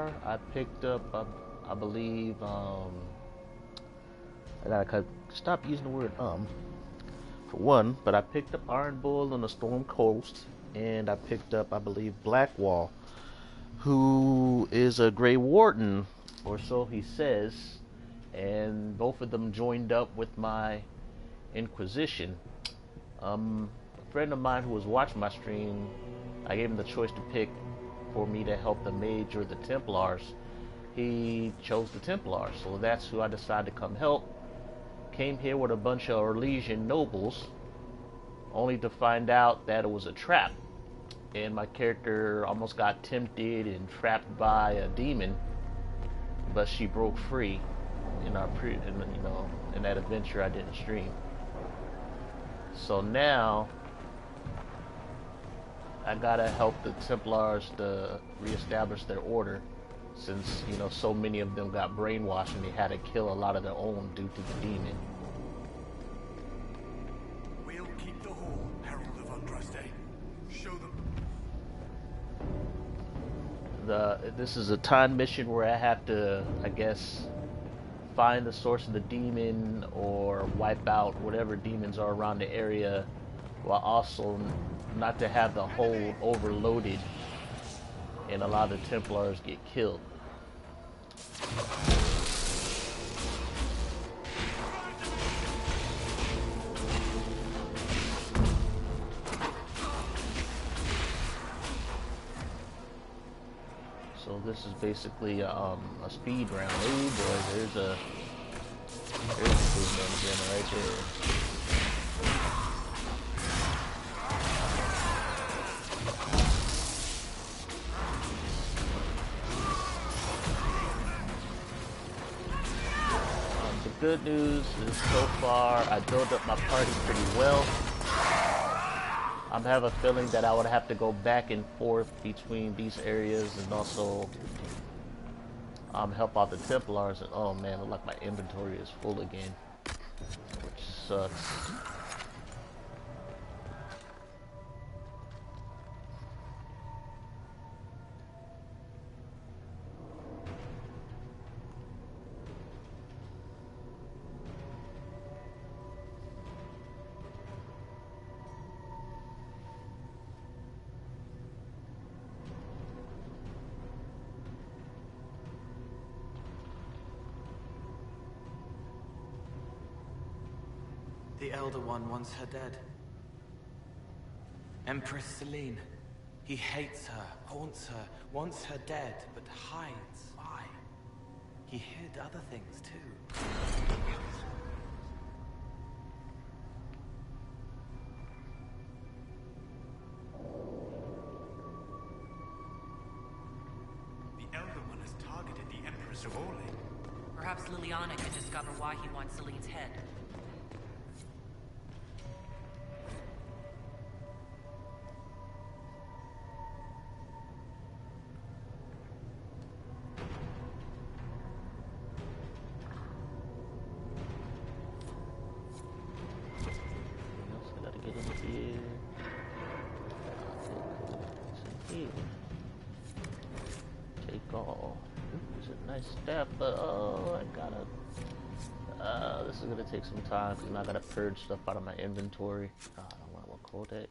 far, I picked up, I believe, I gotta stop using the word for one, but I picked up Iron Bull on the Storm Coast, and I picked up, I believe, Blackwall, who is a Grey Warden, or so he says, and both of them joined up with my Inquisition. A friend of mine who was watching my stream, I gave him the choice to pick for me to help the mage or the templars. He chose the templars, so that's who I decided to come help. Came here with a bunch of Orlesian nobles, only to find out that it was a trap, and my character almost got tempted and trapped by a demon, but she broke free in in that adventure I didn't stream. So now I gotta help the Templars to reestablish their order, since so many of them got brainwashed and they had to kill a lot of their own due to the demon. We'll keep the hall, Herald of Andraste. Show them. This is a time mission where I have to, I guess, find the source of the demon or wipe out whatever demons are around the area, while also not to have the hold overloaded and a lot of the Templars get killed. So this is basically a speed round. Oh boy, there's a movement again right there. The good news is so far I built up my party pretty well. I have a feeling that I would have to go back and forth between these areas and also help out the Templars. And oh man, look like my inventory is full again, which sucks. The Elder One wants her dead. Empress Selene. He hates her, haunts her, wants her dead, but hides. Why? He hid other things too. The Elder One has targeted the Empress of Orlais. Perhaps Liliana can discover why he wants Celine's head. Staff, but oh, I gotta. This is gonna take some time because I gotta purge stuff out of my inventory. I don't want one codex.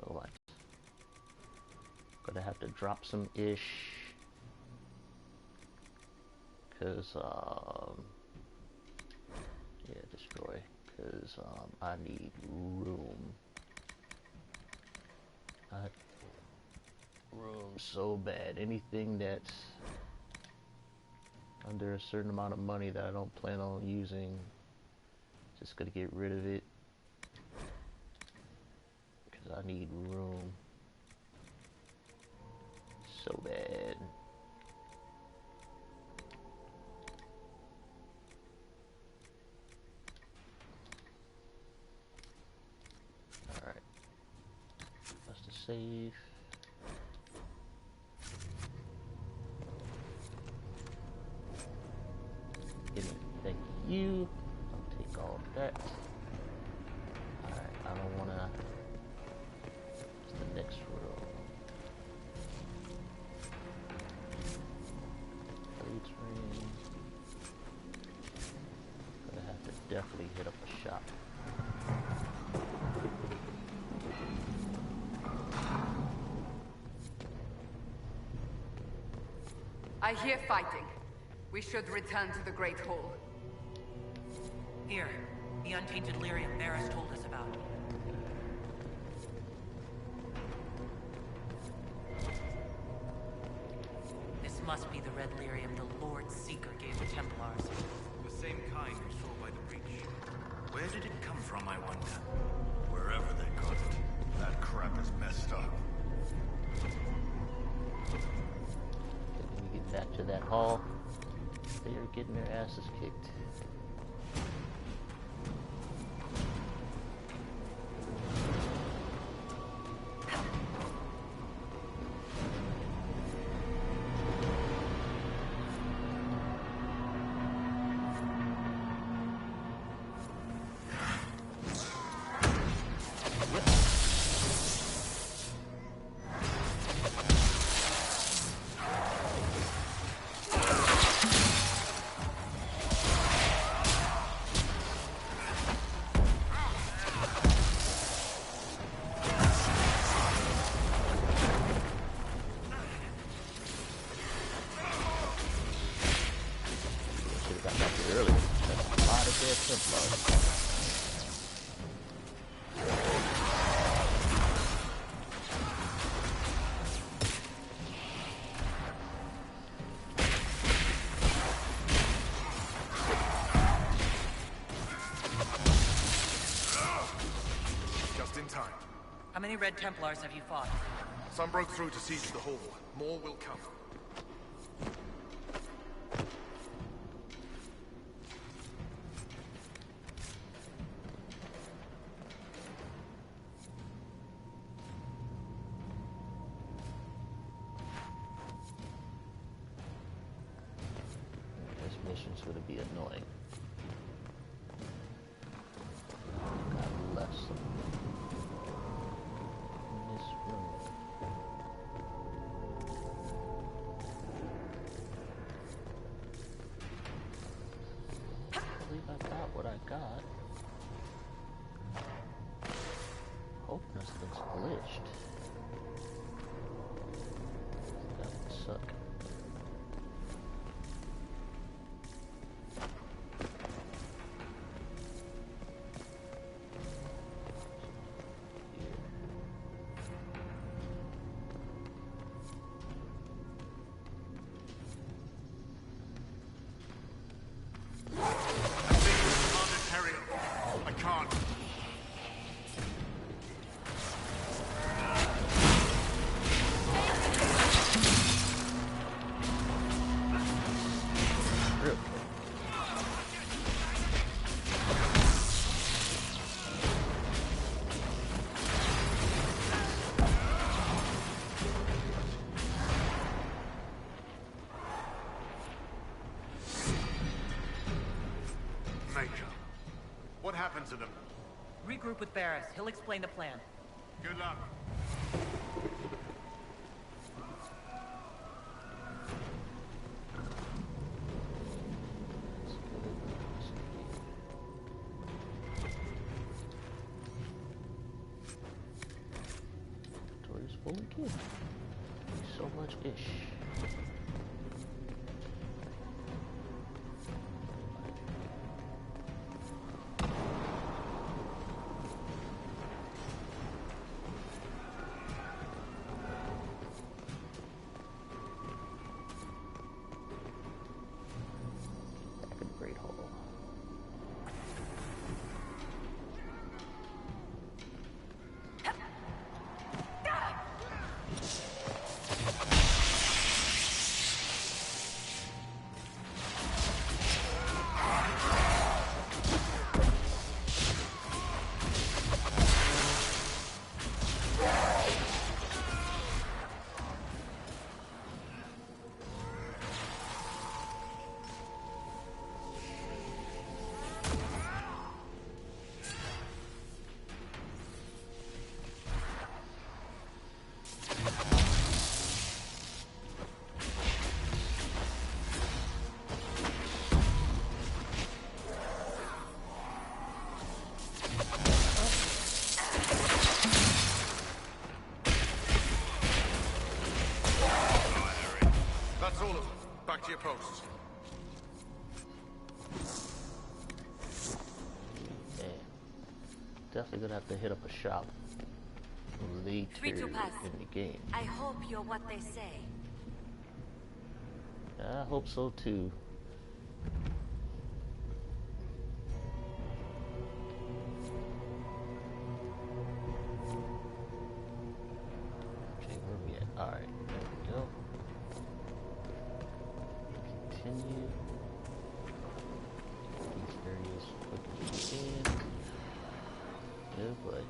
What? Gonna have to drop some ish because yeah, destroy because I need room. Room so bad. Anything that's under a certain amount of money that I don't plan on using, just gonna get rid of it because I need room so bad. Alright, that's the save. Thank you. I'll take all of that. Alright, I don't wanna. It's the next row. definitely hit up a shop. I hear fighting. We should return to the Great Hall. Here, the untainted lyrium Varys told us about. This must be the red lyrium the Lord Seeker gave the Templars. The same kind we saw by the breach. Where did it come from, I wonder? Wherever they got it. That crap is messed up. Let me get back to that hall. They are getting their asses kicked. Just in time. How many Red Templars have you fought? Some broke through to siege the hall. More will come. This mission's gonna be annoying. God bless them. In this room. I believe I got what I got. Hope nothing's glitched. That would suck. I can't. Real Maker. What happened to them? Regroup with Varys. He'll explain the plan. Good luck. Inventory's full again. So much ish. Back in the Great Hall. all of them. Back to your posts. Yeah. Definitely gonna have to hit up a shop later in the game. I hope you're what they say. I hope so too. Okay, where are we at? Alright, there we go. Continue. These areas quick as we can. Oh boy.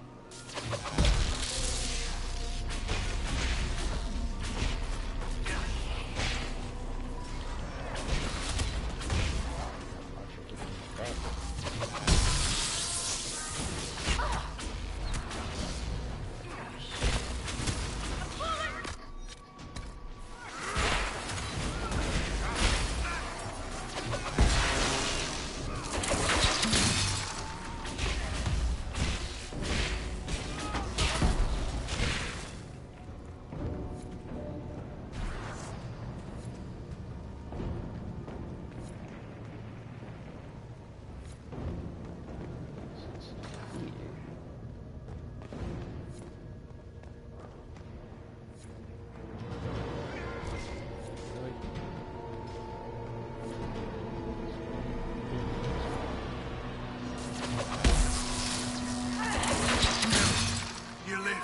You live.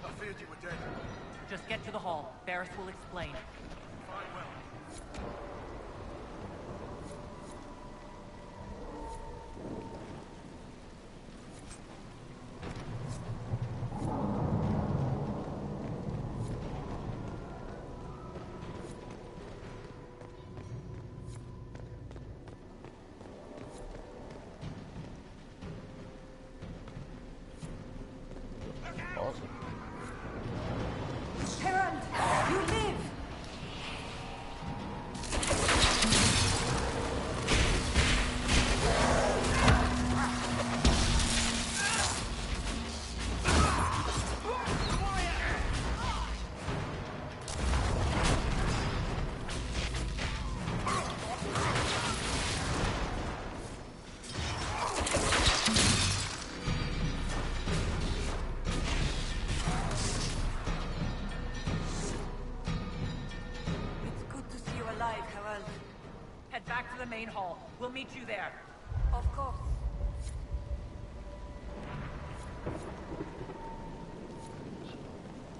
I feared you were dead. Just get to the hall. Barris will explain. Fine, well. Awesome. Herald, you live! It's good to see you alive, Herald. Head back to the main hall. We'll meet you there. Of course.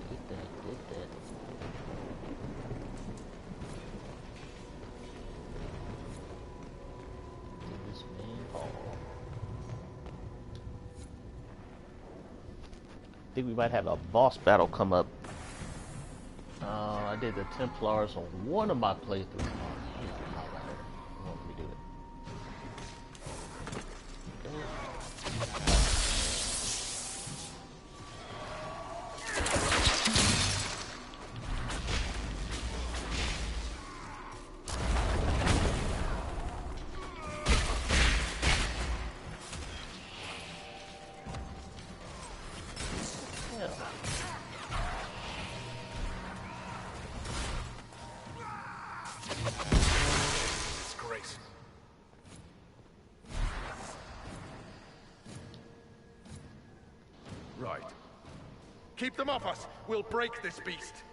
Get that. To this main hall. I think we might have a boss battle come up. I did the Templars on one of my playthroughs. Want me to do it? Disgrace. Right. Keep them off us. We'll break this beast.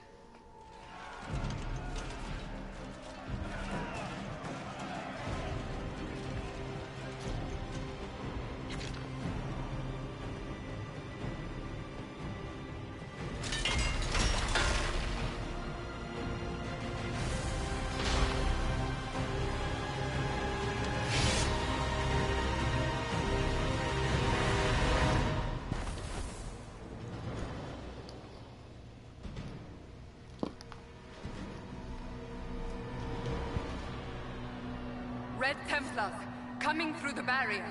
Red Templars, coming through the barrier.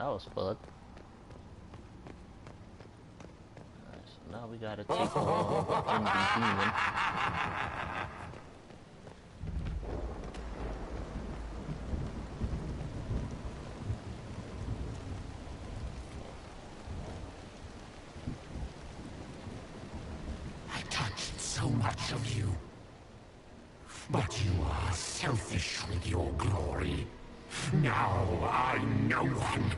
That was fun. Alright, so now we gotta take on Envy Demon. I touched so much of you. But you are selfish with your glory. Now I'm no one.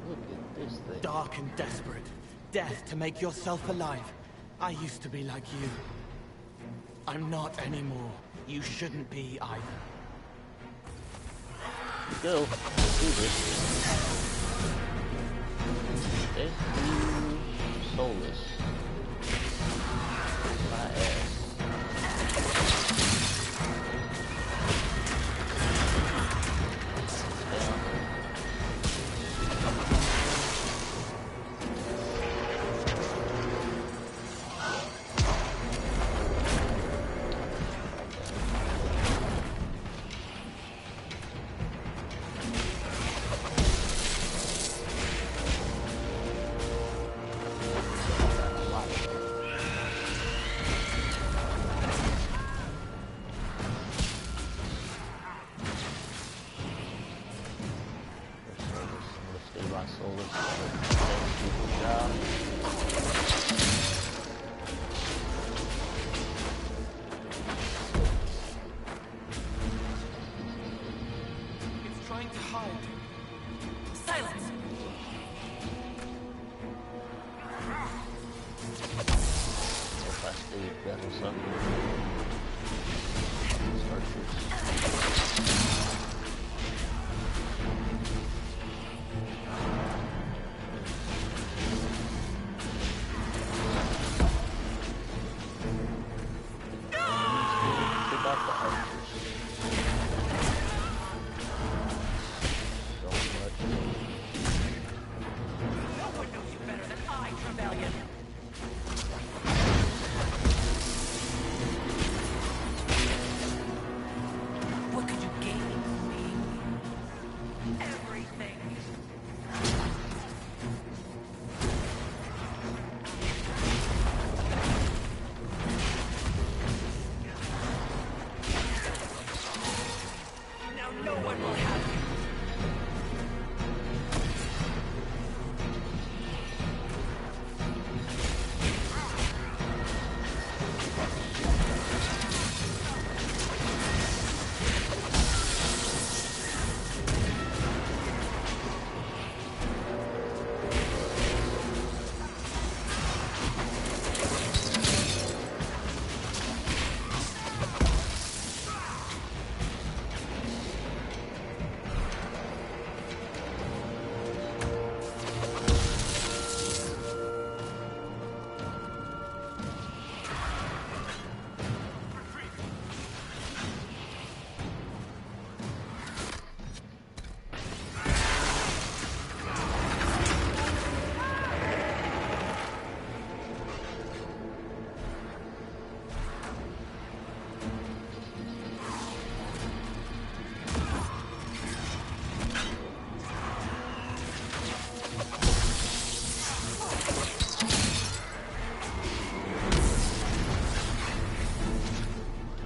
Look at this thing. Dark and desperate. Death to make yourself alive. I used to be like you. I'm not anymore. You shouldn't be either. Go. Let's do this. Thank you, Soulless. My ass. It's trying to hide. Silence! If I stay dead or something. Start this. Take out the archers. So much. No one knows you better than I, Trevelyan. What could you gain from me? Everything. Now no one will have you.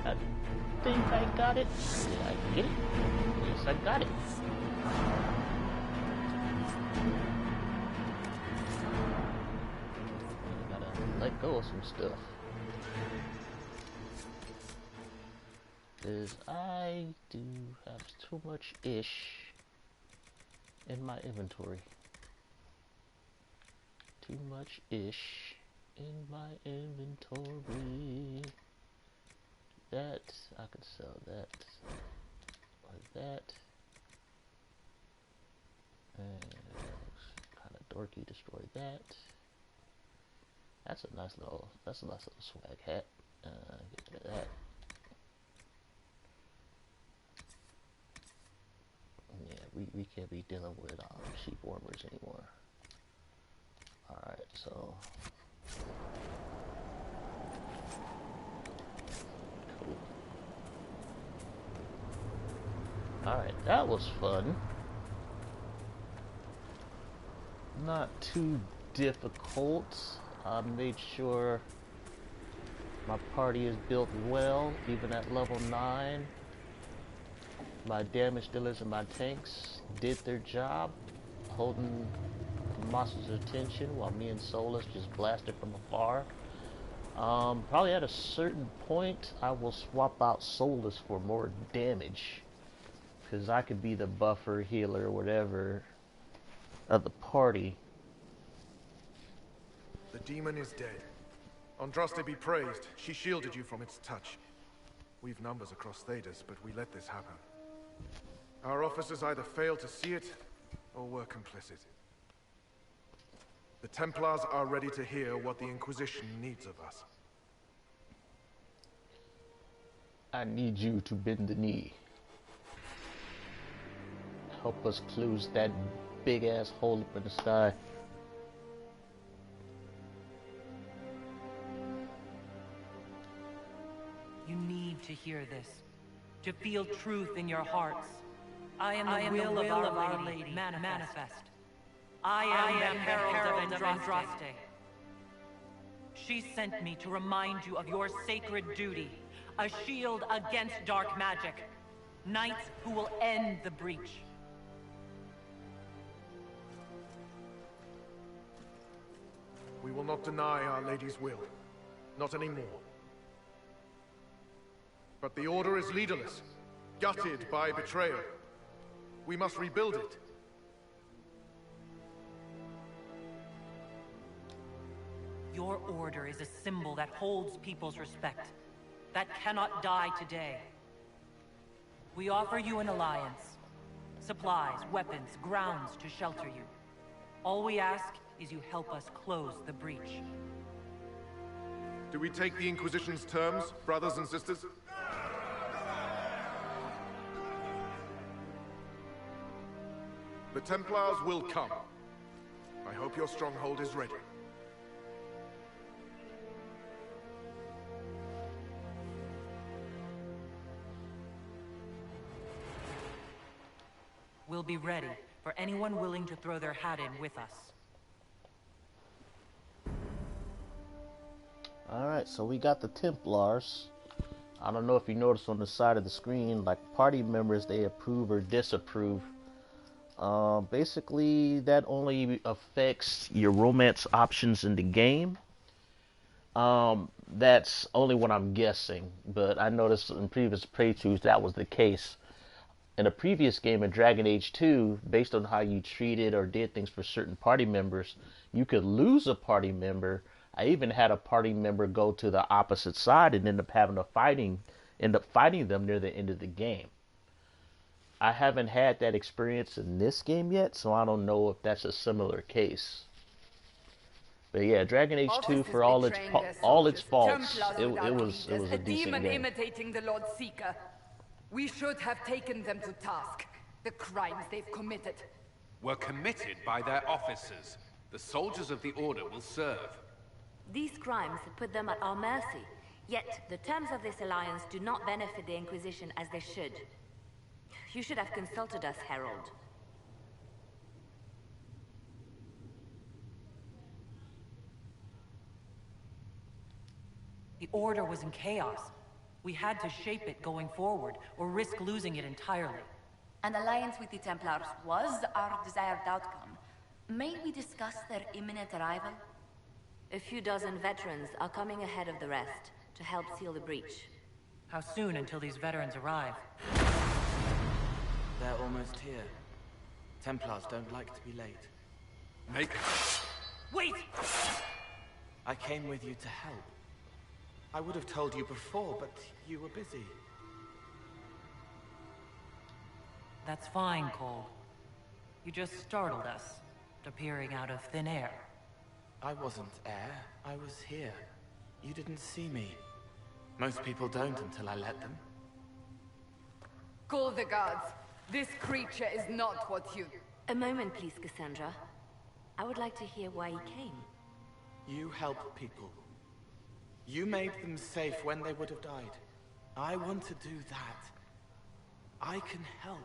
I think I got it. Did I get it? Yes, I got it. I gotta let go of some stuff. Because I do have too much ish in my inventory. Too much ish in my inventory. That, I could sell that, like that, and kind of dorky, destroy that. That's a nice little swag hat. Get rid of that. Yeah, we can't be dealing with sheep warmers anymore. All right, so. Cool. Alright, that was fun. Not too difficult. I made sure my party is built well, even at level 9. My damage dealers and my tanks did their job, holding the monster's attention while me and Solus just blasted from afar. Probably at a certain point, I will swap out Solus for more damage, because I could be the buffer, healer, whatever of the party. The demon is dead. Andraste be praised. She shielded you from its touch. We've numbers across Thedas, but we let this happen. Our officers either failed to see it, or were complicit. The Templars are ready to hear what the Inquisition needs of us. I need you to bend the knee. Help us close that big-ass hole up in the sky. You need to hear this, to feel truth in your hearts. I am the will of Our Lady, manifest. I am the herald of Andraste. She sent me to remind you of your sacred duty, a shield against dark magic, knights who will end the breach. We will not deny Our Lady's will. Not anymore. But the Order is leaderless, gutted by betrayal. We must rebuild it. Your order is a symbol that holds people's respect, that cannot die today. We offer you an alliance. Supplies, weapons, grounds to shelter you. All we ask is you help us close the breach. Do we take the Inquisition's terms, brothers and sisters? The Templars will come. I hope your stronghold is ready. We'll be ready for anyone willing to throw their hat in with us. Alright, so we got the Templars. I don't know if you noticed on the side of the screen, like party members, they approve or disapprove. Basically, that only affects your romance options in the game. That's only what I'm guessing, but I noticed in previous playthroughs that was the case. In a previous game in Dragon Age 2, based on how you treated or did things for certain party members, you could lose a party member. I even had a party member go to the opposite side and end up fighting them near the end of the game. I haven't had that experience in this game yet, so I don't know if that's a similar case. But yeah, Dragon Age 2, for all its faults, it was a decent game. Imitating the Lord Seeker. We should have taken them to task. The crimes they've committed were committed by their officers. The soldiers of the Order will serve. These crimes put them at our mercy. Yet, the terms of this alliance do not benefit the Inquisition as they should. You should have consulted us, Herald. The Order was in chaos. We had to shape it going forward, or risk losing it entirely. An alliance with the Templars was our desired outcome. May we discuss their imminent arrival? A few dozen veterans are coming ahead of the rest to help seal the breach. How soon until these veterans arrive? They're almost here. Templars don't like to be late. Make it. Wait! I came with you to help. I would have told you before, but you were busy. That's fine, Cole. You just startled us, appearing out of thin air. I wasn't air. I was here. You didn't see me. Most people don't until I let them. Call the guards. This creature is not what you... A moment, please, Cassandra. I would like to hear why you came. You help people. You made them safe when they would have died. I want to do that. I can help.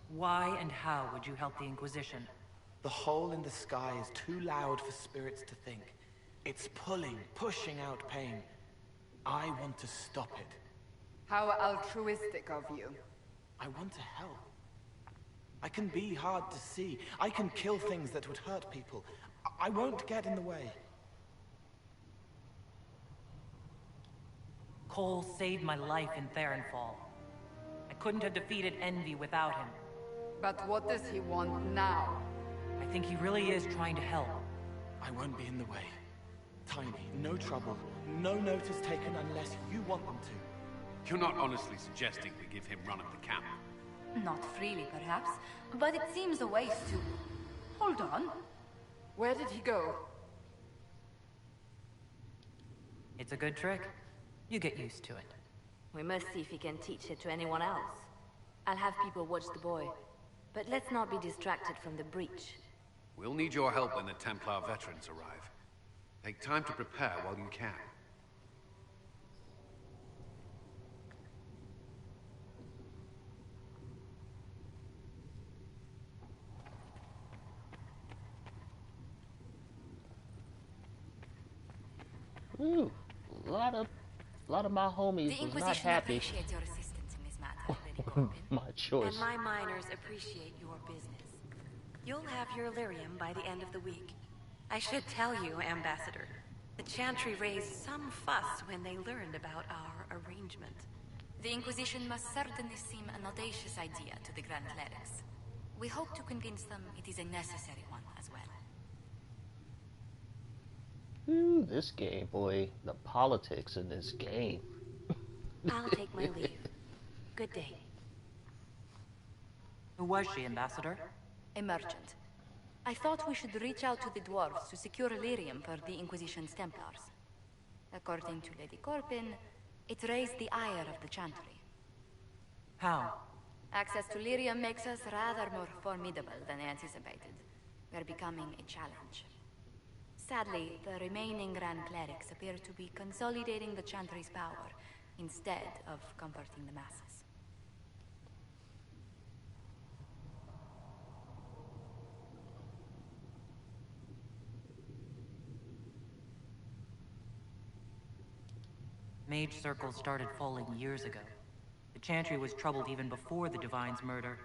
Why and how would you help the Inquisition? The hole in the sky is too loud for spirits to think. It's pulling, pushing out pain. I want to stop it. How altruistic of you. I want to help. I can be hard to see. I can kill things that would hurt people. I won't get in the way. Cole saved my life in Theronfall. I couldn't have defeated Envy without him. But what does he want now? I think he really is trying to help. I won't be in the way. Tiny, no trouble. No notice taken unless you want them to. You're not honestly suggesting we give him run of the camp? Not freely, perhaps, but it seems a waste to... Hold on. Where did he go? It's a good trick. You get used to it. We must see if he can teach it to anyone else. I'll have people watch the boy. But let's not be distracted from the breach. We'll need your help when the Templar veterans arrive. Take time to prepare while you can. Ooh, a lot of my homies was not happy. Appreciates your assistance in this matter, Lady Corbin. My choice. And my miners appreciate your business. You'll have your lyrium by the end of the week. I should tell you, Ambassador, the Chantry raised some fuss when they learned about our arrangement. The Inquisition must certainly seem an audacious idea to the Grand Clerics. We hope to convince them it is a necessary one as well. Ooh, this game, boy. The politics in this game. I'll take my leave. Good day. Who was she, Ambassador? A merchant. I thought we should reach out to the dwarves to secure lyrium for the Inquisition's Templars. According to Lady Corbin, it raised the ire of the Chantry. How? Access to lyrium makes us rather more formidable than anticipated. We're becoming a challenge. Sadly, the remaining Grand Clerics appear to be consolidating the Chantry's power, instead of comforting the masses. Mage circles started falling years ago. The Chantry was troubled even before the Divine's murder.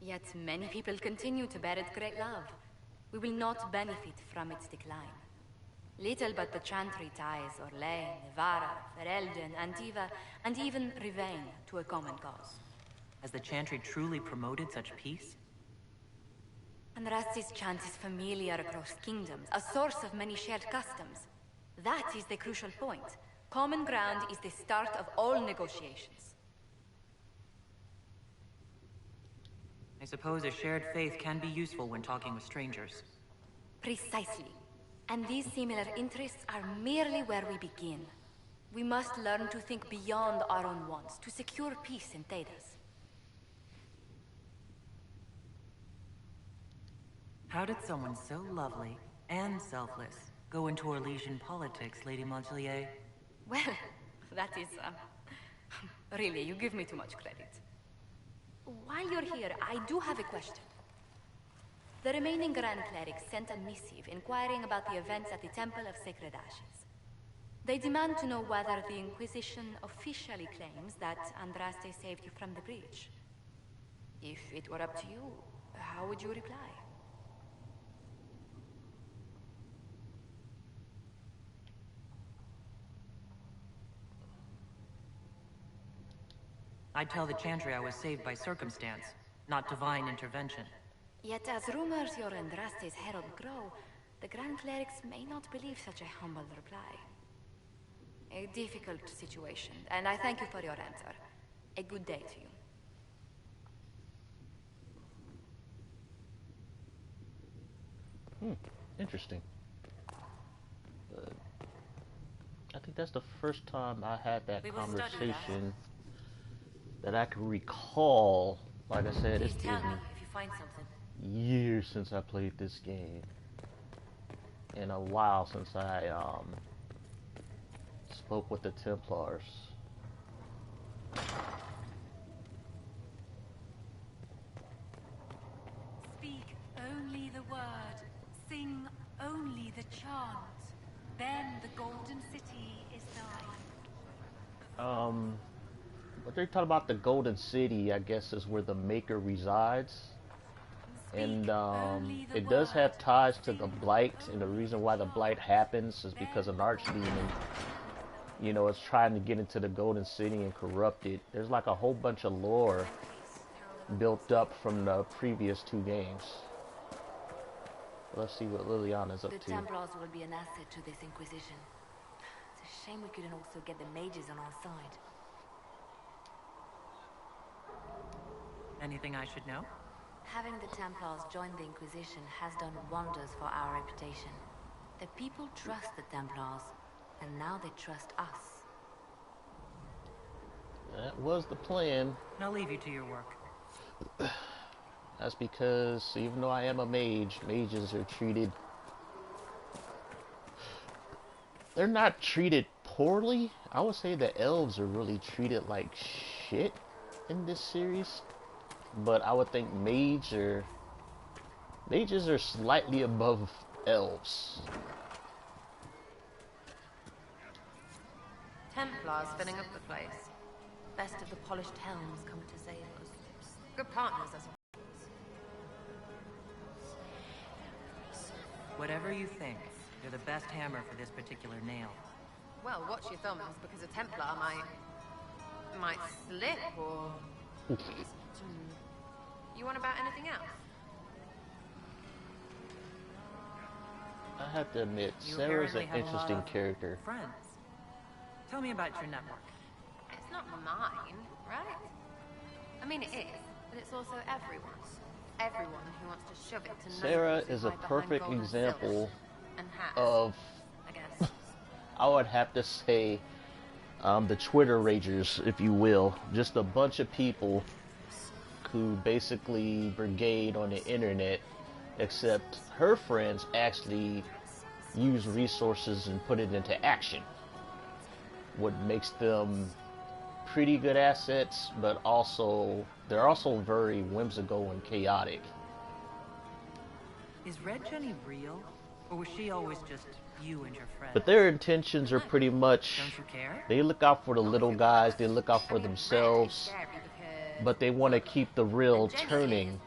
Yet many people continue to bear it great love. We will not benefit from its decline. Little but the Chantry ties Orlais, Nevarra, Ferelden, Antiva, and even Rivain to a common cause. Has the Chantry truly promoted such peace? Andraste's chant is familiar across kingdoms, a source of many shared customs. That is the crucial point. Common ground is the start of all negotiations. I suppose a shared faith can be useful when talking with strangers. Precisely. And these similar interests are merely where we begin. We must learn to think beyond our own wants, to secure peace in Thedas. How did someone so lovely and selfless go into Orlesian politics, Lady Montelier? Well, that is, really, you give me too much credit. While you're here, I do have a question. The remaining Grand Clerics sent a missive inquiring about the events at the Temple of Sacred Ashes. They demand to know whether the Inquisition officially claims that Andraste saved you from the breach. If it were up to you, how would you reply? I'd tell the Chantry I was saved by circumstance, not divine intervention. Yet as rumors your Andraste's herald grow, the Grand Clerics may not believe such a humble reply. A difficult situation, and I thank you for your answer. A good day to you. Interesting. I think that's the first time I had that conversation that I can recall. Like I said, it's been if you find something. years since I played this game, and a while since I spoke with the Templars. What they're talking about, the Golden City, I guess, is where the Maker resides. And it does have ties to the Blight, and the reason why the Blight happens is because an archdemon, you know, is trying to get into the Golden City and corrupt it. There's like a whole bunch of lore built up from the previous 2 games. Let's see what Liliana's up to. The templars will be an asset to this Inquisition. It's a shame we couldn't also get the mages on our side. Anything I should know? Having the Templars join the Inquisition has done wonders for our reputation. The people trust the Templars, and now they trust us. That was the plan. I'll leave you to your work. That's because even though I am a mage, mages are treated... They're not treated poorly. I would say the elves are really treated like shit in this series. But I would think mages are slightly above elves. Templars filling up the place. Best of the polished helms come to save us. Good partners, I suppose. Whatever you think, you're the best hammer for this particular nail. Well, watch your thumbs, because a Templar might slip, or... You want about anything else? I have to admit, You Sarah's an apparently have a lot interesting of character. Friends. Tell me about your network. It's not mine, right? I mean, it is, but it's also everyone's. Everyone who wants to shove it to Sarah nobles who is a hide behind perfect gold and example silver. And hats, of, I guess. I would have to say, the Twitter ragers, if you will. Just a bunch of people who basically brigade on the internet, except her friends actually use resources and put it into action. What makes them pretty good assets, but also they're also very whimsical and chaotic. Is Red Jenny real? Or was she always just you and your friends? But their intentions are pretty much, Don't you care? they look out for the little guys, they look out for themselves, but they want to keep the reel turning,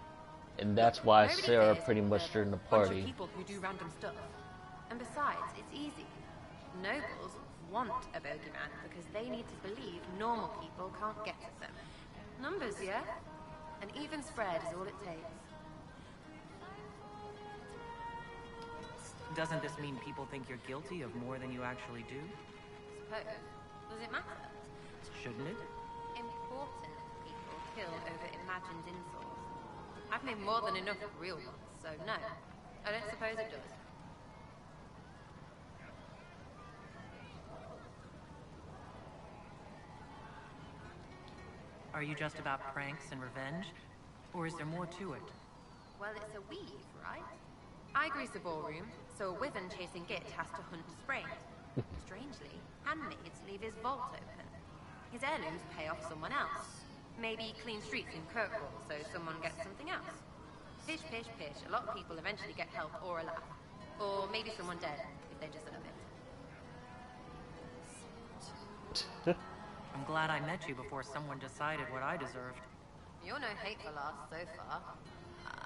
and that's why Sarah pretty much during the Bunch party. of people who do random stuff. And besides, it's easy. Nobles want a bogeyman because they need to believe normal people can't get to them. Numbers, yeah? An even spread is all it takes. Doesn't this mean people think you're guilty of more than you actually do? Suppose. Does it matter? Shouldn't it? Important people kill over imagined insults. I've made more than enough real ones, so no. I don't suppose it does. Are you just about pranks and revenge? Or is there more to it? Well, it's a weave, right? I grease a ballroom, so a wyvern chasing Git has to hunt Sprain. Strangely, handmaids leave his vault open. His heirlooms pay off someone else. Maybe clean streets in Kirkwall, so someone gets something else. Pish, pish, pish. A lot of people eventually get help or a laugh. Or maybe someone dead, if they deserve it. I'm glad I met you before someone decided what I deserved. You're no hateful ass so far.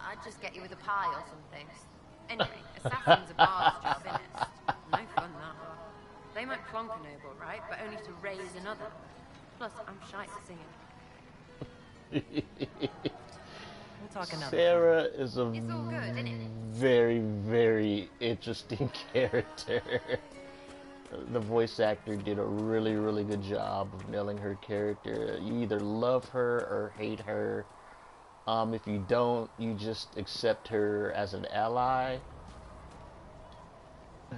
I'd just get you with a pie or something. Anyway, assassin's a bard's job, innit? No fun, that. They might clonk a noble, right? But only to raise another. Plus, I'm shy at singing. We'll talk another Sarah is a It's all good, isn't it? very, very interesting character. The voice actor did a really, really good job of nailing her character. You either love her or hate her. If you don't, you just accept her as an ally. So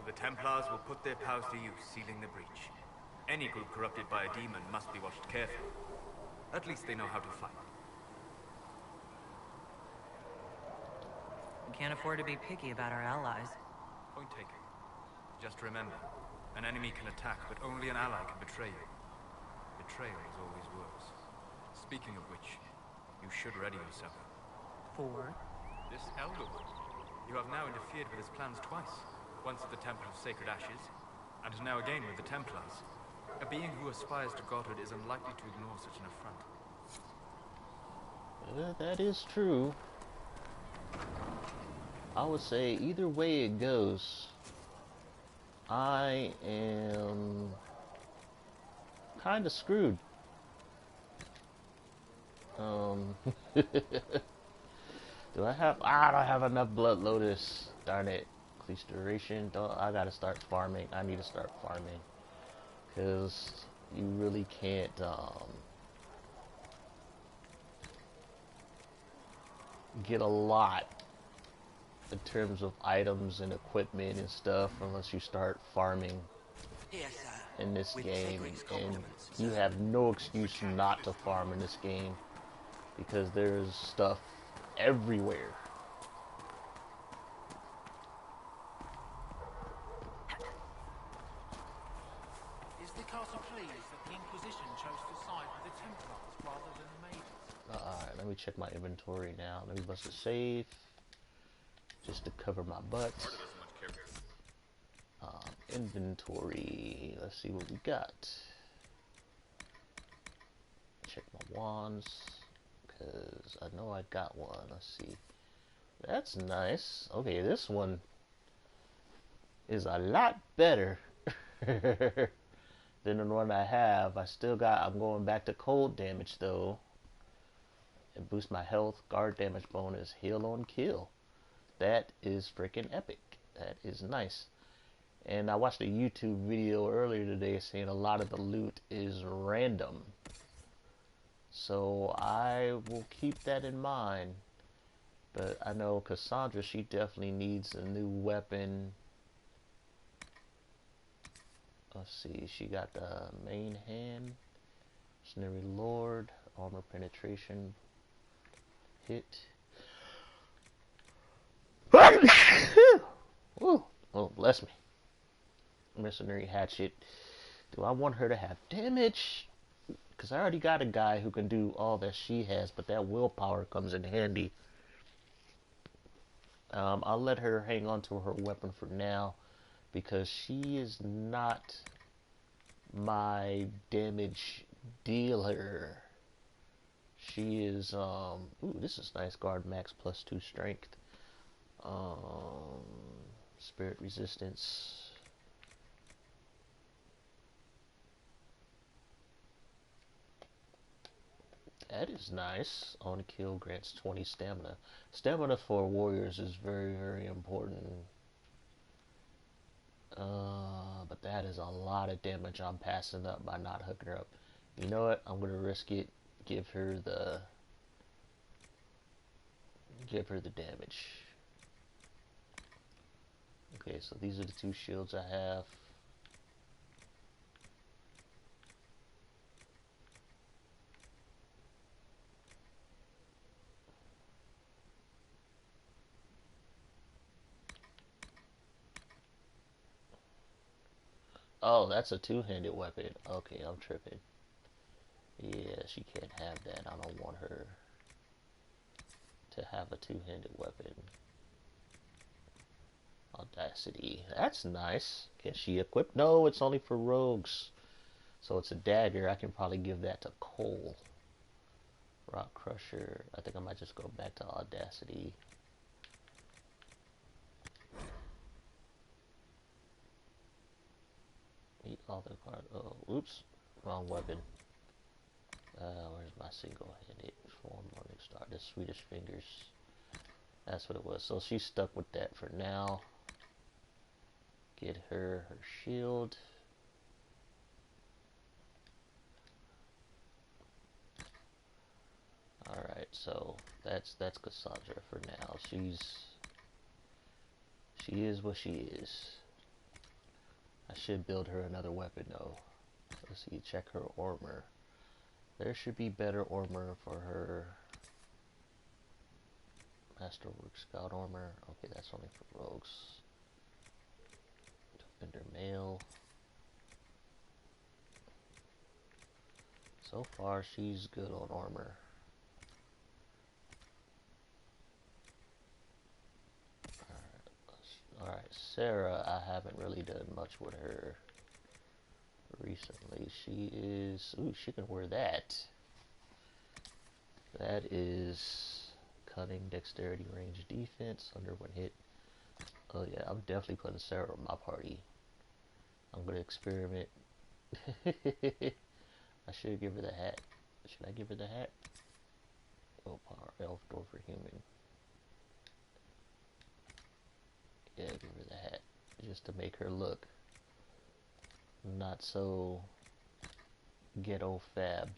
the Templars will put their powers to use, sealing the breach. Any group corrupted by a demon must be watched carefully. At least they know how to fight. We can't afford to be picky about our allies. Point taken. Just remember, an enemy can attack, but only an ally can betray you. Betrayal is always worse. Speaking of which, you should ready yourself. For? This Elder One. You have now interfered with his plans twice. Once at the Temple of Sacred Ashes, and now again with the Templars. A being who aspires to godhood is unlikely to ignore such an affront. That is true. I would say either way it goes, I am kind of screwed. Do I have? I don't have enough Blood Lotus. Darn it. Increase duration. I gotta start farming. I need to start farming. Because you really can't, get a lot in terms of items and equipment and stuff unless you start farming in this game. And you have no excuse not to farm in this game because there's stuff everywhere. Is the castle pleased that the Inquisition chose to side with the Templars rather than the Mages? Alright, let me check my inventory now. Let me bust a save just to cover my butt. Inventory. Let's see what we got. Check my wands because I know I got one. Let's see. That's nice. Okay, this one is a lot better than the one I have. I'm going back to cold damage though. And boost my health, guard damage bonus, heal on kill. That is freaking epic. That is nice. And I watched a YouTube video earlier today saying a lot of the loot is random. So I will keep that in mind. But I know Cassandra, she definitely needs a new weapon. Let's see, she got the main hand, Snary Lord, armor penetration, hit. Ooh, oh, bless me. Mercenary hatchet. Do I want her to have damage? Because I already got a guy who can do all that she has, but that willpower comes in handy. I'll let her hang on to her weapon for now because she is not my damage dealer. She is, ooh, this is nice. Guard max +2 strength. Spirit resistance. That is nice. On kill grants 20 stamina. Stamina for warriors is very, very important. But that is a lot of damage I'm passing up by not hooking her up. You know what? I'm gonna risk it. Give her the damage. Okay, so these are the two shields I have. Oh, that's a two-handed weapon. Okay, I'm tripping. Yeah, she can't have that. I don't want her to have a two-handed weapon. Audacity. That's nice. Can she equip? No, it's only for rogues. So it's a dagger. I can probably give that to Cole. Rock Crusher. I think I might just go back to Audacity. Meet all the card. Oh, oops. Wrong weapon. Where's my single-handed form Morning Star? The Swedish Fingers. That's what it was. So she's stuck with that for now. Get her shield. Alright, so that's Cassandra for now. She is what she is. I should build her another weapon though. Let's see, check her armor. There should be better armor for her. Masterwork Scout armor. Okay, that's only for rogues. Defender Mail. So far, she's good on armor. Alright, Sarah, I haven't really done much with her. recently. She is... Ooh, she can wear that. That is cunning, dexterity, range, defense, under one hit. Oh yeah, I'm definitely putting Sarah on my party. I'm gonna experiment. I should give her the hat. Should I give her the hat? Willpower, elf, dwarf, or human. Yeah, give her the hat. Just to make her look not so ghetto fab.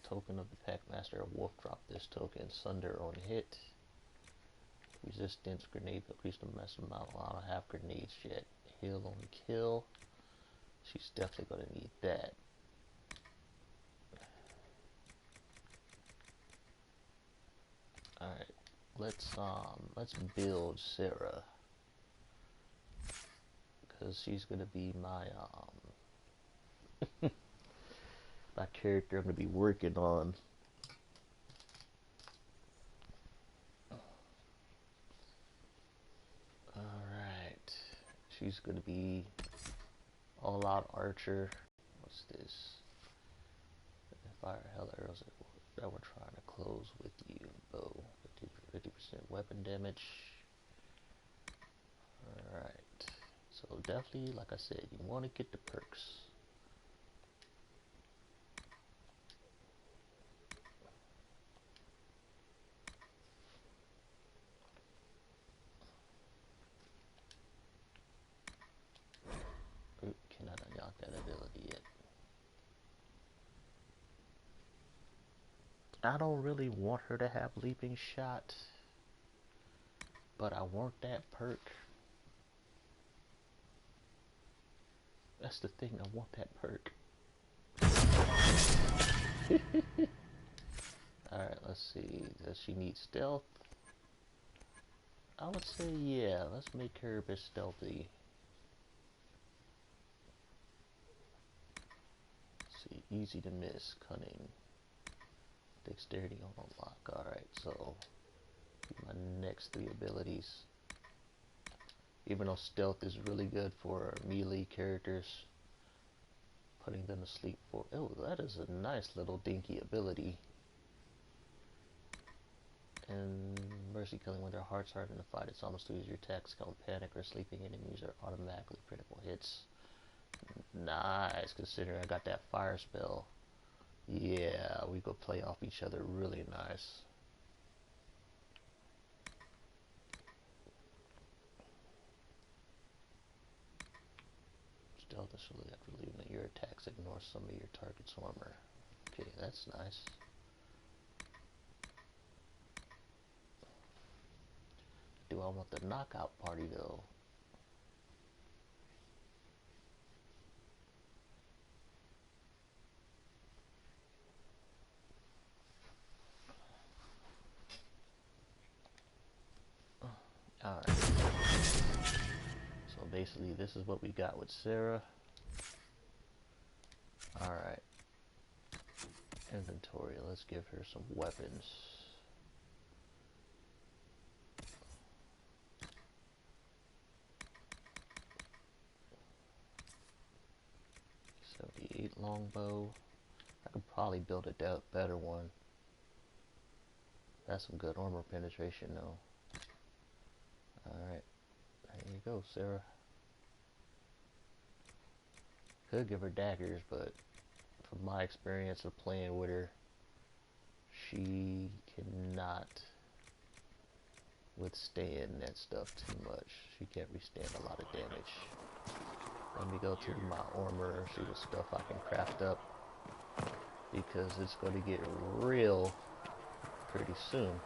Token of the Packmaster. A wolf drop this token. Sunder on hit. Resistance, grenade, increase the mass amount. I don't have grenades yet. Heal on kill. She's definitely gonna need that. Alright. Let's build Sarah. Cause she's gonna be my my character I'm gonna be working on. Alright. She's gonna be all out archer. What's this? Fire hell arrows that we're trying to close with you. Bow. 50% weapon damage. Alright. So definitely, like I said, you want to get the perks. Oop, cannot unlock that ability yet. I don't really want her to have leaping shot, but I want that perk. That's the thing, I want that perk. Alright, let's see. Does she need stealth? I would say yeah, let's make her a bit stealthy. Let's see, easy to miss, cunning. Dexterity on unlock. Alright, so my next three abilities. Even though stealth is really good for melee characters, putting them to sleep for... Oh, that is a nice little dinky ability. And mercy killing when their hearts harden to fight. It's almost to use your attacks. Count panic or sleeping enemies are automatically critical hits. Nice, considering I got that fire spell. Yeah, we could play off each other really nice. Stealth is really after leaving that your attacks ignore some of your target's armor. Okay, that's nice. Do I want the knockout party though? Alright. So basically this is what we got with Sarah. Alright. Inventory, let's give her some weapons. .78 longbow. I could probably build a better one. That's some good armor penetration though. Alright. There you go, Sarah. Could give her daggers, but from my experience of playing with her, she cannot withstand that stuff too much. She can't withstand a lot of damage. Let me go to my armor, see what stuff I can craft up, because it's going to get real pretty soon.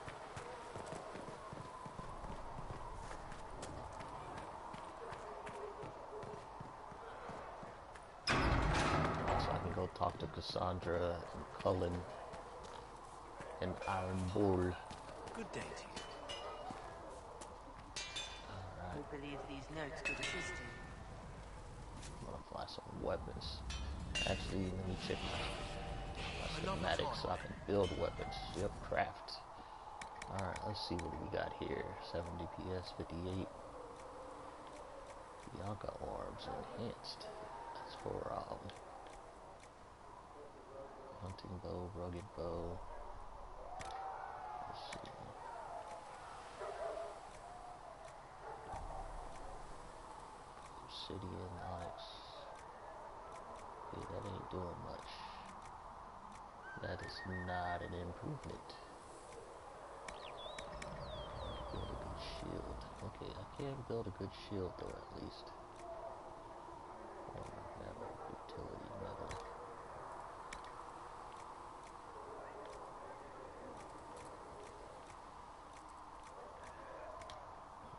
So I can go talk to Cassandra and Cullen and Iron Bull. Good day to you. Alright. Who believes these notes could assist you? I'm gonna fly some weapons. Actually, let me check my schematics so I can build weapons. Yep, craft. Alright, let's see what we got here. 7 DPS, 58. Blanca arms enhanced. That's for hunting bow, rugged bow. Let's see. Obsidian, onyx. Okay, that ain't doing much. That is not an improvement. Build a good shield. Okay, I can build a good shield though, at least. Armor, metal, utility, metal.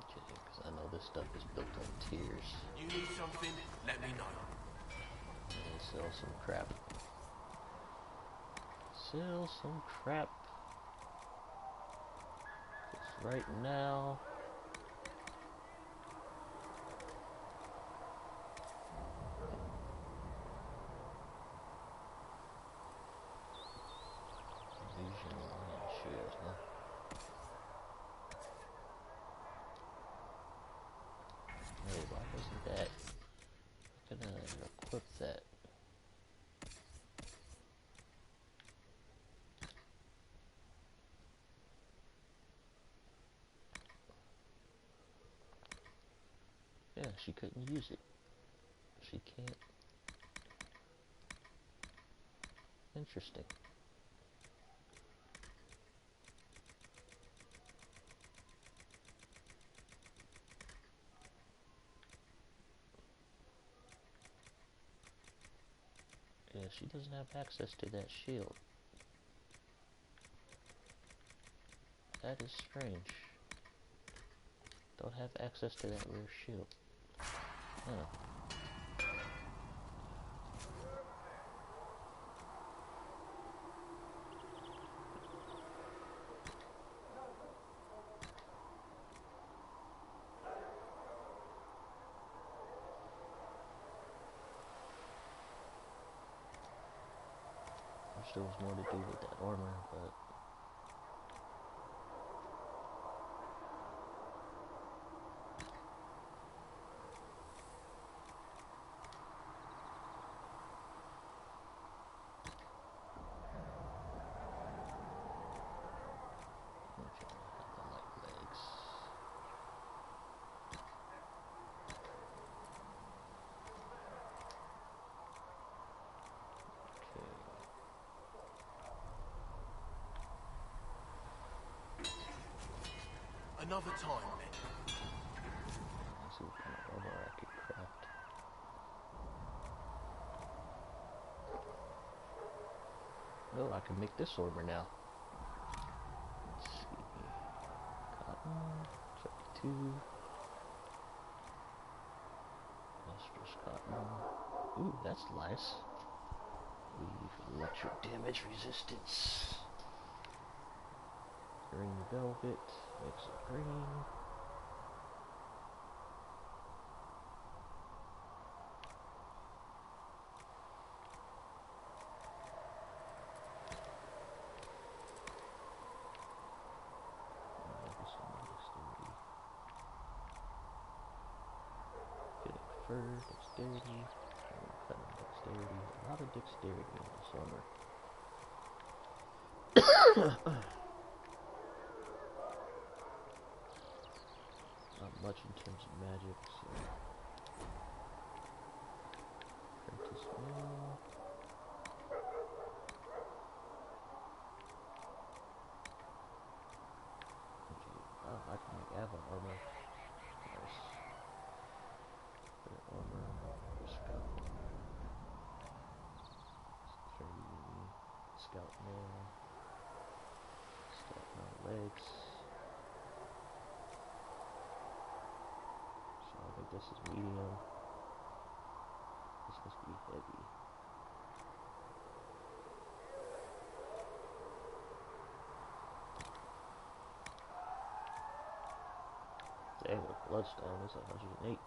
Okay, because I know this stuff is built on tiers. You need something? Let me know. And sell some crap. Sell some crap. Because right now, Illusion Lion Shield, huh? Hey, why wasn't that? I'm gonna equip that. Yeah, she couldn't use it. She can't. Interesting. Yeah, she doesn't have access to that shield. That is strange. Don't have access to that rare shield. Huh. Wish there was more to do with that armor, but Another time, then. let's see what kind of armor I could craft. Oh, I can make this armor now. Let's see. Cotton, 32. Lustrous cotton. Ooh, that's nice. Weave electric damage resistance. Green velvet, mix of green. Maybe some dexterity. Getting fur, dexterity, cutting dexterity. A lot of dexterity in this armor. Not much in terms of magic, so apprentice mail. Oh, I can make Ava armor. Nice. Better armor, scout. Scout mail. Scout mail legs. So I think this is medium. This must be heavy. Dang, the bloodstone is 108.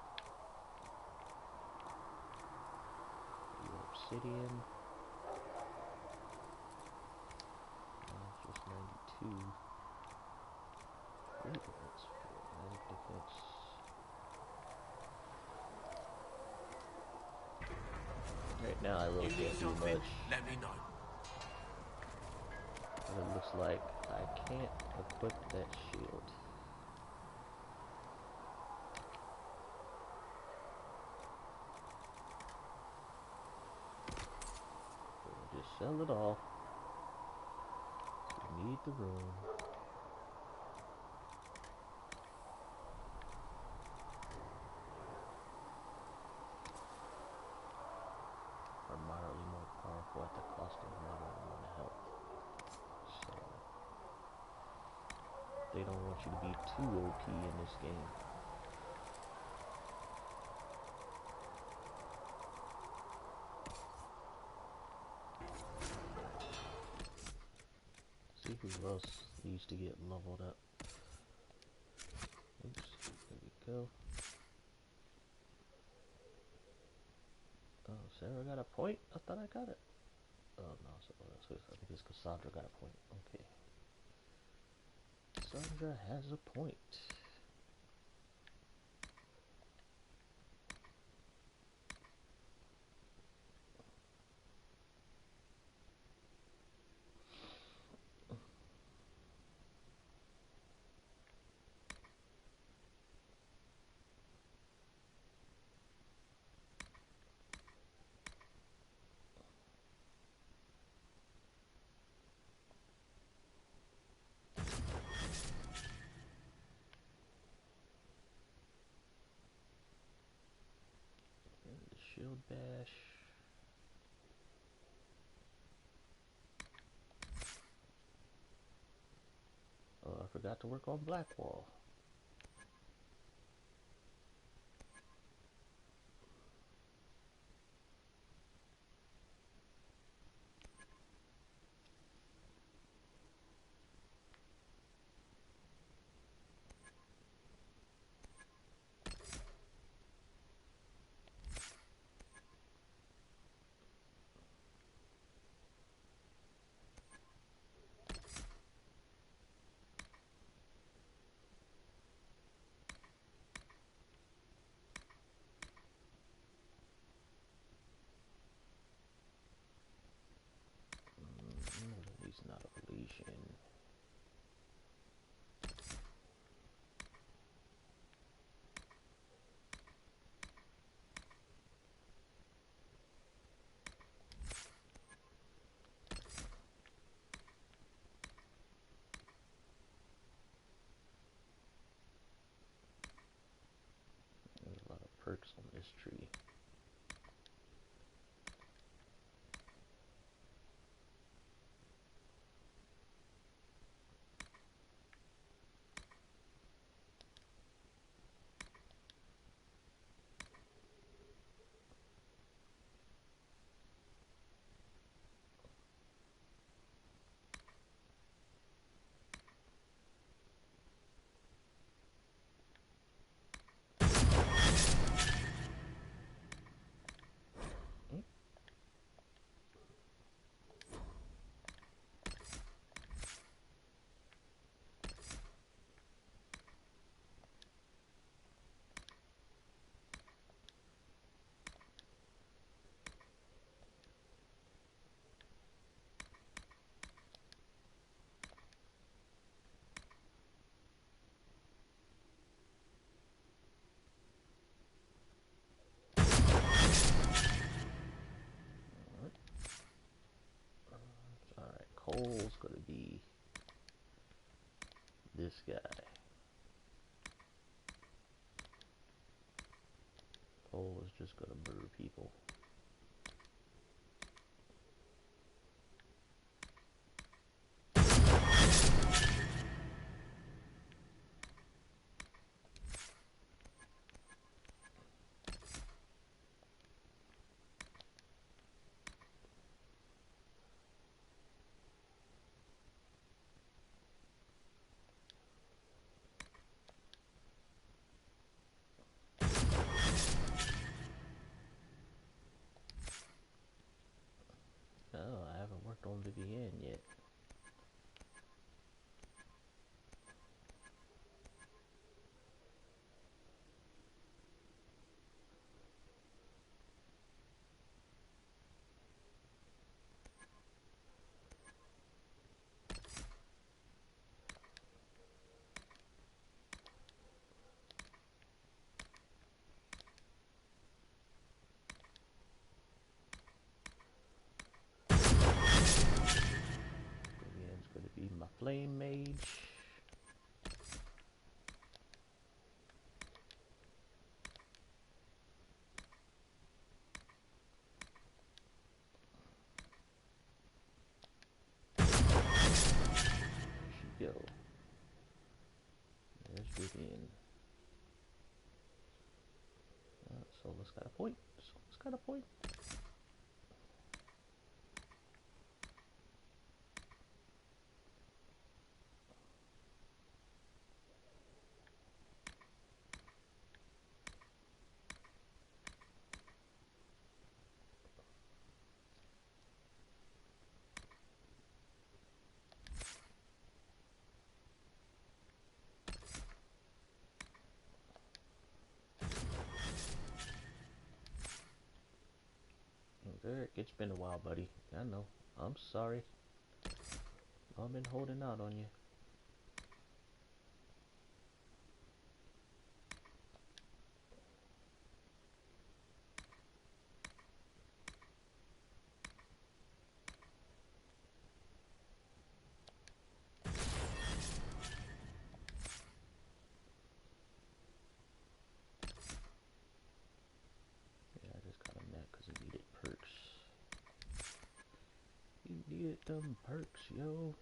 Obsidian. Just 92. Ooh, that's for magic defense. right now I really You need can't do something? much. Let me know. But it looks like I can't equip that shield. So we'll just sell it all. We need the room. Are moderately more powerful at the cost of moderately more health. So they don't want you to be too OP in this game. See who else needs to get leveled up. Oops, there we go. Oh, Sarah got a point? I thought I got it. Oh no, so I think it's Cassandra got a point. Okay. Cassandra has a point. Shield bash. Oh, I forgot to work on Blackwall. He's not a Legion. There's a lot of perks on this tree. Alright, Cole's gonna be this guy. Cole is just gonna murder people. flame mage. Go. There's Vivian. Soul's got a point. Soul's got a point. Derek, it's been a while, buddy. I know. I'm sorry. I've been holding out on you. Yeah, I just got him mad because he needed perks. He needed them perks, yo.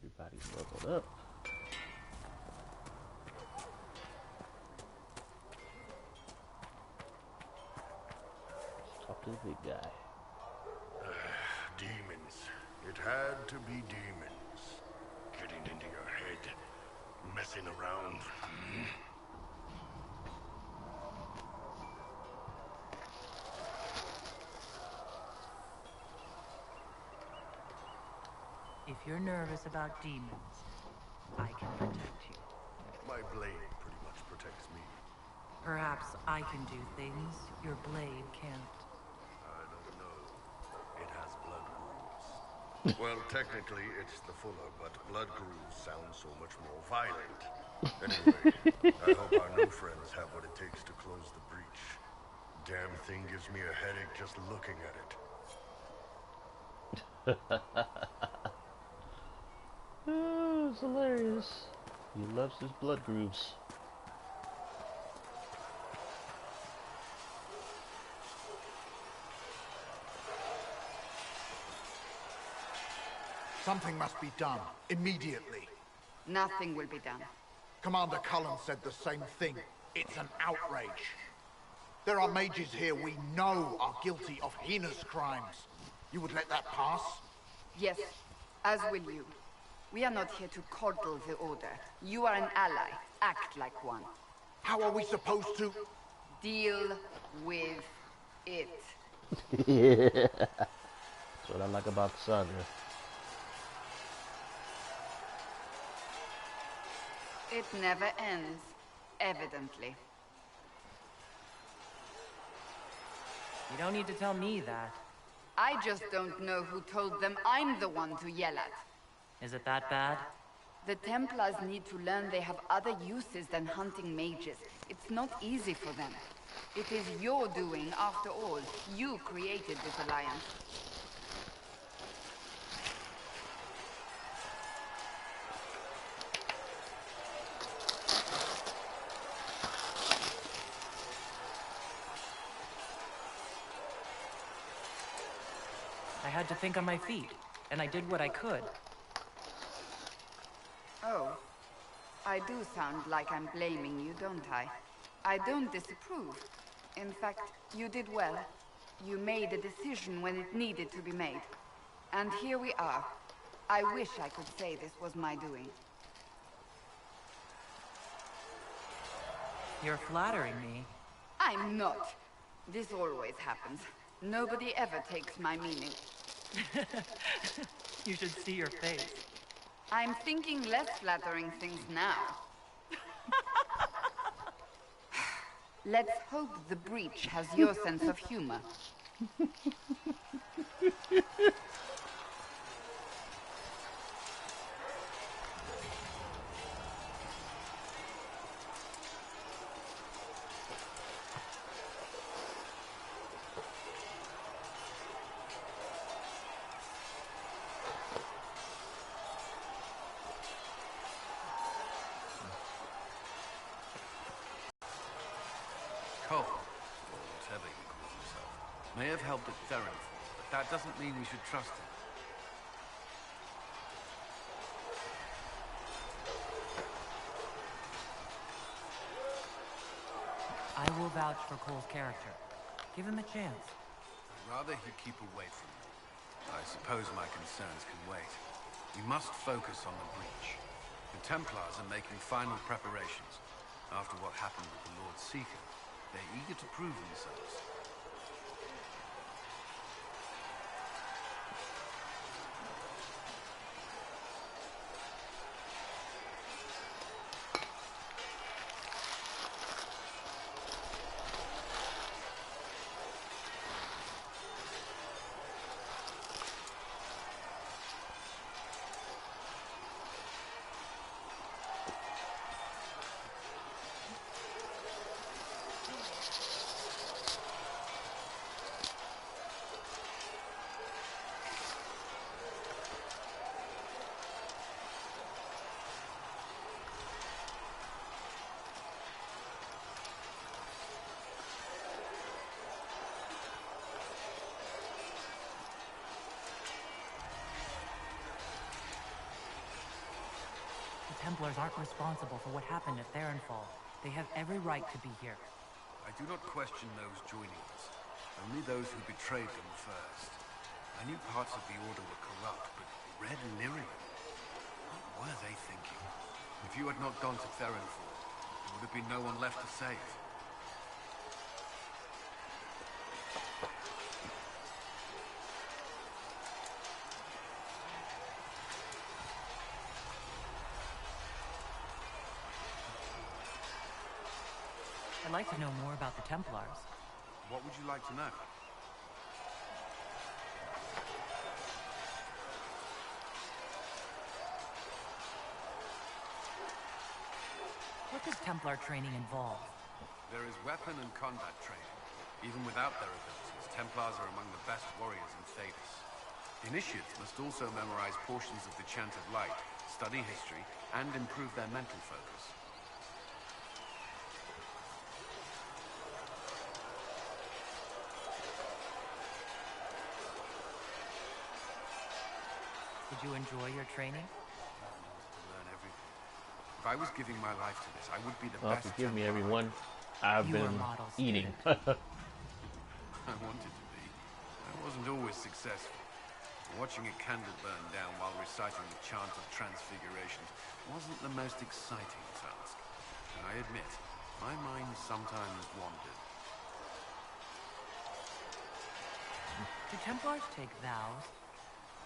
Everybody's leveled up. Let's talk to the big guy. Demons. It had to be demons. Getting into your head. Messing around. If you're nervous about demons, I can protect you. My blade pretty much protects me. Perhaps I can do things your blade can't. I don't know. It has blood grooves. Well, technically it's the fuller, but blood grooves sound so much more violent. Anyway, I hope our new friends have what it takes to close the breach. Damn thing gives me a headache just looking at it. Oh, it's hilarious. He loves his blood grooves. Something must be done, immediately. Nothing will be done. Commander Cullen said the same thing. It's an outrage. There are mages here we know are guilty of heinous crimes. You would let that pass? Yes, as will you. We are not here to coddle the Order. You are an ally. Act like one. How are we supposed to? Deal with it. Yeah. That's what I like about Cassandra. It never ends, evidently. You don't need to tell me that. I just don't know who told them I'm the one to yell at. Is it that bad? The Templars need to learn they have other uses than hunting mages. It's not easy for them. It is your doing, after all. You created this alliance. I had to think on my feet, and I did what I could. Oh. I do sound like I'm blaming you, don't I? I don't disapprove. In fact, you did well. You made a decision when it needed to be made. And here we are. I wish I could say this was my doing. You're flattering me. I'm not. This always happens. Nobody ever takes my meaning. You should see your face. I'm thinking less flattering things now. Let's hope the breach has your sense of humor. Cole, or whatever he calls himself, may have helped at Theronfall, but that doesn't mean we should trust him. I will vouch for Cole's character. Give him a chance. I'd rather he keep away from me. I suppose my concerns can wait. We must focus on the breach. The Templars are making final preparations. After what happened with the Lord Seeker, they're eager to prove themselves. The Templars aren't responsible for what happened at Theronfall. They have every right to be here. I do not question those joining us. Only those who betrayed them first. I knew parts of the Order were corrupt, but Red Lyrium? What were they thinking? If you had not gone to Theronfall, there would have been no one left to save. I'd like to know more about the Templars. What would you like to know? What does Templar training involve? There is weapon and combat training. Even without their abilities, Templars are among the best warriors in Thedas. Initiates must also memorize portions of the Chant of Light, study history, and improve their mental focus. Did you enjoy your training? Learn everything. If I was giving my life to this, I would be the best. Forgive me, everyone. I've been eating. I wanted to be. I wasn't always successful. Watching a candle burn down while reciting the chant of transfigurations wasn't the most exciting task. And I admit, my mind sometimes wandered. Do Templars take vows?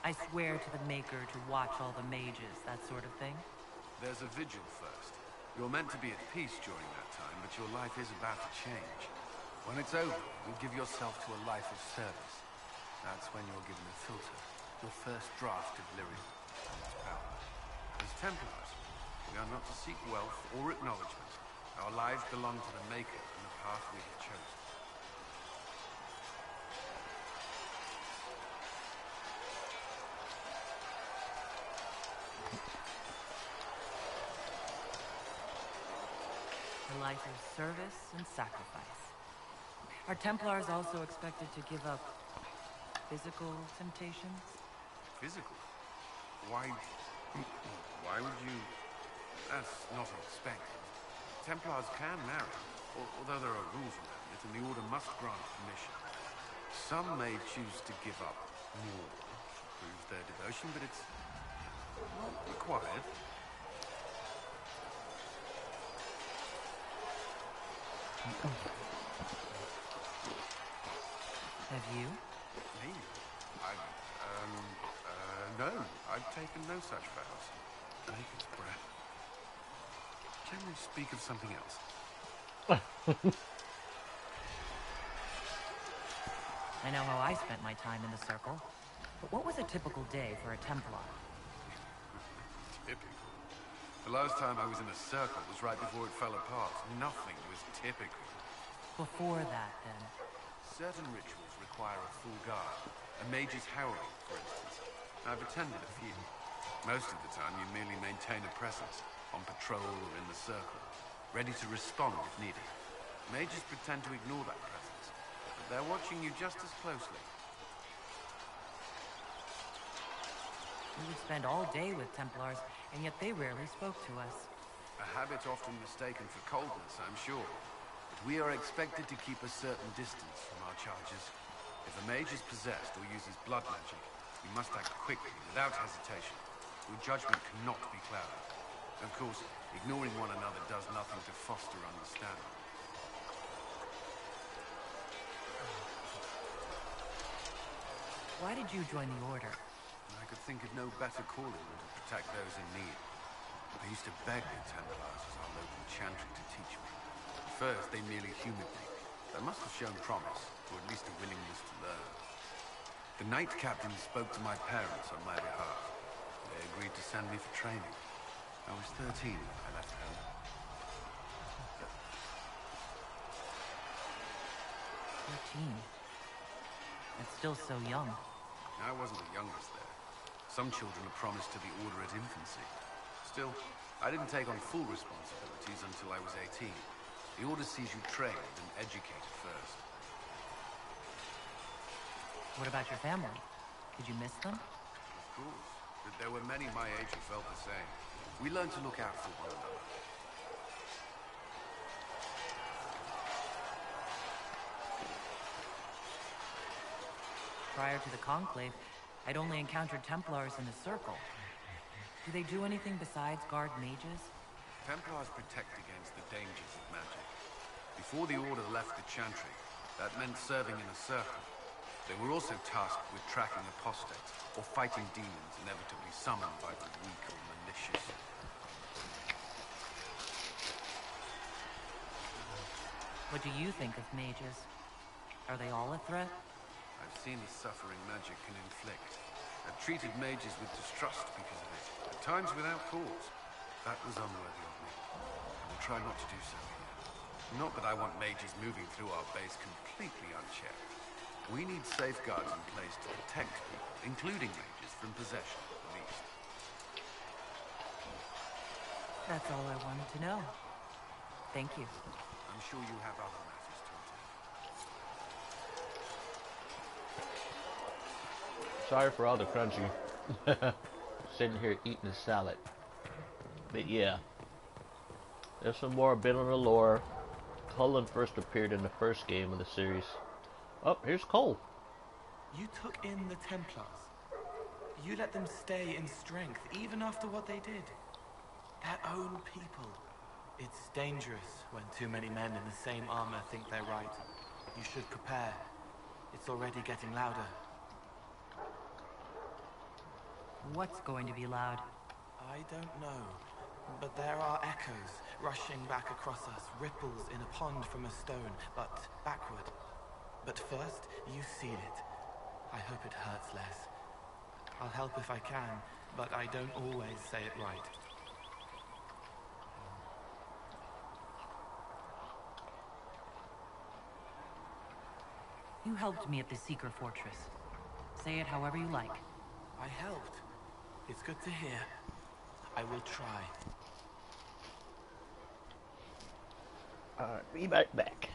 I swear to the Maker to watch all the mages, that sort of thing? There's a vigil first. You're meant to be at peace during that time, but your life is about to change. When it's over, you'll give yourself to a life of service. That's when you're given a filter, your first draft of lyrium and its power. As Templars, we are not to seek wealth or acknowledgement. Our lives belong to the Maker and the path we have chosen. A life of service and sacrifice. Are Templars also expected to give up physical temptations? Physical? Why would you... That's not expected. Templars can marry, although there are rules around it, and the Order must grant permission. Some may choose to give up more. proves their devotion, but it's not required. Have you? Me? No. I've taken no such vows. Naked breath. Can we speak of something else? I know how I spent my time in the Circle. But what was a typical day for a Templar? Typical? The last time I was in a Circle was right before it fell apart. Nothing was typical. Before that, then? Certain rituals require a full guard. A mage's howling, for instance. I've attended a few. Most of the time, you merely maintain a presence, on patrol or in the Circle, ready to respond if needed. Mages pretend to ignore that presence, but they're watching you just as closely. We would spend all day with Templars, and yet they rarely spoke to us. A habit often mistaken for coldness, I'm sure. But we are expected to keep a certain distance from our charges. If a mage is possessed or uses blood magic, you must act quickly, without hesitation. Your judgment cannot be clouded. Of course, ignoring one another does nothing to foster understanding. Why did you join the Order? I could think of no better calling than to protect those in need. I used to beg the Templars as our local chantry to teach me. At first, they merely humored me. They must have shown promise, or at least a willingness to learn. The Knight Captain spoke to my parents on my behalf. They agreed to send me for training. I was 13 when I left home. 13? That's still so young. I wasn't the youngest there. Some children are promised to the Order at infancy. Still, I didn't take on full responsibilities until I was 18. The Order sees you trained and educated first. What about your family? Did you miss them? Of course. But there were many my age who felt the same. We learned to look out for one another. Prior to the Conclave, I'd only encountered Templars in the Circle. Do they do anything besides guard mages? Templars protect against the dangers of magic. Before the Order left the Chantry, that meant serving in a circle. They were also tasked with tracking apostates, or fighting demons inevitably summoned by the weak or malicious. What do you think of mages? Are they all a threat? I've seen the suffering magic can inflict. I've treated mages with distrust because of it, at times without cause. That was unworthy of me. I will try not to do so here. Not that I want mages moving through our base completely unchecked. We need safeguards in place to protect people, including mages, from possession, at least. That's all I wanted to know. Thank you. I'm sure you have other matters to attend. Sorry for all the crunchy. Sitting here eating a salad. But yeah. There's some more bit on the lore. Cullen first appeared in the first game of the series. Oh, here's Cole. You took in the Templars. You let them stay in strength, even after what they did. Their own people. It's dangerous when too many men in the same armor think they're right. You should prepare. It's already getting louder. What's going to be loud? I don't know. But there are echoes rushing back across us, ripples in a pond from a stone, but backward. But first, you seal it. I hope it hurts less. I'll help if I can, but I don't always say it right. You helped me at the Secret Fortress. Say it however you like. I helped. It's good to hear. I will try. Alright, be right back.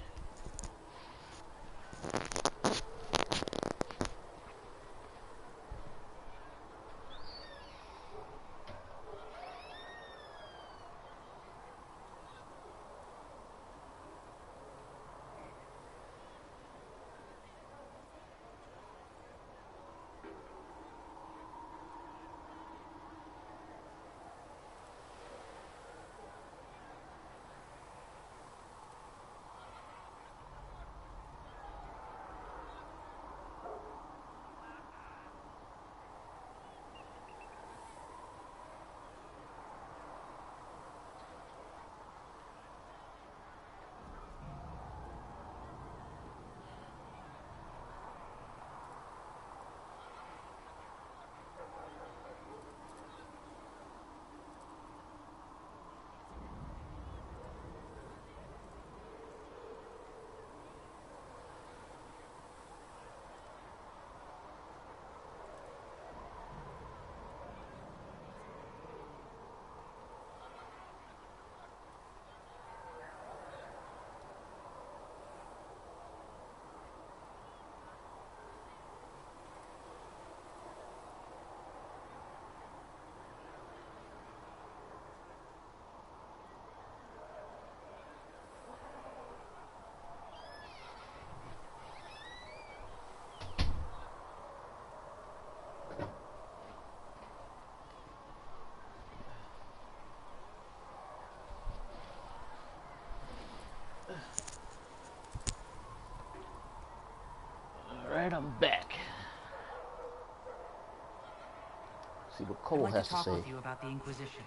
See what Cole I'd like has to to talk say. with you about the Inquisition.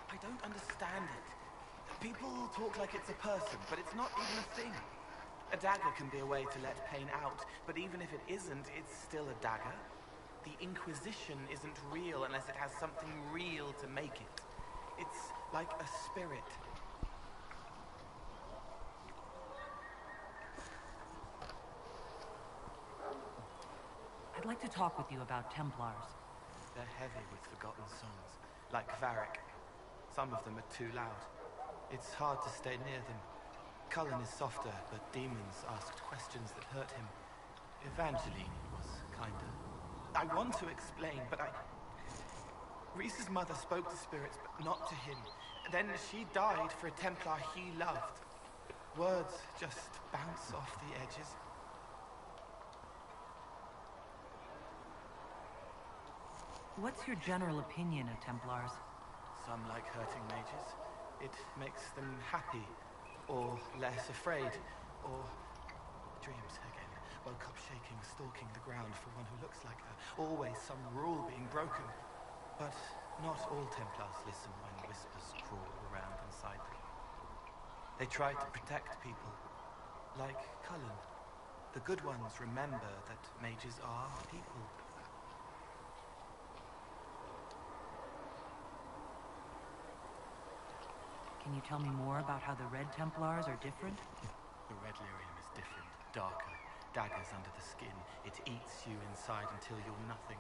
I don't understand it. People talk like it's a person, but it's not even a thing. A dagger can be a way to let pain out, but even if it isn't, it's still a dagger. The Inquisition isn't real unless it has something real to make it. It's like a spirit. I'd like to talk with you about templars. They're heavy with forgotten songs, like Varric. Some of them are too loud. It's hard to stay near them. Cullen is softer, but demons asked questions that hurt him. Evangeline was kinder. I want to explain, but Reese's mother spoke to spirits, but not to him. Then she died for a Templar he loved. Words just bounce off the edges. What's your general opinion of Templars? Some like hurting mages. It makes them happy, or less afraid, or dreams again. Woke up shaking, stalking the ground for one who looks like her. Always some rule being broken. But not all Templars listen when whispers crawl around inside them. They try to protect people, like Cullen. The good ones remember that mages are people. Can you tell me more about how the Red Templars are different? The red lyrium is different, darker. Daggers under the skin. It eats you inside until you're nothing.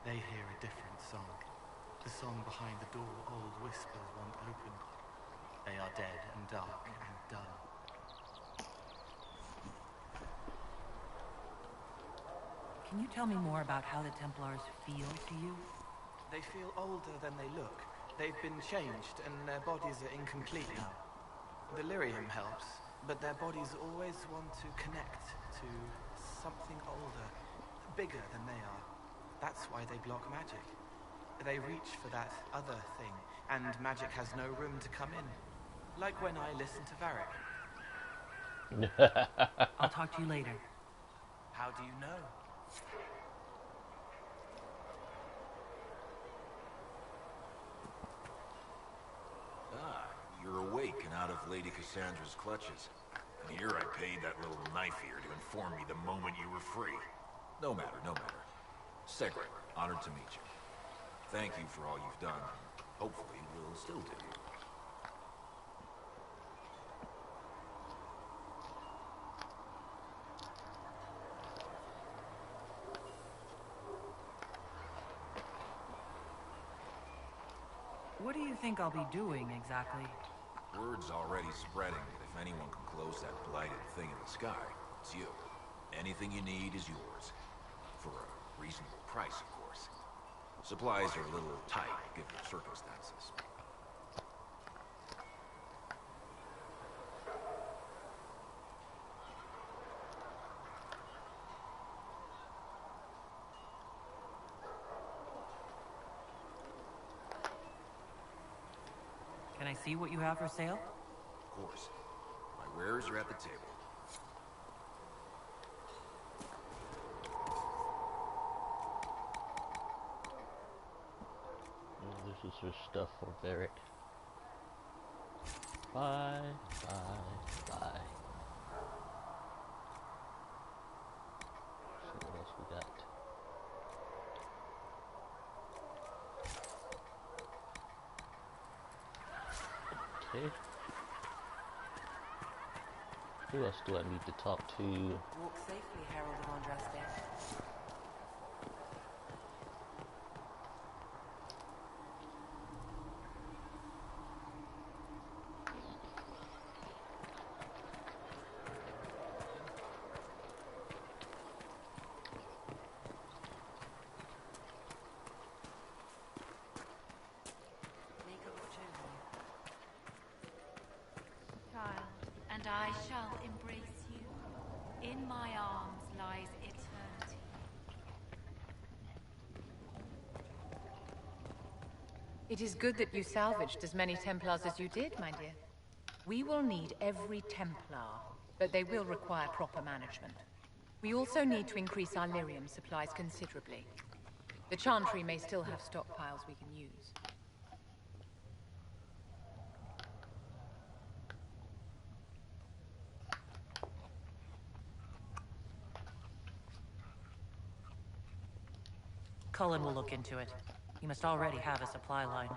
They hear a different song. The song behind the door old whispers won't open. They are dead and dark and done. Can you tell me more about how the Templars feel to you? They feel older than they look. They've been changed and their bodies are incomplete now. The lyrium helps, but their bodies always want to connect to something older, bigger than they are. That's why they block magic. They reach for that other thing, and magic has no room to come in. Like when I listen to Varric. I'll talk to you later. How do you know? Ah, you're awake and out of Lady Cassandra's clutches. And here I paid that little knife ear to inform me the moment you were free. No matter, no matter. Segre, honored to meet you. Thank you for all you've done. Hopefully, we'll still do. What do you think I'll be doing exactly? Word's already spreading that if anyone can close that blighted thing in the sky, it's you. Anything you need is yours. For a reasonable price, of course. Supplies are a little tight, given the circumstances. Can I see what you have for sale? Of course. My wares are at the table. This is your stuff for Varric. Bye. See what else we got. Okay. Who else do I need to talk to? Walk safely, Herald of Andraste. And I shall embrace you. In my arms lies eternity. It is good that you salvaged as many Templars as you did, my dear. We will need every Templar, but they will require proper management. We also need to increase our lyrium supplies considerably. The Chantry may still have stockpiles we can use. Cullen will look into it. He must already have a supply line.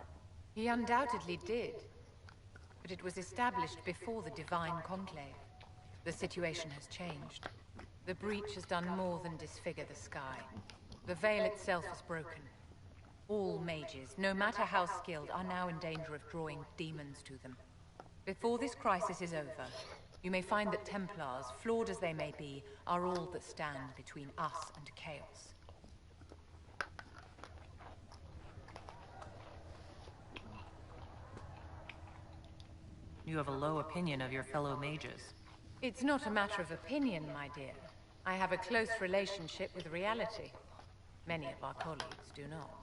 He undoubtedly did. But it was established before the Divine Conclave. The situation has changed. The breach has done more than disfigure the sky. The veil itself is broken. All mages, no matter how skilled, are now in danger of drawing demons to them. Before this crisis is over, you may find that Templars, flawed as they may be, are all that stand between us and chaos. You have a low opinion of your fellow mages. It's not a matter of opinion, my dear. I have a close relationship with reality. Many of our colleagues do not.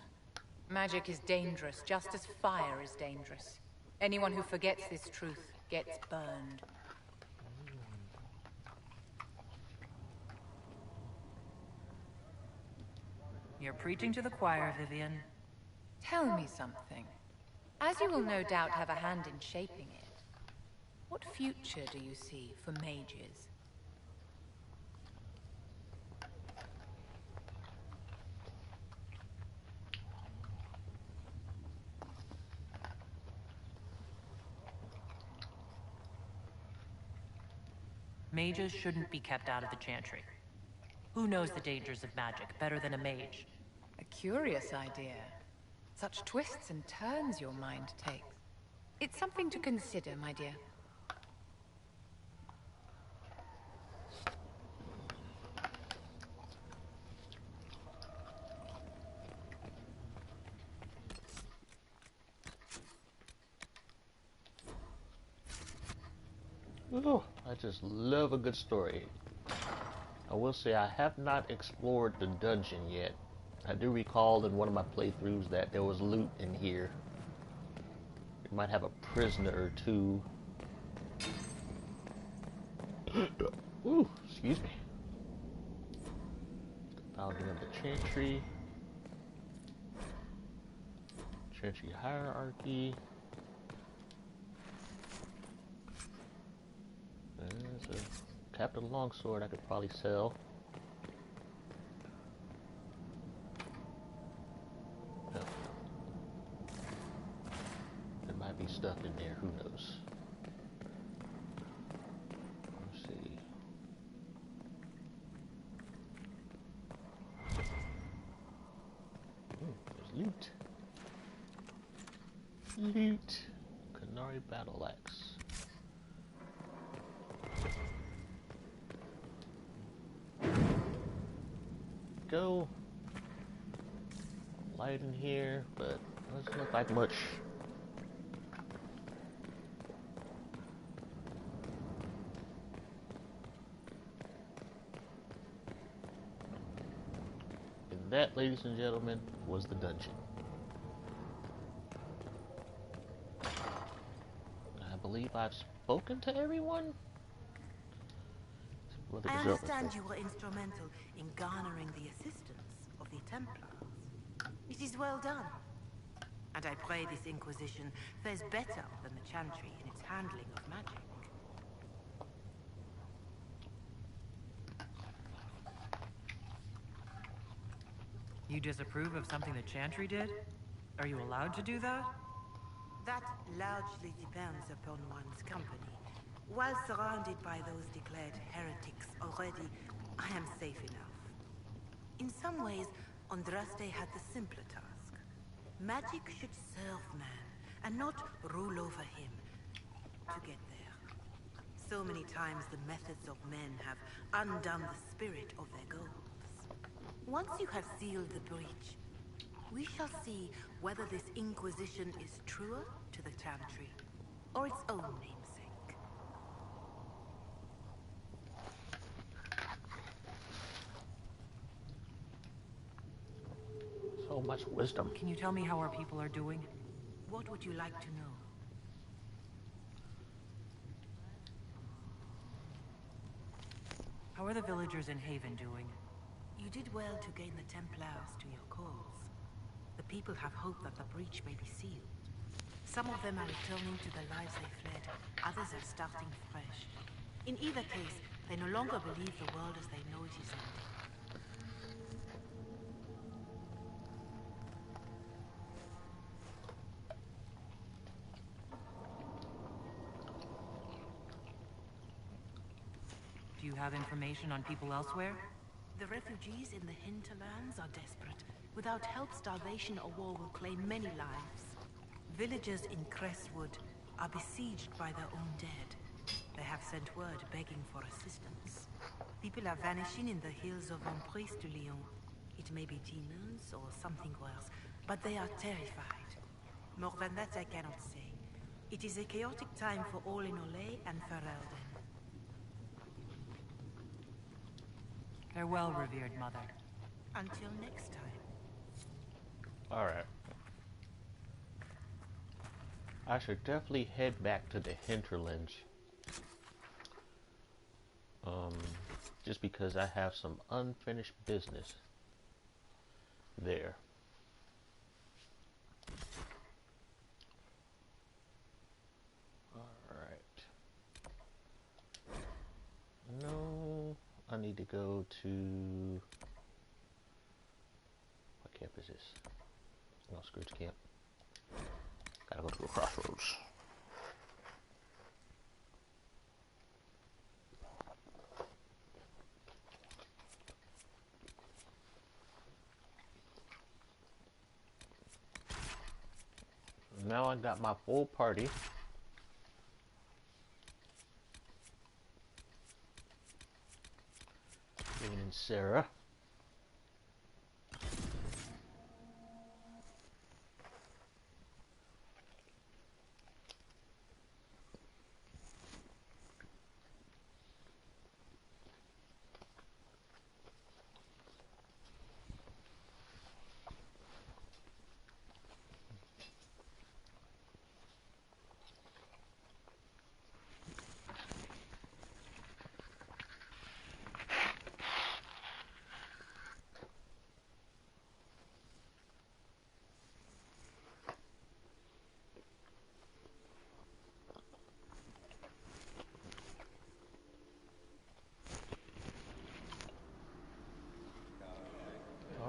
Magic is dangerous, just as fire is dangerous. Anyone who forgets this truth gets burned. You're preaching to the choir, Vivian. Tell me something. As you will no doubt have a hand in shaping it, what future do you see for mages? Mages shouldn't be kept out of the Chantry. Who knows the dangers of magic better than a mage? A curious idea. Such twists and turns your mind takes. It's something to consider, my dear. Oh, I just love a good story. I will say I have not explored the dungeon yet. I do recall in one of my playthroughs that there was loot in here. We might have a prisoner or two. Ooh, excuse me. The founding of the Chantry. Chantry hierarchy. There's a Captain Longsword I could probably sell. No. There might be stuff in there, who knows. Let's see. There's loot. Loot. Canary battle axe. Go. Light in here, but doesn't look like much. And that, ladies and gentlemen, was the dungeon. I believe I've spoken to everyone. I understand you were instrumental in garnering the assistance of the Templars. It is well done. And I pray this Inquisition fares better than the Chantry in its handling of magic. You disapprove of something the Chantry did? Are you allowed to do that? That largely depends upon one's company. While surrounded by those declared heretics already, I am safe enough. In some ways, Andraste had the simpler task. Magic should serve man, and not rule over him. To get there. So many times the methods of men have undone the spirit of their goals. Once you have sealed the breach, we shall see whether this Inquisition is truer to the Chantry, or its own namesake. So much wisdom. Can you tell me how our people are doing? What would you like to know? How are the villagers in Haven doing? You did well to gain the Templars to your cause. The people have hope that the breach may be sealed. Some of them are returning to the lives they fled. Others are starting fresh. In either case, they no longer believe the world as they know it is ending. Do you have information on people elsewhere? The refugees in the hinterlands are desperate. Without help, starvation or war will claim many lives. Villagers in Crestwood are besieged by their own dead. They have sent word begging for assistance. People are vanishing in the hills of Emprise de Lyon. It may be demons or something worse, but they are terrified. More than that I cannot say. It is a chaotic time for all in Olay and Ferelden. Farewell, revered mother. Until next time. Alright. I should definitely head back to the hinterlands. Just because I have some unfinished business there. Alright. No, I need to go to... What camp is this? No, Scrooge camp. Gotta go to the crossroads. Now I got my full party. Jane and Sarah.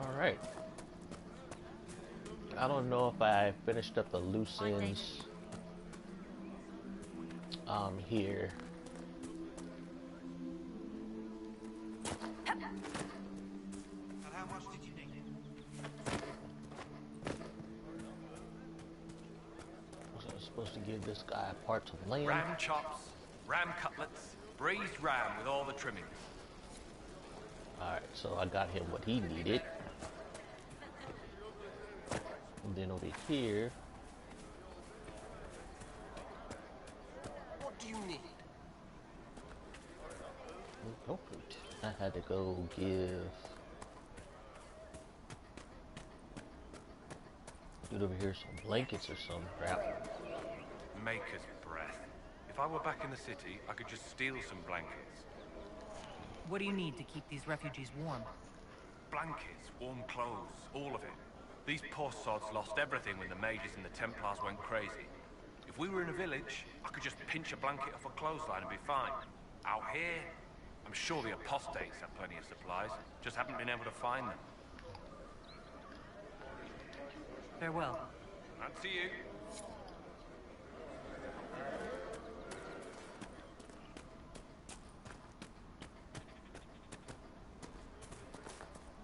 Alright. I don't know if I finished up the loose ends here. And how much did you need? Was I supposed to give this guy parts of land? Ram chops, ram cutlets, braised ram with all the trimmings. Alright, so I got him what he needed. And then over here... What do you need? Oh, I had to go give... Dude over here some blankets or some crap. Maker's breath. If I were back in the city, I could just steal some blankets. What do you need to keep these refugees warm? Blankets, warm clothes, all of it. These poor sods lost everything when the mages and the templars went crazy. If we were in a village, I could just pinch a blanket off a clothesline and be fine. Out here, I'm sure the apostates have plenty of supplies, just haven't been able to find them. Farewell. And to you.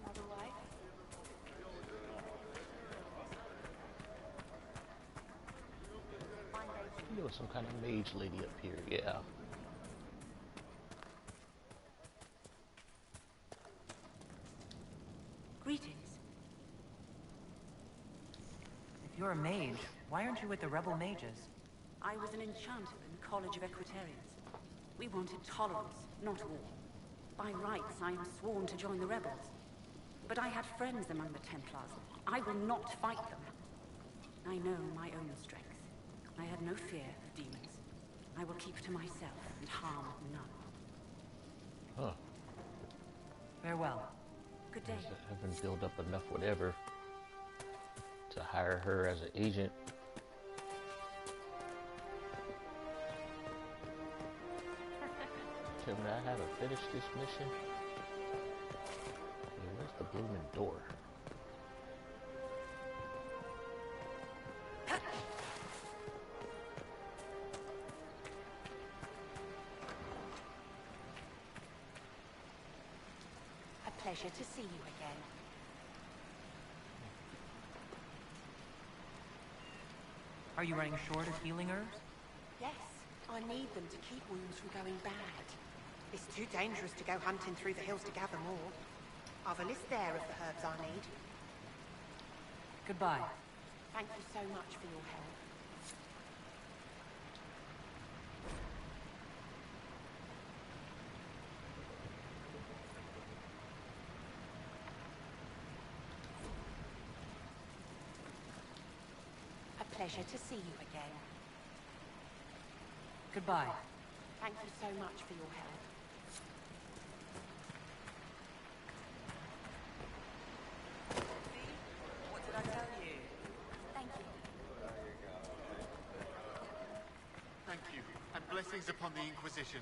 Another wife? There was some kind of mage lady up here, yeah. Greetings. If you're a mage, why aren't you with the rebel mages? I was an enchanter in the College of Equitarians. We wanted tolerance, not war. By rights, I am sworn to join the rebels. But I had friends among the Templars. I will not fight them. I know my own strength. I had no fear of demons. I will keep to myself and harm none. Huh. Farewell. Good day. I haven't built up enough whatever. to hire her as an agent. Tell me I haven't finished this mission. Okay, where's the blooming door? A pleasure to see you again. Are you running short of healing herbs? Yes, I need them to keep wounds from going bad. It's too dangerous to go hunting through the hills to gather more. I've a list there of the herbs I need. Goodbye. Thank you so much for your help. A pleasure to see you again. Goodbye. Thank you so much for your help. What did I tell you? Thank you. Thank you, and blessings upon the Inquisition.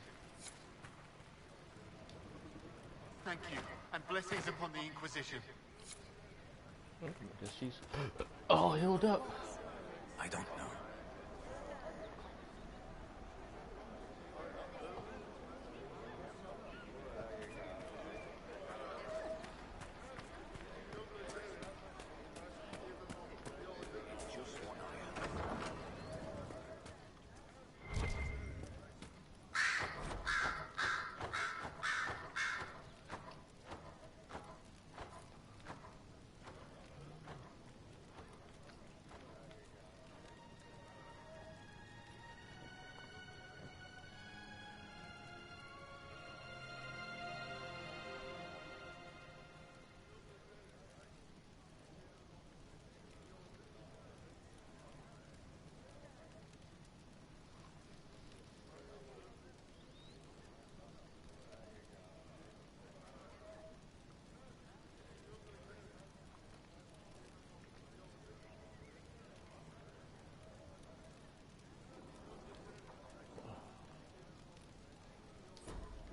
Thank you, and blessings upon the Inquisition. Because she's all healed up. I don't know.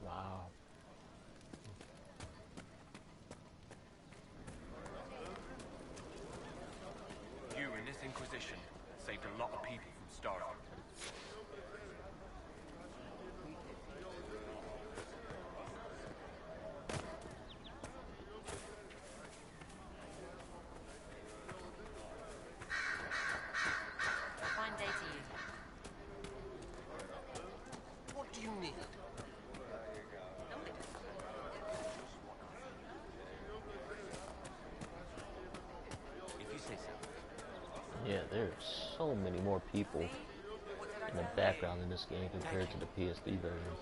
Wow. You in this Inquisition saved a lot of people from starving. Fine day to you. What do you need? If you say so. Yeah, there's so many more people in the background in this game compared to the PS3 version.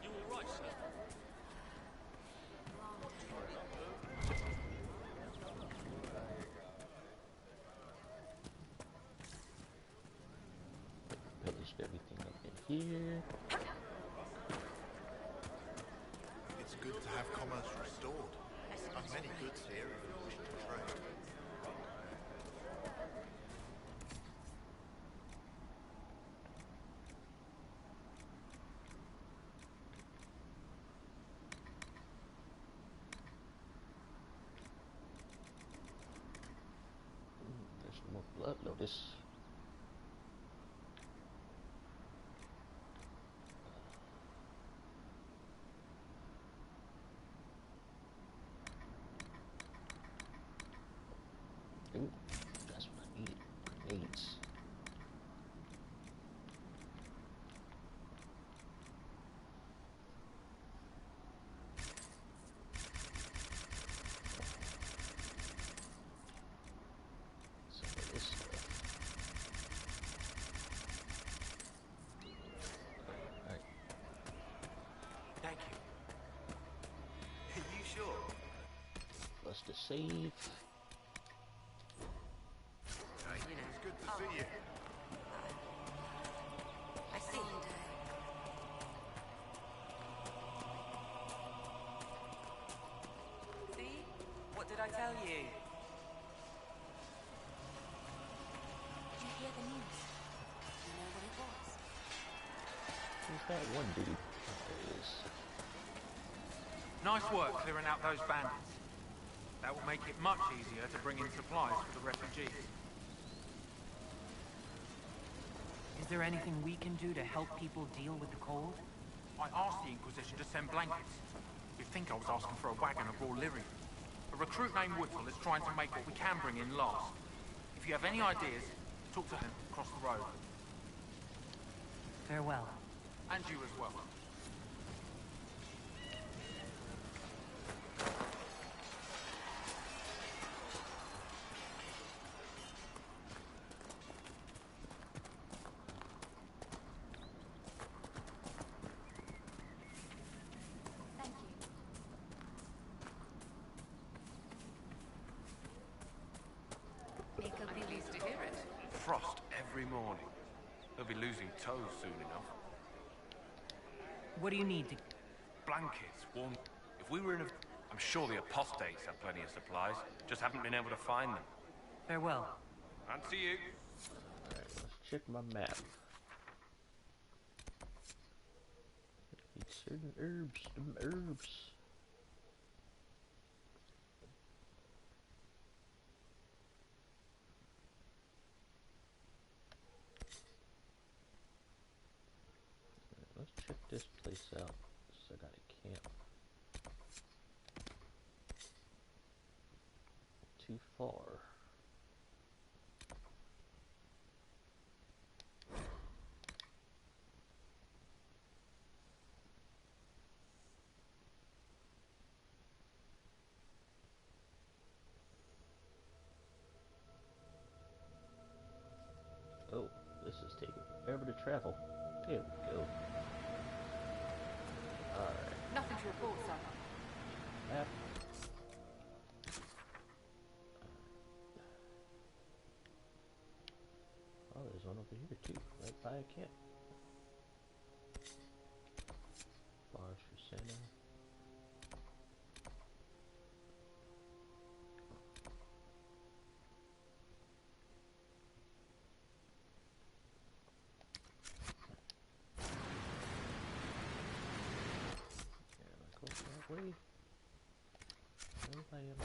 You all right, sir? Finished everything up in here. It's good to have commerce restored. I've many goods here if you wish to trade. There's more blood notice. Ooh, that's what I needed. Grenades. Some of this stuff. Alright. Thank you. Are you sure? Plus the save. It's good to see you. I see. See? What did I tell you? that one dude? Oh, there he is. Nice work clearing out those bandits. That will make it much easier to bring in supplies for the refugees. Is there anything we can do to help people deal with the cold? I asked the Inquisition to send blankets. You'd think I was asking for a wagon of raw lyrium. A recruit named Whittle is trying to make what we can bring in last. If you have any ideas, talk to him across the road. Farewell. And you as well. Frost every morning. They'll be losing toes soon enough. What do you need to... Blankets, warm... If we were in a... I'm sure the apostates have plenty of supplies. Just haven't been able to find them. Farewell. And see you. Alright, let's check my map. Need certain herbs, some herbs. Let's check this place out. So I got a camp. Too far. Oh, this is taking forever to travel. There we go. Alright. Nothing to report, sir. Map. Oh, there's one over here too, right by a camp. Bars for Santa. Way. Where I am.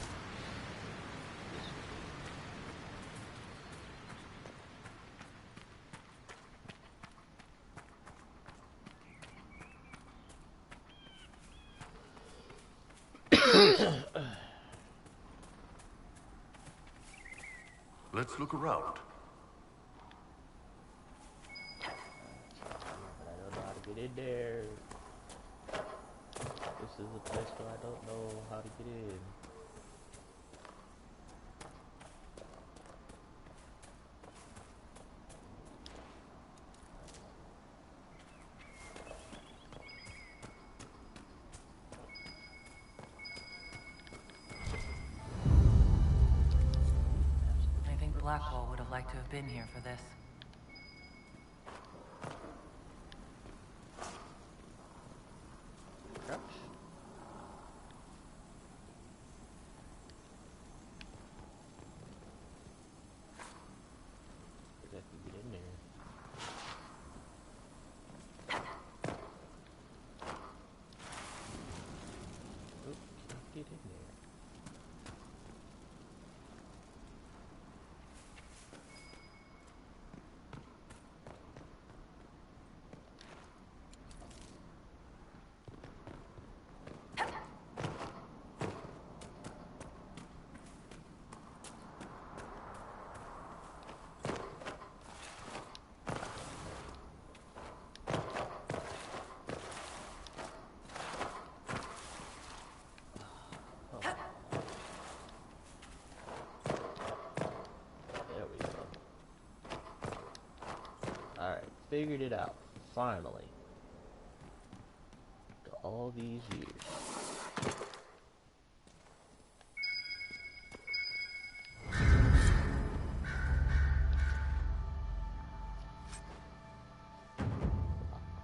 Let's look around. But I don't know how to get in there. This is a place where I don't know how to get in. I think Blackwall would have liked to have been here for this. Crouch. I can get in there. Oh, can't get in there. Figured it out, finally. After all these years.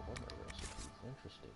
Armor recipes, interesting.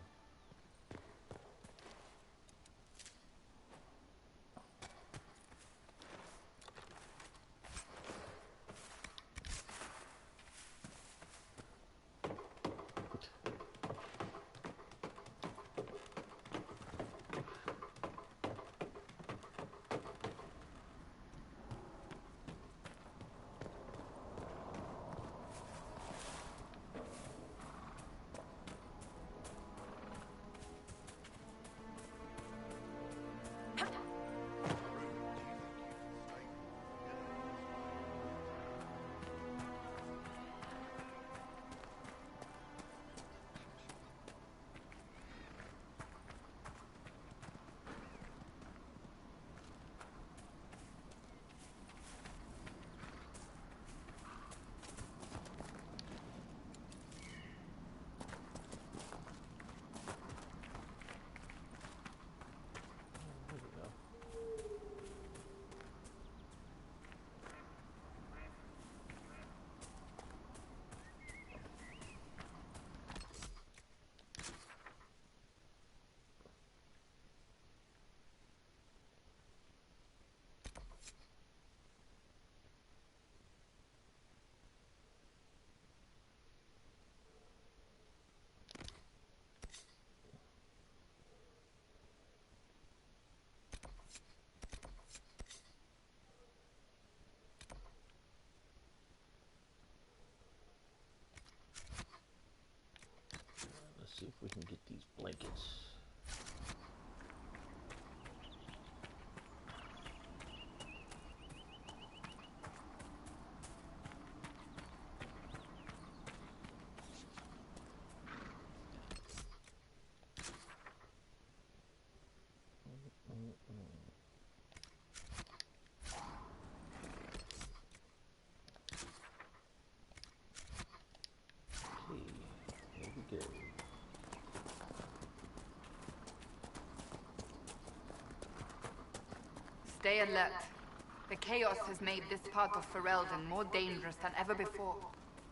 see if we can get these blankets. Stay alert. The chaos has made this part of Ferelden more dangerous than ever before.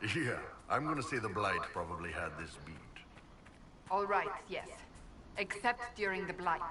Yeah, I'm gonna say the Blight probably had this beat. All right, yes. Except during the Blight.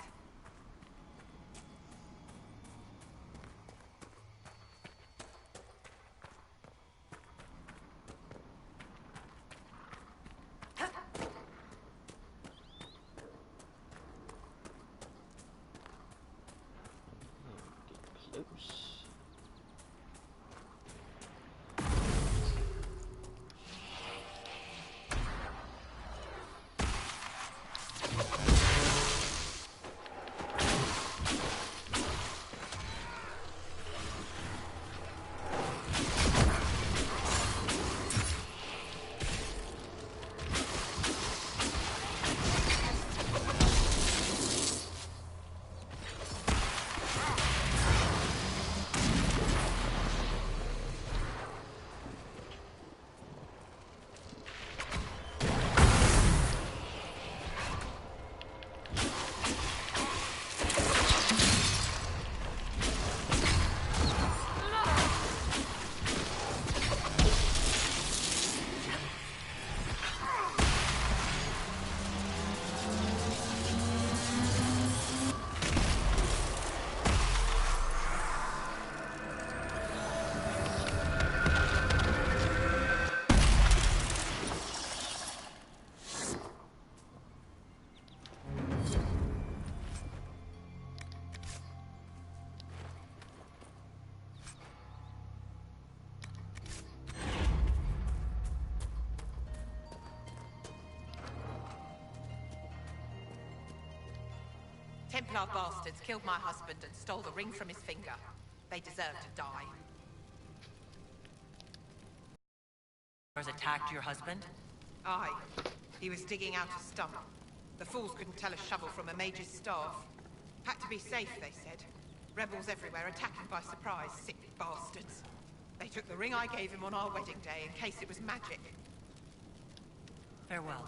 Templar bastards killed my husband and stole the ring from his finger. They deserve to die. Attacked your husband? Aye. He was digging out a stump. The fools couldn't tell a shovel from a mage's staff. Had to be safe, they said. Rebels everywhere attacking by surprise, sick bastards. They took the ring I gave him on our wedding day in case it was magic. Farewell.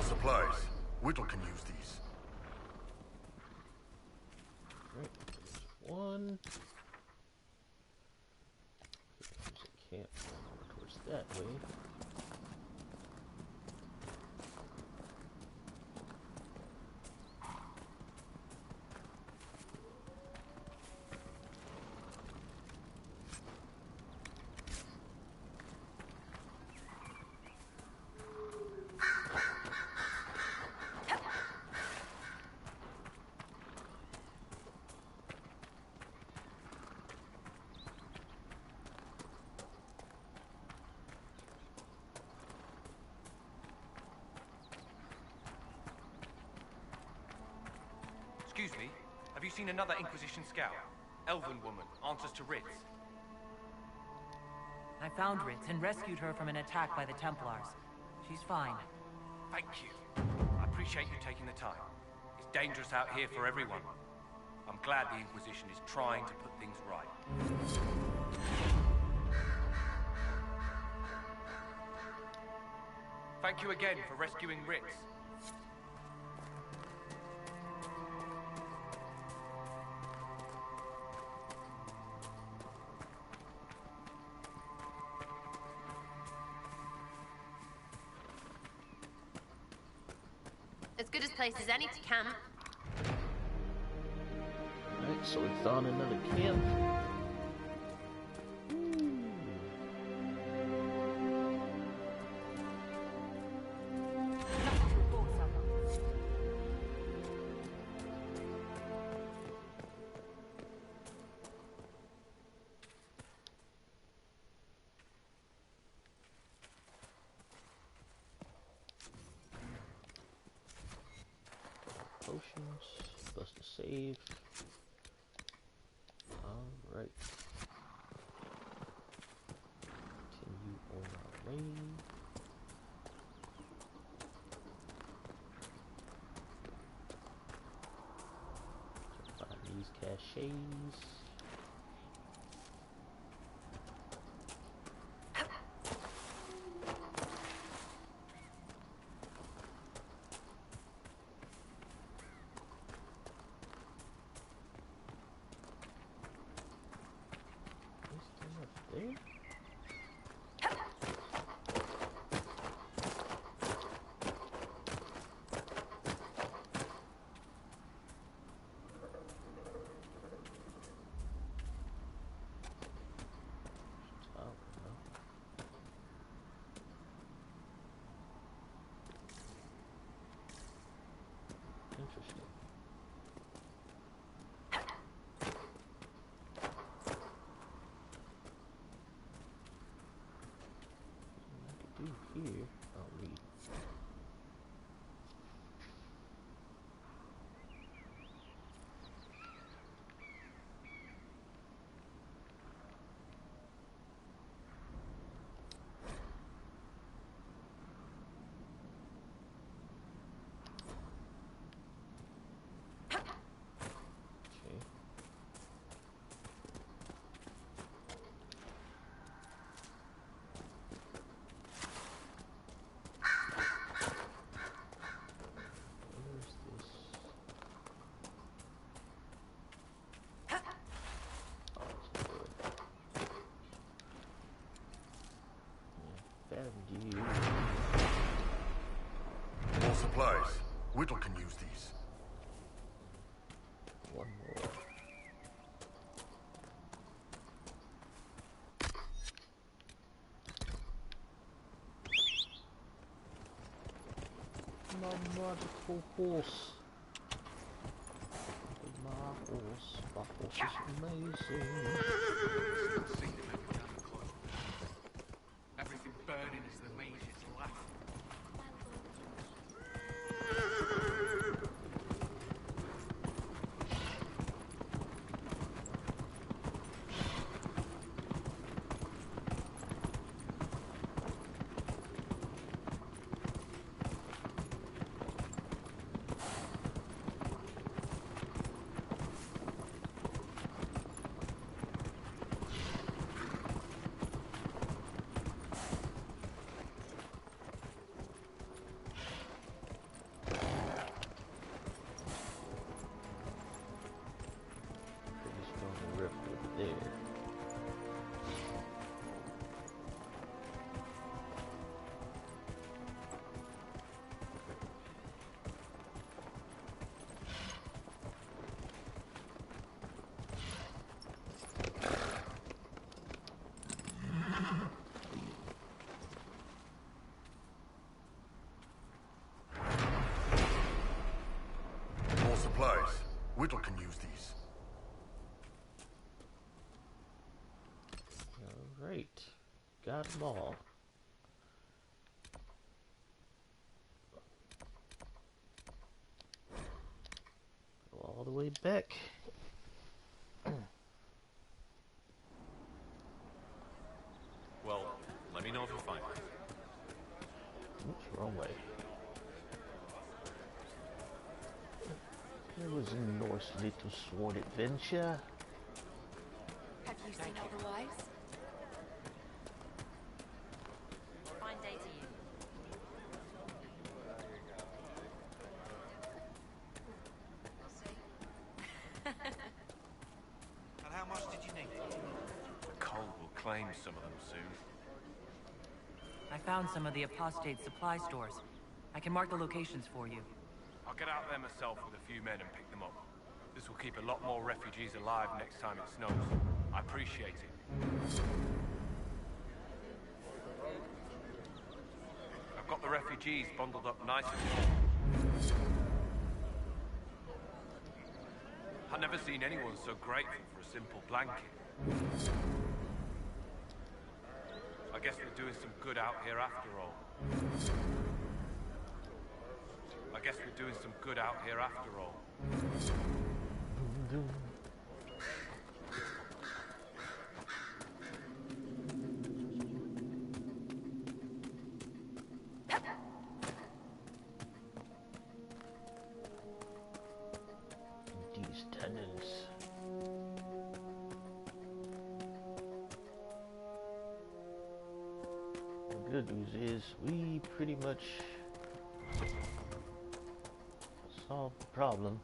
Supplies. Whittle can use these. Right, there's one. There's a camp going over towards that way. Excuse me, have you seen another Inquisition scout? Elven woman, answers to writs. I found Ritz and rescued her from an attack by the Templars. She's fine. Thank you. I appreciate you taking the time. It's dangerous out here for everyone. I'm glad the Inquisition is trying to put things right. Thank you again for rescuing Ritz. As good a place as any to camp. Alright, so we found another camp. Potions, bust a save. Alright. Continue on our way. Find these caches. There? Interesting. Here, I'll read. More supplies. Whittle can use these. One more. My magical horse. My horse is amazing. Everything burning as the mages laugh. Supplies. Whittle can use these. Alright. Got them all. Go all the way back. Well, let me know if you find it. Oops, wrong way. There was in Norse Little Sword Adventure. Have you seen otherwise? Fine day to you. We'll see. And how much did you need? The cold will claim some of them soon. I found some of the apostate supply stores. I can mark the locations for you. I'll get out there myself with a few men and pick them up. This will keep a lot more refugees alive next time it snows. I appreciate it. I've got the refugees bundled up nice and warm. I've never seen anyone so grateful for a simple blanket. I guess we're doing some good out here after all. I guess we're doing some good out here after all. These tenants. The good news is we pretty much solved the problem.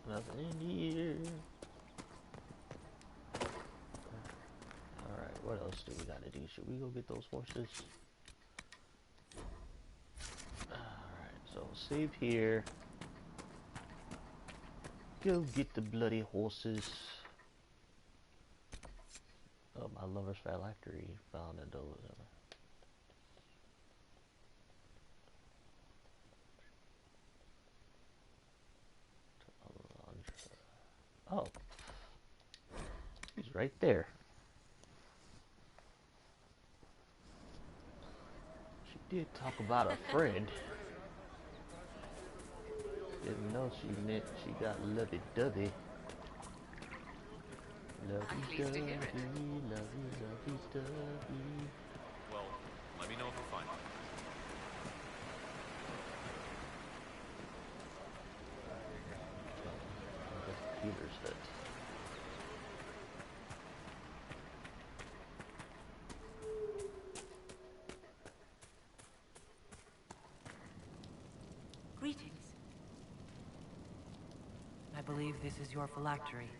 Nothing in here. Alright, what else do we gotta do? Should we go get those horses? Alright, so save here. Go get the bloody horses. Oh, my lover's phylactery found in those. Oh, he's right there. She did talk about a friend. Didn't know she meant she got lovey-dovey. Lovey-dovey, lovey-dovey. Well, let me know if you find it. Peter's hut. Greetings. I believe this is your phylactery.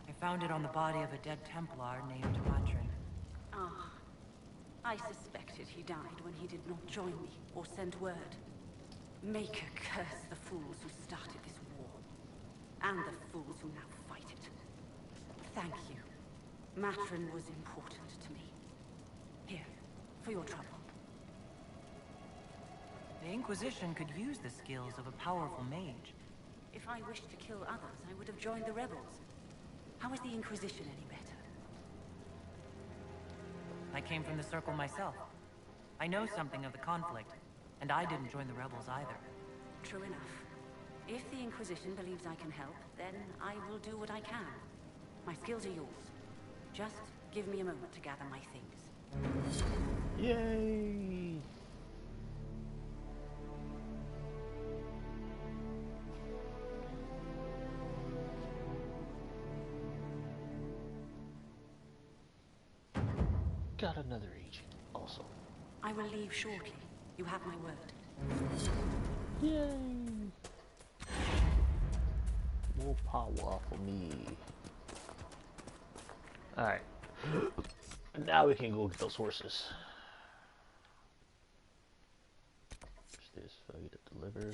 I found it on the body of a dead templar named Matrin. Ah, I suspected he died when he did not join me or send word. Maker curse the fools who started this war, and the fools who now fight it. Thank you. Matrin was important to me. Here, for your trouble. The Inquisition could use the skills of a powerful mage. If I wished to kill others, I would have joined the rebels. How is the Inquisition any better? I came from the Circle myself. I know something of the conflict, and I didn't join the rebels either. True enough. If the Inquisition believes I can help, then I will do what I can. My skills are yours. Just give me a moment to gather my things. Yay! Got another agent, also. I will leave shortly. You have my word. Yay! More power for me. Alright. Now we can go get those horses. What's this? I get to deliver.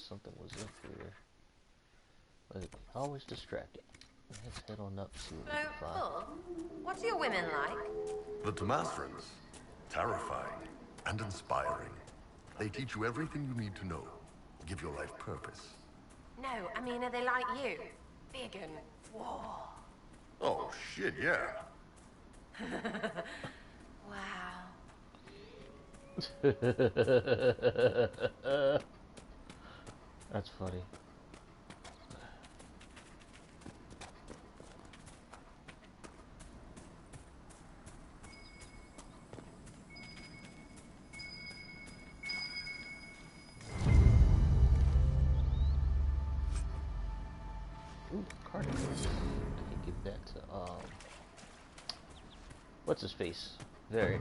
Something was up here. Like, Always distracted. Let's head on up to So, Paul, what are your women like? The Tomasrans. Terrifying and inspiring. They teach you everything you need to know. Give your life purpose. No, I mean, are they like you? Big and whoa. Oh, shit, yeah. Wow. That's funny. Ooh, cardigan. Can't give that to what's his face? Varric.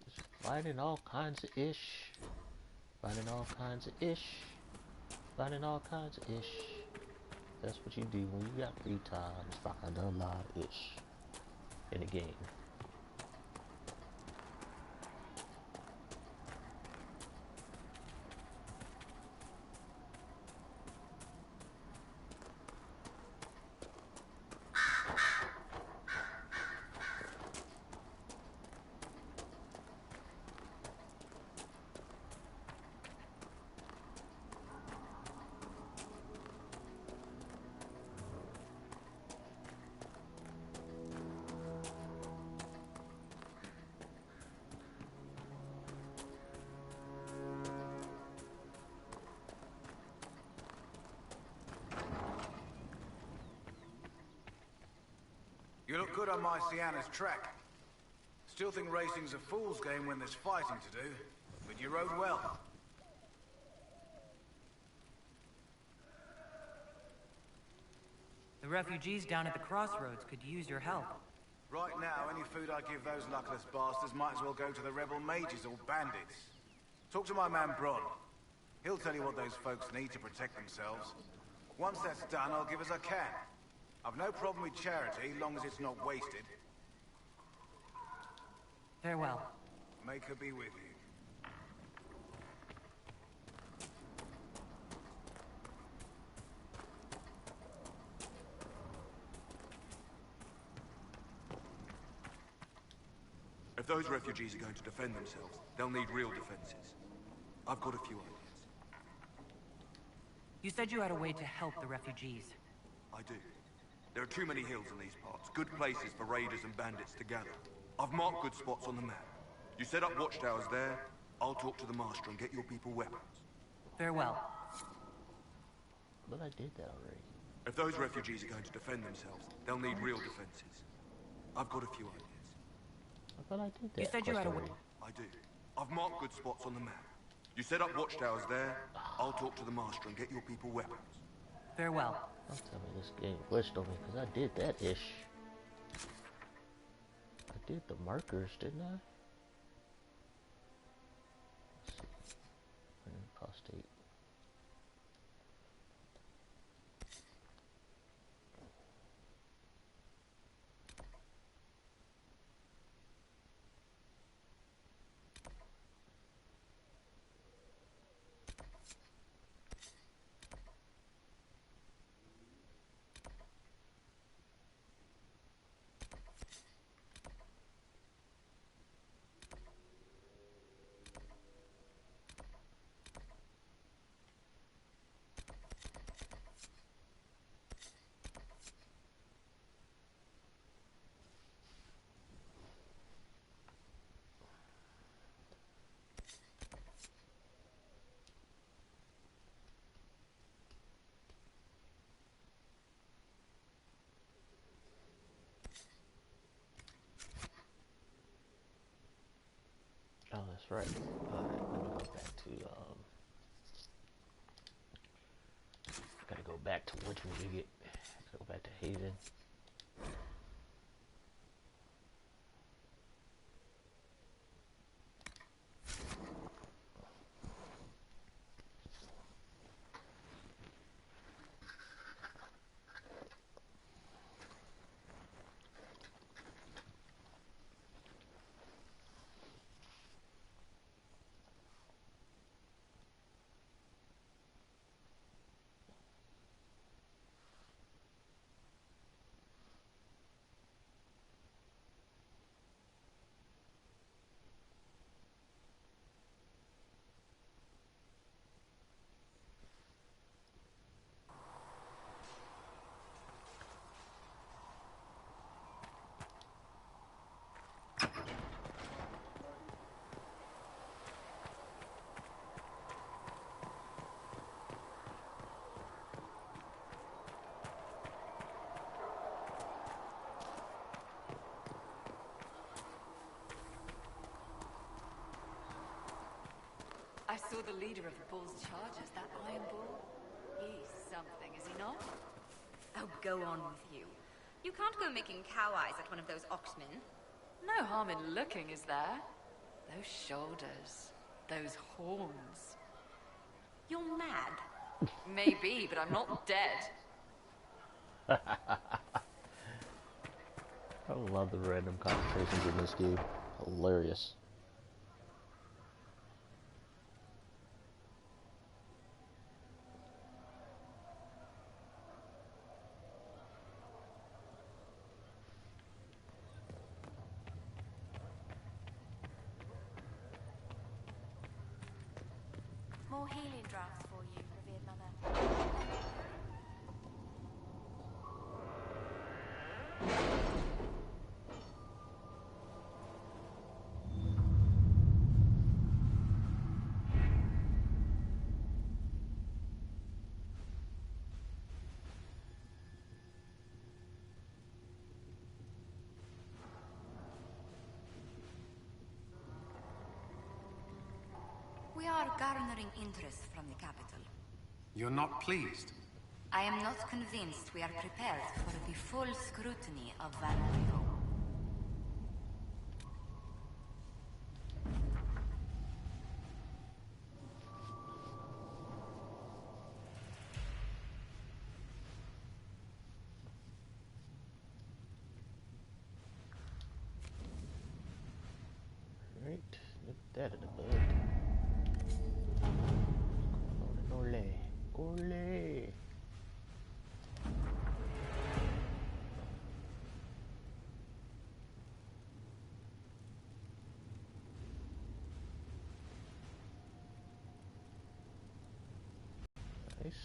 Just finding all kinds of ish. Finding all kinds of ish. Finding all kinds of ish. That's what you do when you got free time. Is find a lot of ish in the game. You look good on my Sienna's track. Still think racing's a fool's game when there's fighting to do, but you rode well. The refugees down at the crossroads could use your help. Right now, any food I give those luckless bastards might as well go to the rebel mages or bandits. Talk to my man Bron. He'll tell you what those folks need to protect themselves. Once that's done, I'll give as I can. I've no problem with charity, long as it's not wasted. Farewell. Make her be with you. If those refugees are going to defend themselves, they'll need real defenses. I've got a few ideas. You said you had a way to help the refugees. I do. There are too many hills in these parts, good places for raiders and bandits to gather. I've marked good spots on the map. You set up watchtowers there, I'll talk to the master and get your people weapons. Farewell. But I did that already. If those refugees are going to defend themselves, they'll need real defenses. I've got a few ideas. I thought I did that. You said you had a way. I do. I've marked good spots on the map. You set up watchtowers there, I'll talk to the master and get your people weapons. Farewell. Don't tell me this game glitched on me, because I did that ish. I did the markers, didn't I? Let's see. Apostate. Oh, that's right. Alright, let me go back to, gotta go back to whatchamajigget. Go back to Haven. saw the leader of the Bull's chargers, that Iron Bull. He's something, is he not? Oh, go on with you. You can't go making cow eyes at one of those oxmen. No harm in looking, is there? Those shoulders, those horns. You're mad. Maybe, but I'm not dead. I love the random conversations in this game. Hilarious. More healing drafts for you, revered mother. We are garnering interest from the capital. You're not pleased? I am not convinced we are prepared for the full scrutiny of Van Rio. Right, nip that in the bud. Ole. Nice.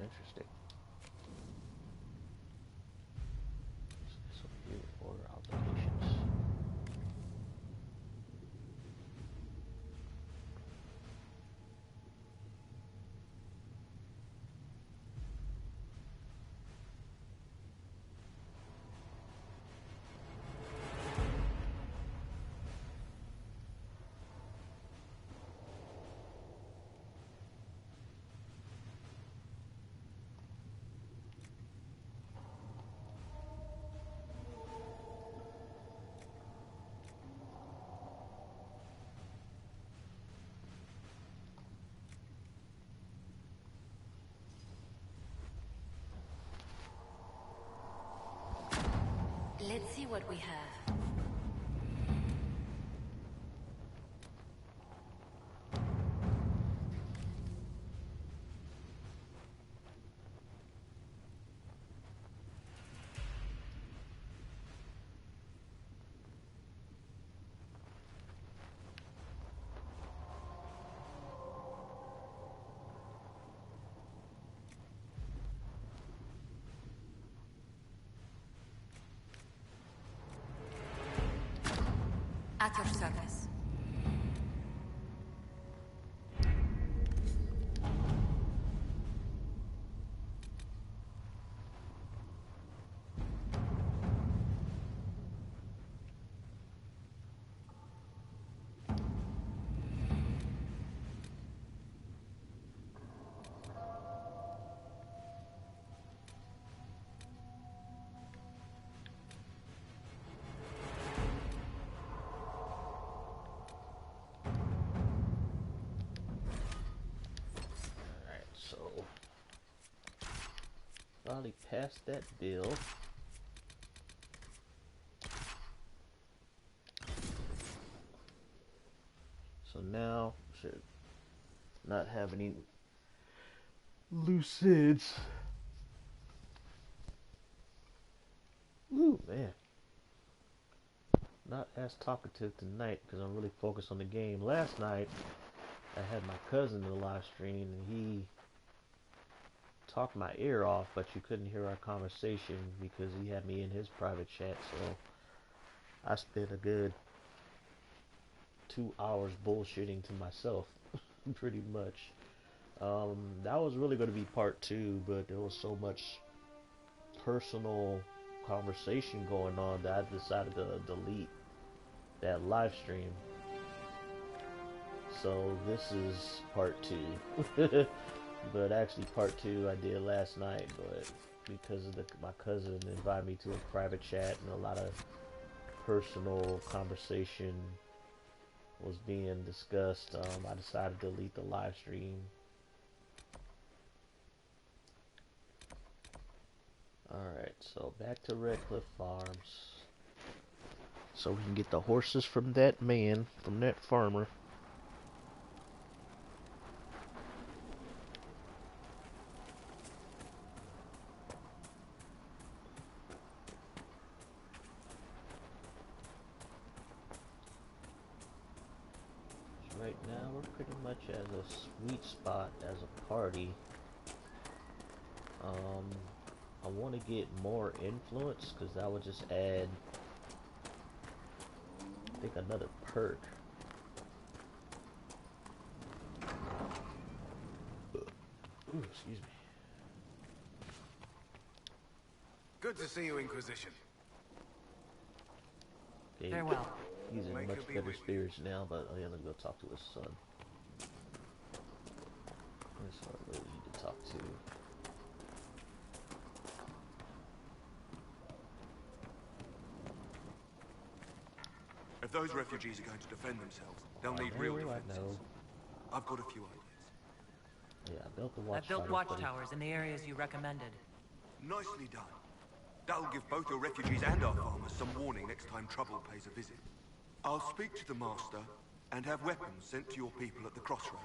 Interesting. So here order obligations. Let's see what we have. At your service. Finally passed that bill. So now should not have any loose ends. Ooh, man. Not as talkative tonight because I'm really focused on the game. Last night I had my cousin in the live stream and he talked my ear off, but you couldn't hear our conversation because he had me in his private chat, so I spent a good 2 hours bullshitting to myself, pretty much. That was really going to be part 2, but there was so much personal conversation going on that I decided to delete that live stream. So this is part 2. But actually part 2 I did last night, but because of my cousin invited me to a private chat and a lot of personal conversation was being discussed, I decided to delete the live stream. Alright, so back to Redcliffe Farms. So we can get the horses from that man, from that farmer. Right now we're pretty much at a sweet spot as a party. I want to get more influence because that would just add, I think, another perk. Ooh, excuse me. Good to see you, Inquisition. Okay, Farewell. He's in much better spirits now, but I'm gonna go talk to his son. That's what I really need to talk to. If those refugees are going to defend themselves, they'll need real defenses. I've got a few ideas. Yeah, I built the I built watchtowers in the areas you recommended. Nicely done. That'll give both your refugees and our farmers some warning next time trouble pays a visit. I'll speak to the master and have weapons sent to your people at the crossroads.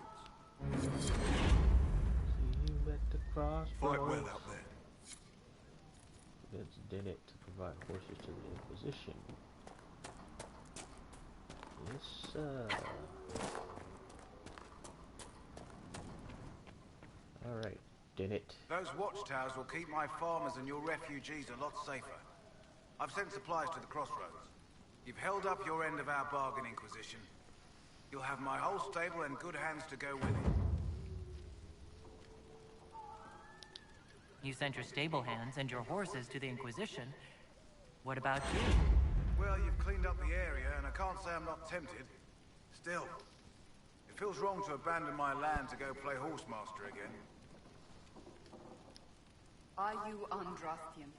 See you at the crossroads. Fight well out there. Let's Dennett to provide horses to the Inquisition. Yes, Alright, Dennett. Those watchtowers will keep my farmers and your refugees a lot safer. I've sent supplies to the crossroads. You've held up your end of our bargain, Inquisition. You'll have my whole stable and good hands to go with it. You sent your stable hands and your horses to the Inquisition. What about you? Well, you've cleaned up the area, and I can't say I'm not tempted. Still, it feels wrong to abandon my land to go play horsemaster again. Are you Andrastian?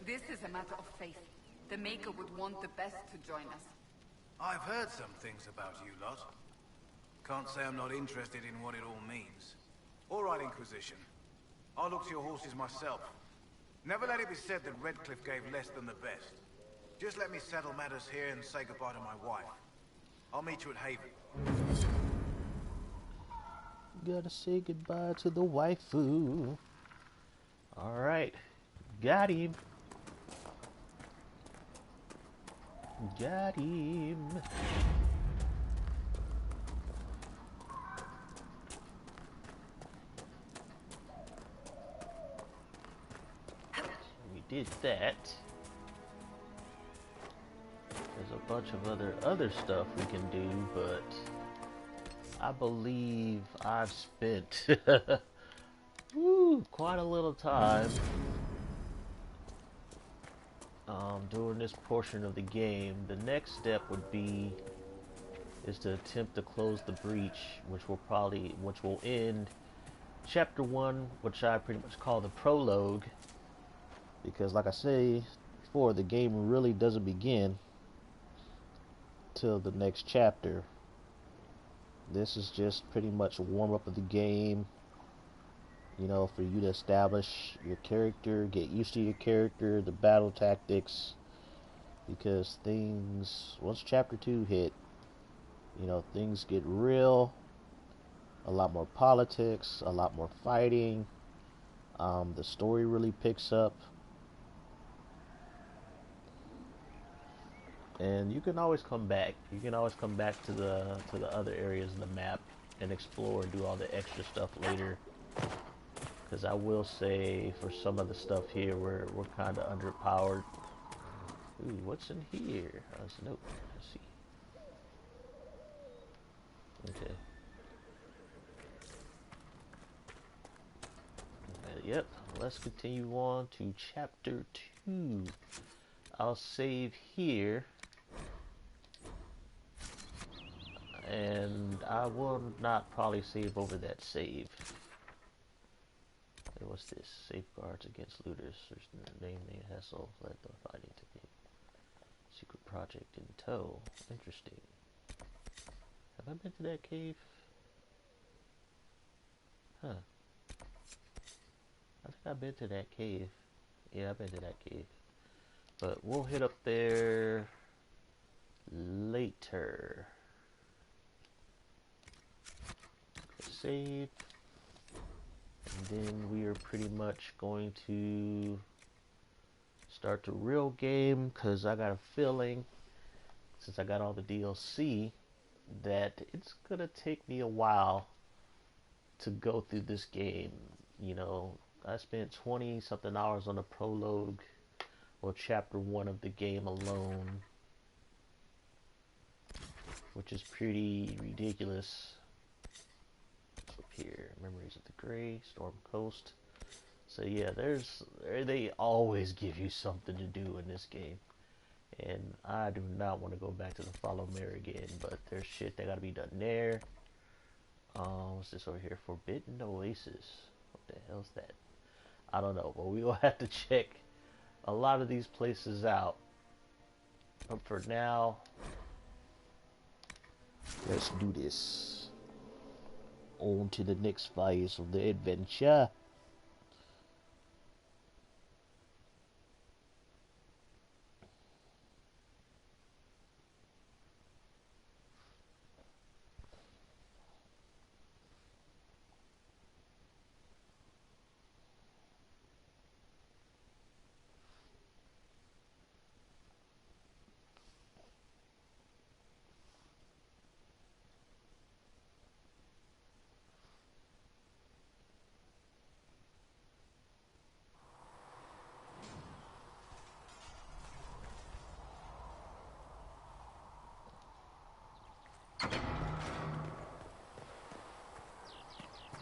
This is a matter of faith. The Maker would want the best to join us. I've heard some things about you lot. Can't say I'm not interested in what it all means. All right, Inquisition. I'll look to your horses myself. Never let it be said that Redcliffe gave less than the best. Just let me settle matters here and say goodbye to my wife. I'll meet you at Haven. Gotta say goodbye to the waifu. Alright. Got him. Got him. We did that. There's a bunch of other stuff we can do, but I believe I've spent quite a little time during this portion of the game. The next step would be to attempt to close the breach, which will end chapter 1, which I pretty much call the prologue, because like I say before, the game really doesn't begin till the next chapter. This is just pretty much a warm-up of the game, you know, for you to establish your character, get used to your character, the battle tactics, because once chapter 2 hit, you know, things get real, a lot more politics, a lot more fighting, the story really picks up, and you can always come back. You can always come back to the other areas of the map and explore and do all the extra stuff later. Because I will say, for some of the stuff here, we're kind of underpowered. Ooh, what's in here? There's a note. Let's see. Okay. Yep. Let's continue on to chapter 2. I'll save here. And I will not probably save over that save. Hey, what's this? Safeguards against looters. There's no name hassle. Let the fighting technique. Secret project in tow. Interesting. Have I been to that cave? Huh. I think I've been to that cave. Yeah, I've been to that cave. But we'll hit up there later. Save. And then we are pretty much going to start the real game, because I got a feeling, since I got all the DLC, that it's going to take me a while to go through this game. You know, I spent 20 something hours on the prologue, or chapter 1 of the game alone, which is pretty ridiculous. Up here, Memories of the Grey, Storm Coast. So yeah, they always give you something to do in this game, and I do not want to go back to the Follow Mare again, but there's shit that gotta be done there. What's this over here? Forbidden Oasis. What the hell's that? I don't know, but we will have to check a lot of these places out. But for now, let's do this. On to the next phase of the adventure.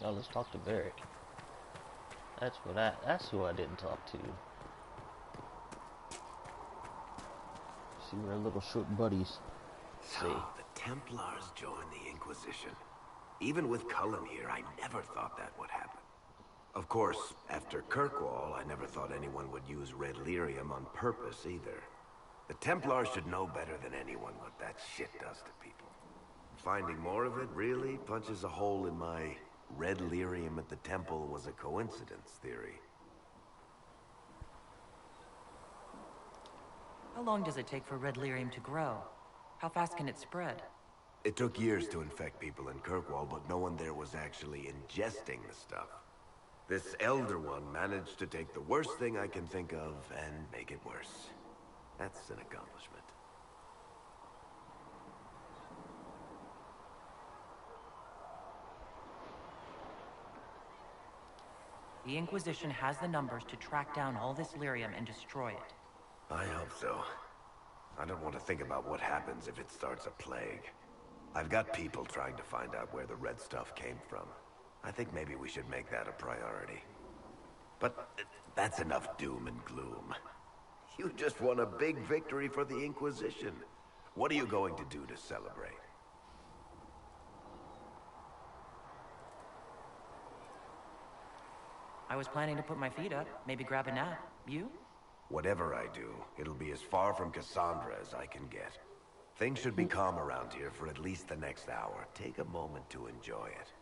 Now let's talk to Varric. That's who I didn't talk to. See what our little short buddies say. So, the Templars joined the Inquisition. Even with Cullen here, I never thought that would happen. Of course, after Kirkwall, I never thought anyone would use red lyrium on purpose either. The Templars should know better than anyone what that shit does to people. Finding more of it really punches a hole in my red lyrium at the temple was a coincidence theory. How long does it take for red lyrium to grow? How fast can it spread? It took years to infect people in Kirkwall, but no one there was actually ingesting the stuff. This Elder One managed to take the worst thing I can think of and make it worse. That's an accomplishment. The Inquisition has the numbers to track down all this lyrium and destroy it. I hope so. I don't want to think about what happens if it starts a plague. I've got people trying to find out where the red stuff came from. I think maybe we should make that a priority. But that's enough doom and gloom. You just won a big victory for the Inquisition. What are you going to do to celebrate? I was planning to put my feet up, maybe grab a nap. You? Whatever I do, it'll be as far from Cassandra as I can get. Things should be calm around here for at least the next hour. Take a moment to enjoy it.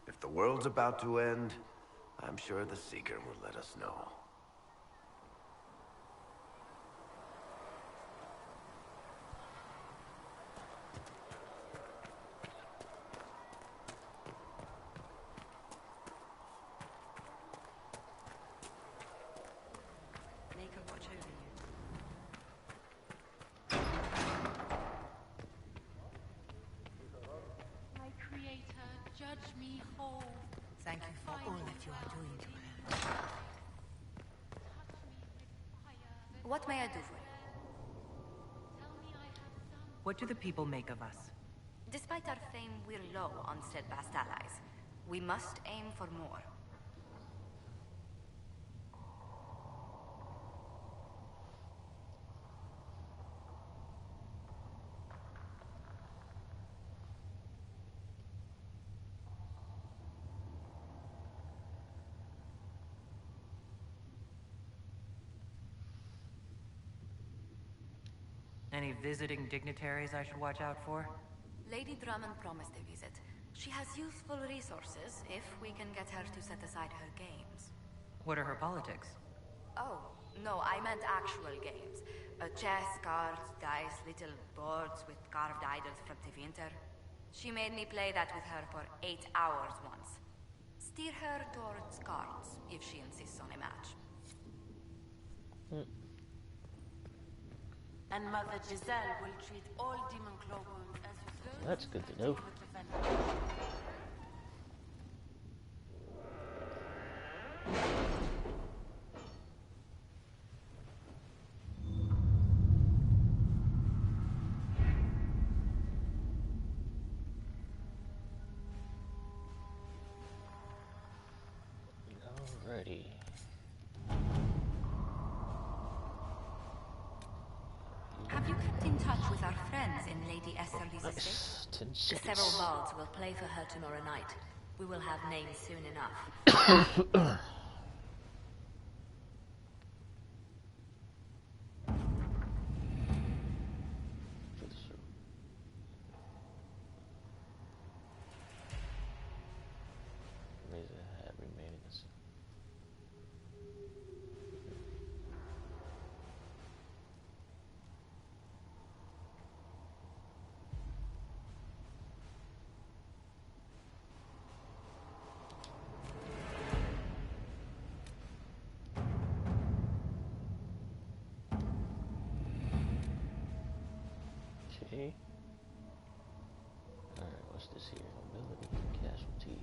If the world's about to end, I'm sure the Seeker will let us know. Make her watch over you. My creator, judge me whole. Thank you for all that you are doing to her. What may I do for you? What do the people make of us? Despite our fame, we're low on steadfast allies. We must aim for more. Any visiting dignitaries I should watch out for? Lady Drummond promised a visit. She has useful resources if we can get her to set aside her games. What are her politics? Oh, no, I meant actual games. Chess, cards, dice, little boards with carved idols from the winter. She made me play that with her for 8 hours once. Steer her towards cards, if she insists on a match. And Mother Giselle will treat all demon clones as those. That's good to know. Alrighty. Have you kept in touch with our friends in Lady Estherly's estate? 10 seconds. Several bards will play for her tomorrow night. We will have names soon enough. Okay. Alright, what's this here? Ability, casualty.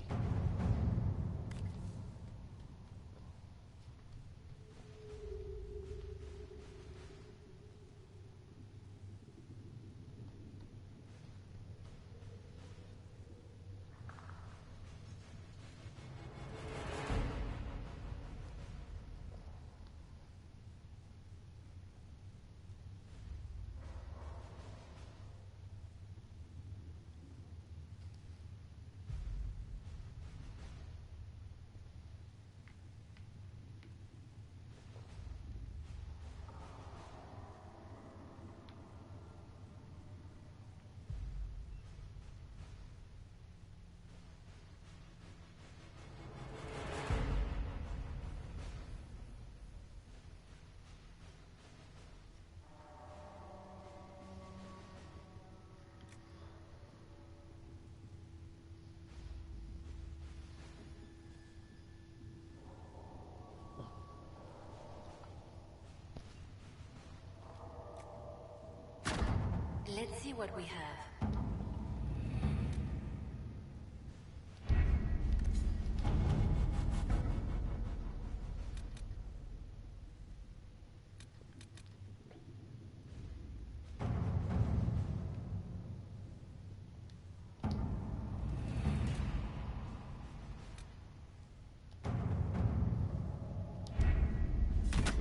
Let's see what we have.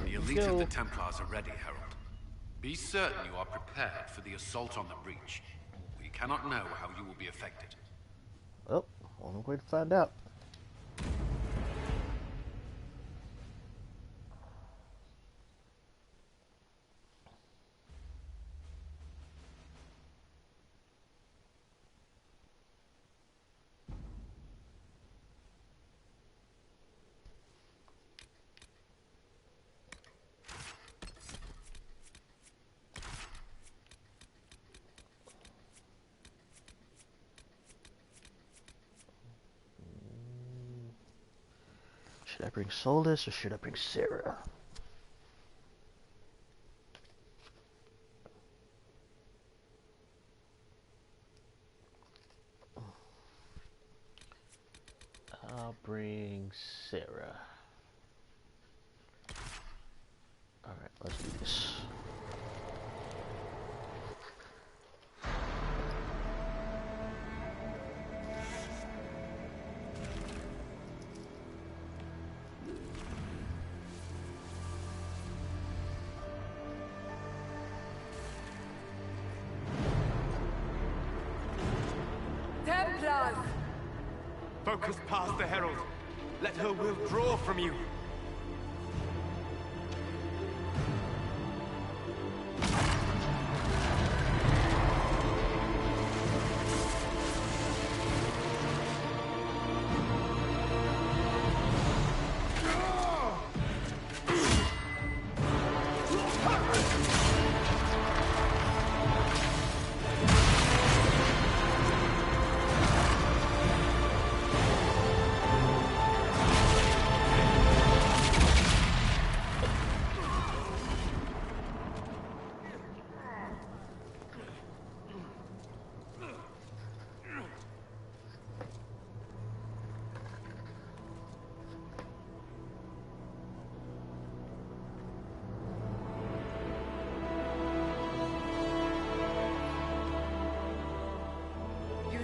The elite of the Templars are ready, Herald. Be certain you are prepared for the assault on the breach. We cannot know how you will be affected. Well, only way to find out. Should I bring Solus or should I bring Sarah? I'll bring Sarah. Templars! Focus past the Herald. Let her will draw from you.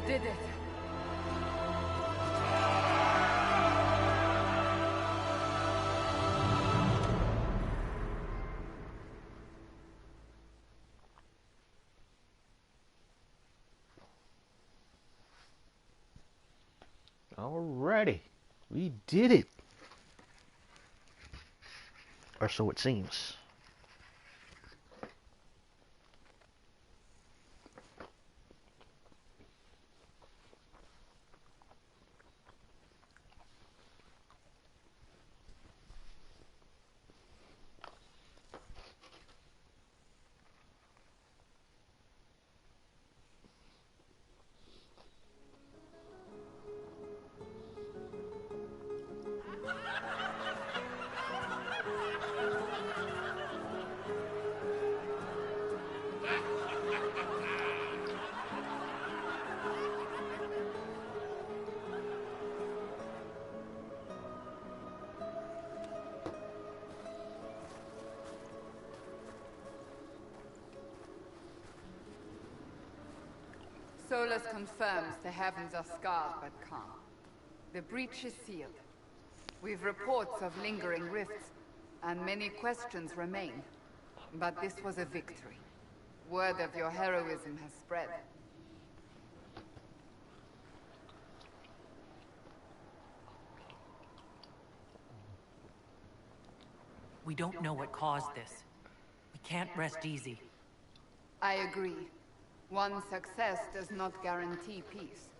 Did it. Alrighty, we did it. Or so it seems. Solus confirms the heavens are scarred but calm. The breach is sealed. We've reports of lingering rifts, and many questions remain. But this was a victory. Word of your heroism has spread. We don't know what caused this. We can't rest easy. I agree. One success does not guarantee peace.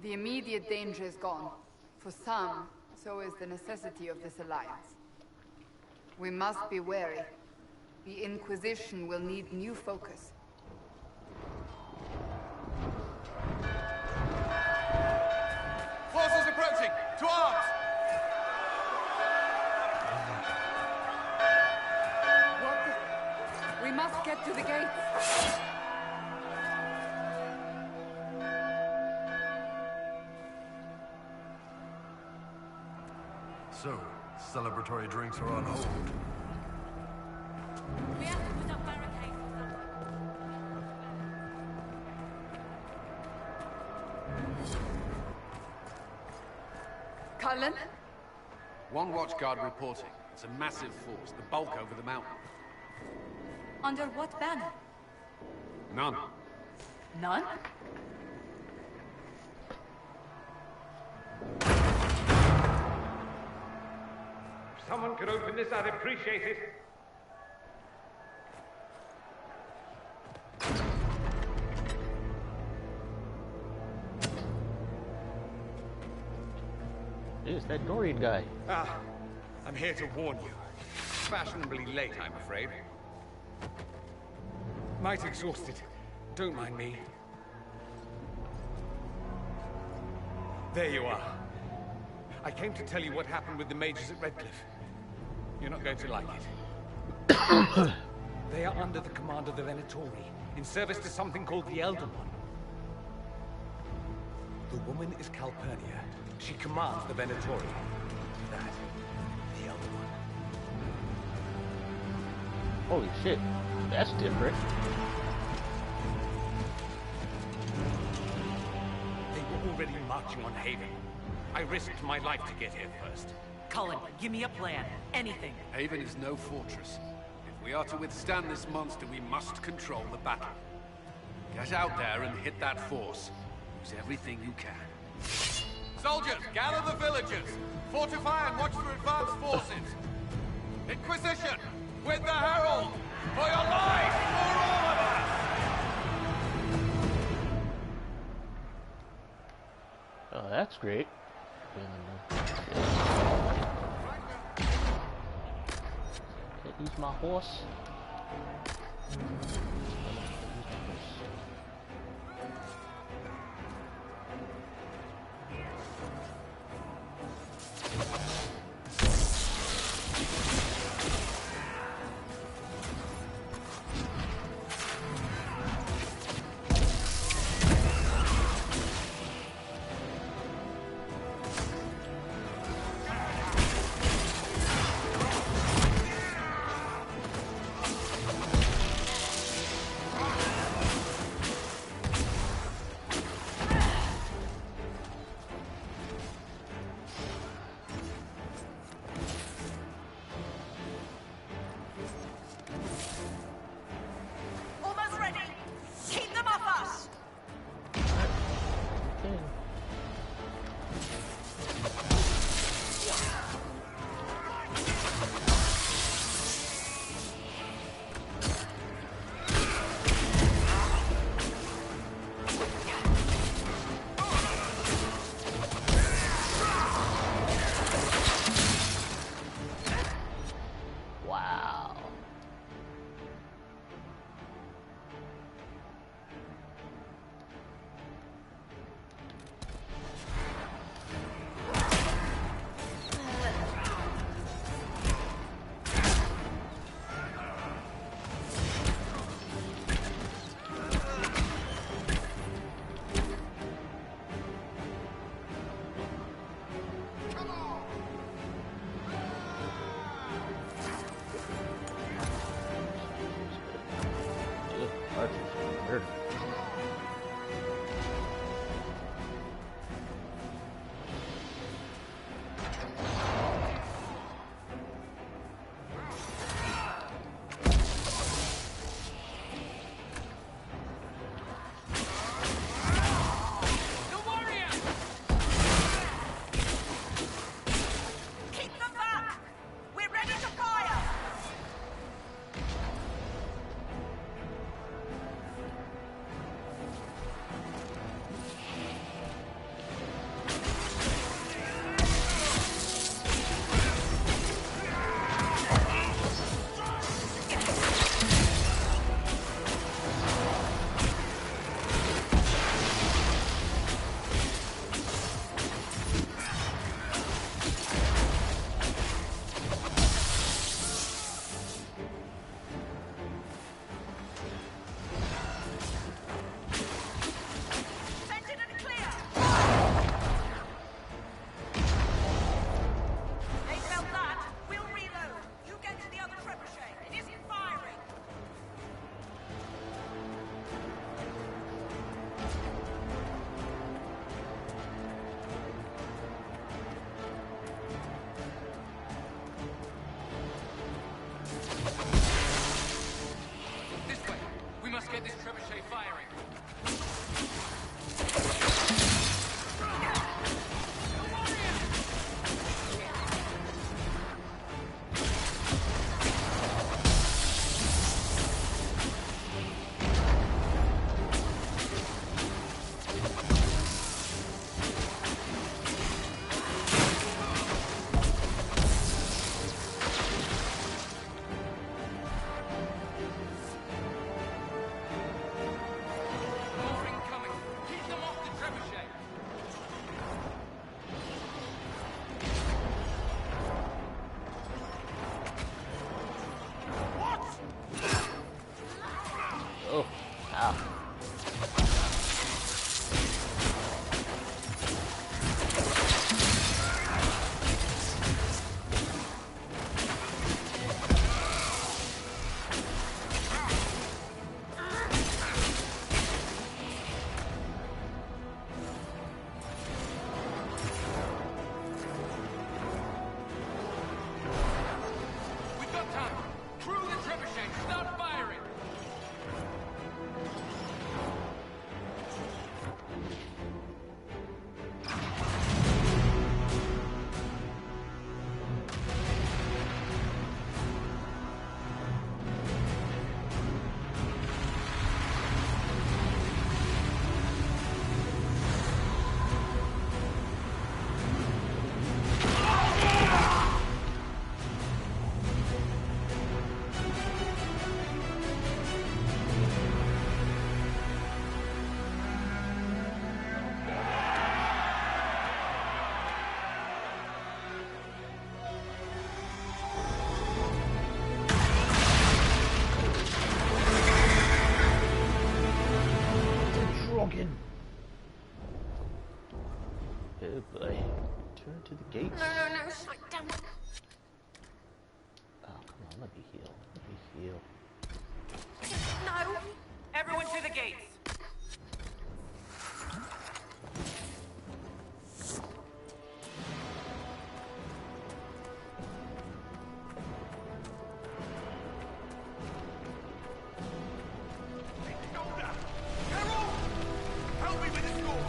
The immediate danger is gone. For some, so is the necessity of this alliance. We must be wary. The Inquisition will need new focus. Forces approaching! To arms! What? We must get to the gates. So, celebratory drinks are on hold. We have to put up barricades. Cullen? One watchguard reporting. It's a massive force, the bulk over the mountain. Under what banner? None. None? If someone could open this, I'd appreciate it. It's that Dorian guy. Ah, I'm here to warn you. Fashionably late, I'm afraid. Might exhausted. Don't mind me. There you are. I came to tell you what happened with the mages at Redcliffe. You're not going to like it. They are under the command of the Venatori, in service to something called the Elder One. The woman is Calpurnia. She commands the Venatori. That, the Elder One. Holy shit, that's different. They were already marching on Haven. I risked my life to get here first. Cullen, give me a plan. Anything. Haven is no fortress. If we are to withstand this monster, we must control the battle. Get out there and hit that force. Use everything you can. Soldiers, gather the villagers. Fortify and watch for advanced forces. Inquisition, with the Herald! For your life! For all of us! Oh, that's great. Can't use my horse. Oh boy. Turn to the gates. No, shut down. Oh, come on, let me heal. Let me heal. No! Everyone to the gates! Help me with this door!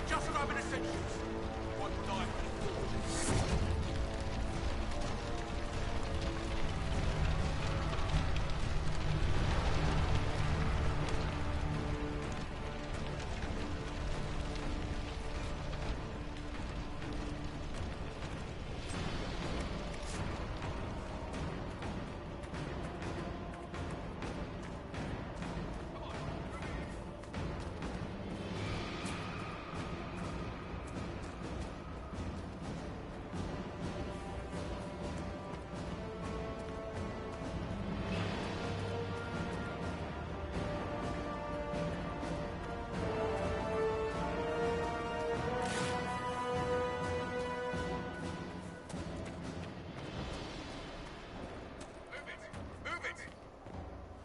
Just grabbing essentials. One die for the forges.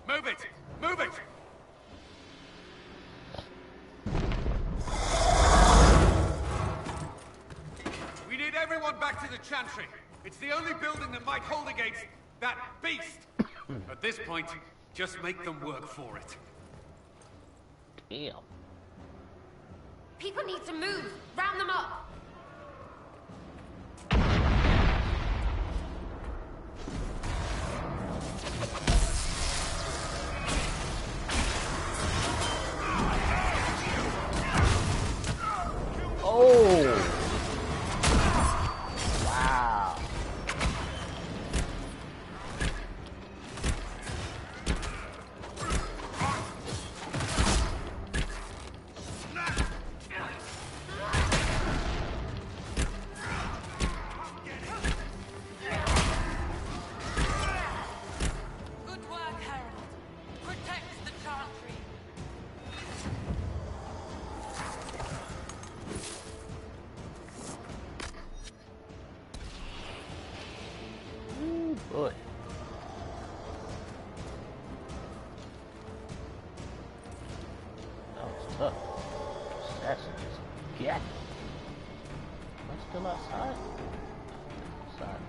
Move it! Move it! We need everyone back to the Chantry. It's the only building that might hold against that beast. At this point, just make them work for it. Damn. People need to move! Round them up! Oh! Wow. Good work, Herald. Protect the Chantry. Ooh, boy. That was tough. Assassin just get. Am I still outside? Outside.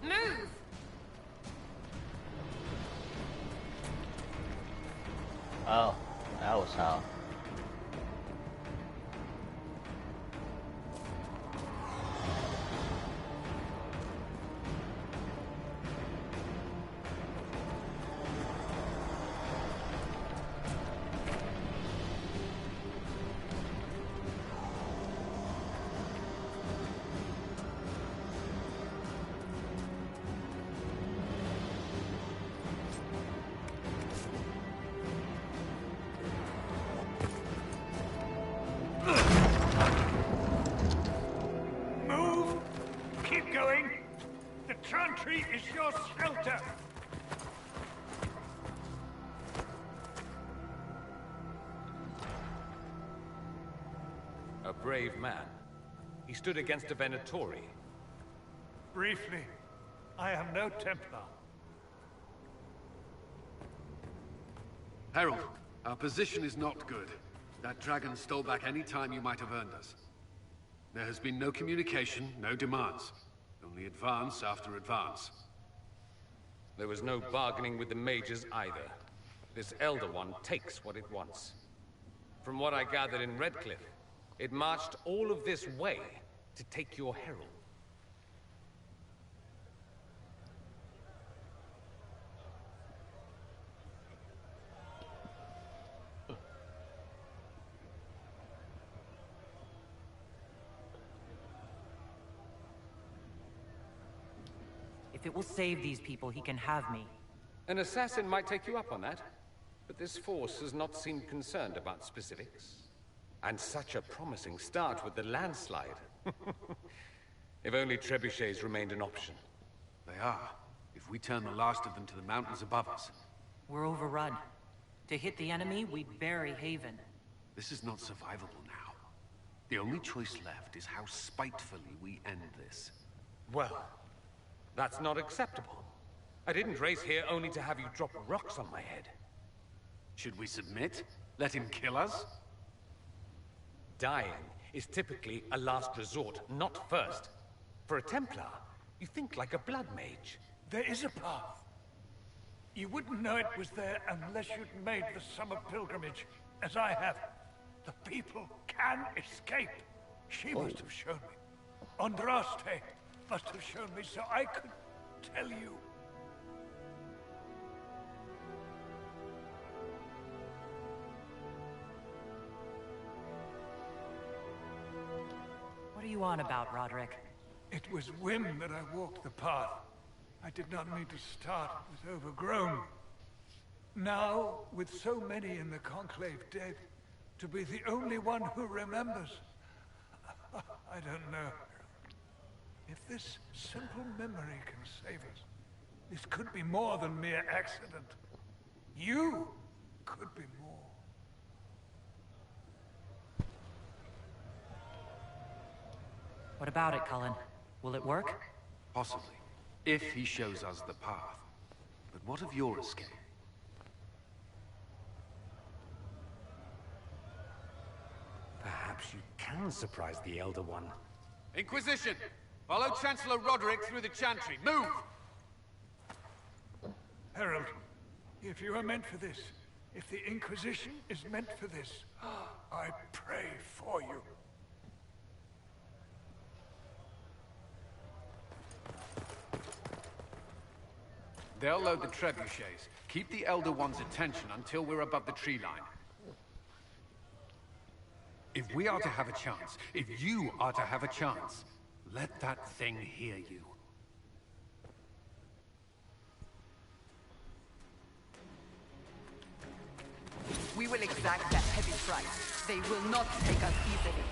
Move! Oh, that was how. Move! Keep going! The chantry is your shelter! A brave man. He stood against a Venatori. Briefly, I am no Templar. Herald, our position is not good. That dragon stole back any time you might have earned us. There has been no communication, no demands. Only advance after advance. There was no bargaining with the mages either. This Elder One takes what it wants. From what I gathered in Redcliffe, it marched all of this way to take your herald. If it will save these people, he can have me. An assassin might take you up on that, but this force has not seemed concerned about specifics. And such a promising start with the landslide. If only trebuchets remained an option. They are. If we turn the last of them to the mountains above us. We're overrun. To hit the enemy, we'd bury Haven. This is not survivable now. The only choice left is how spitefully we end this. Well, that's not acceptable. I didn't race here only to have you drop rocks on my head. Should we submit? Let him kill us? Dying is typically a last resort, not first. For a Templar, you think like a blood mage. There is a path. You wouldn't know it was there unless you'd made the summer pilgrimage, as I have. The people can escape. She must have shown me. Andraste must have shown me so I could tell you. What are you on about, Roderick? It was whim that I walked the path. I did not mean to start. It was overgrown. Now, with so many in the Conclave dead, to be the only one who remembers. I don't know. If this simple memory can save us, this could be more than mere accident. You could be more. What about it, Cullen? Will it work? Possibly. If he shows us the path. But what of your escape? Perhaps you can surprise the Elder One. Inquisition! Follow Chancellor Roderick through the Chantry. Move! Herald, if you are meant for this, if the Inquisition is meant for this, I pray for you. They'll load the trebuchets. Keep the Elder One's attention until we're above the tree line. If we are to have a chance, if you are to have a chance, let that thing hear you. We will exact a heavy price. They will not take us easily.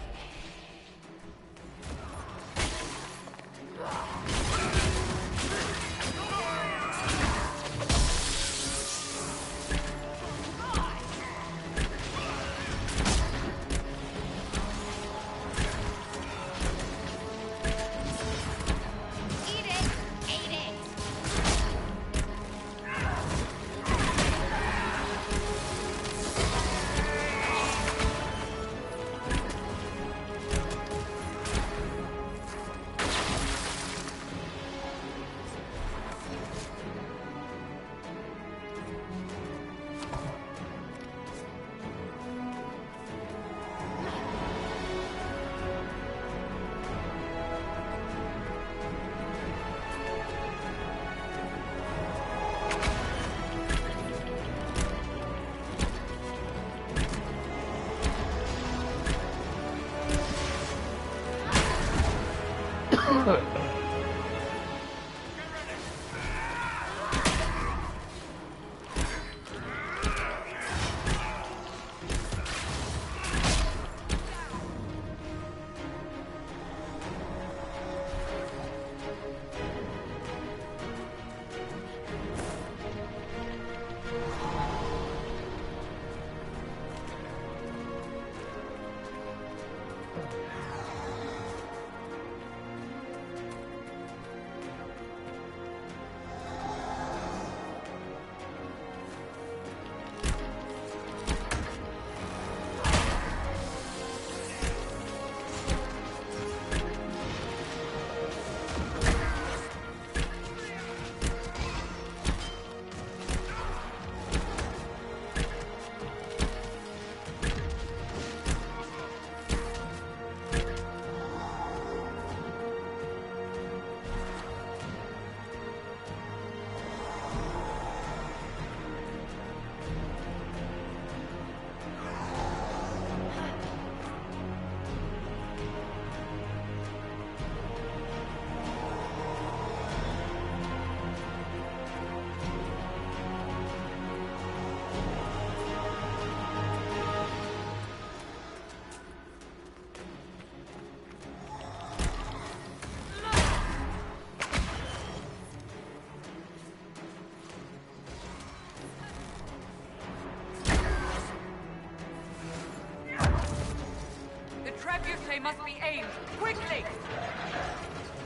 They must be aimed quickly.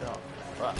Oh, fuck.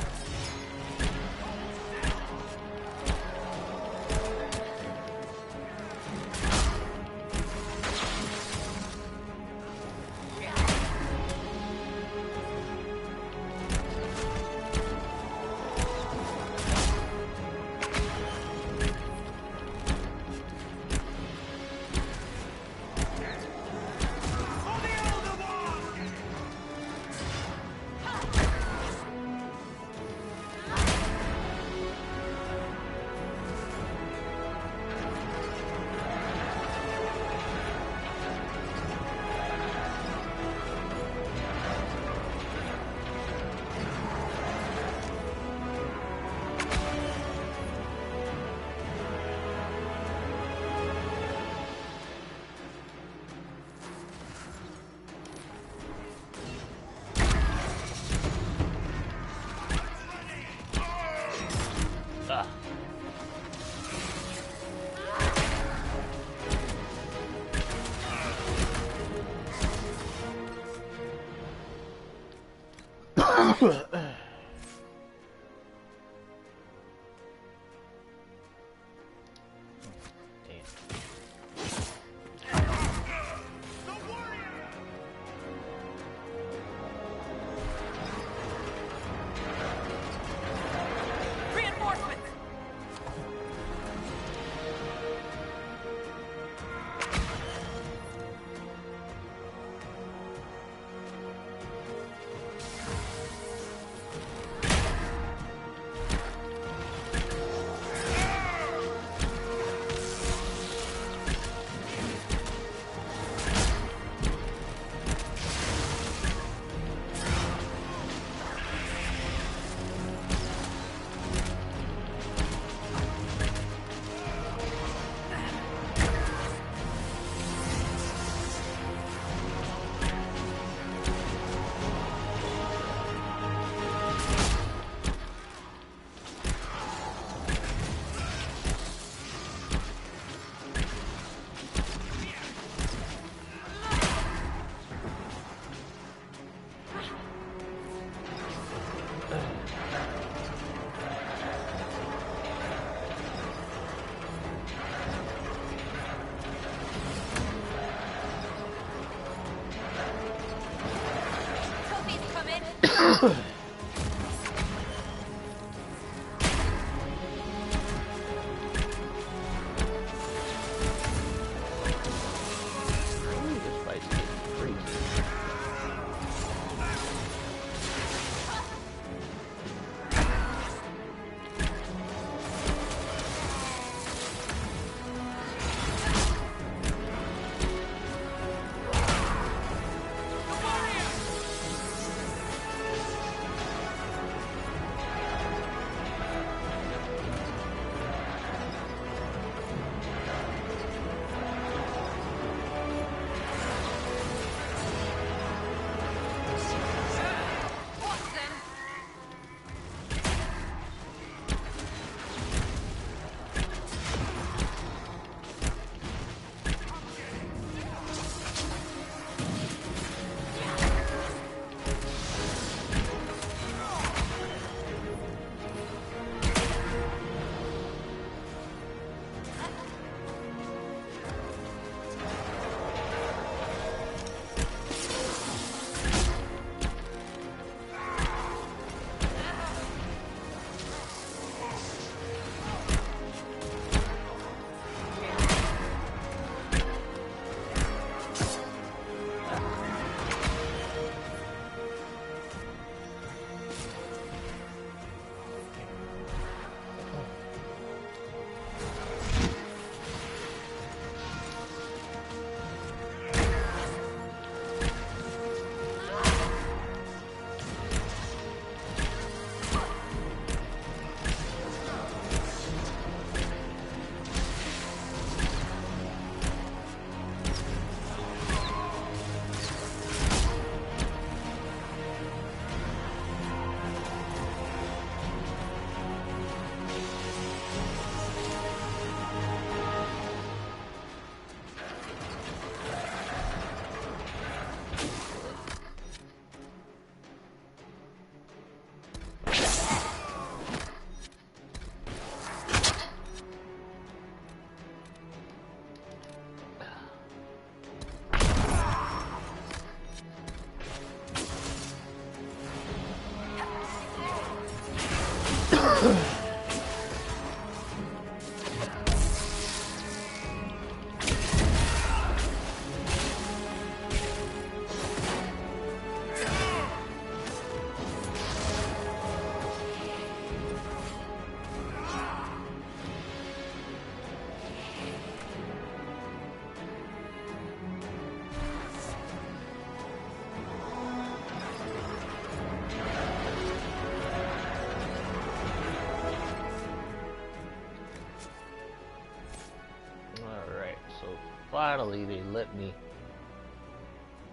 Finally, they let me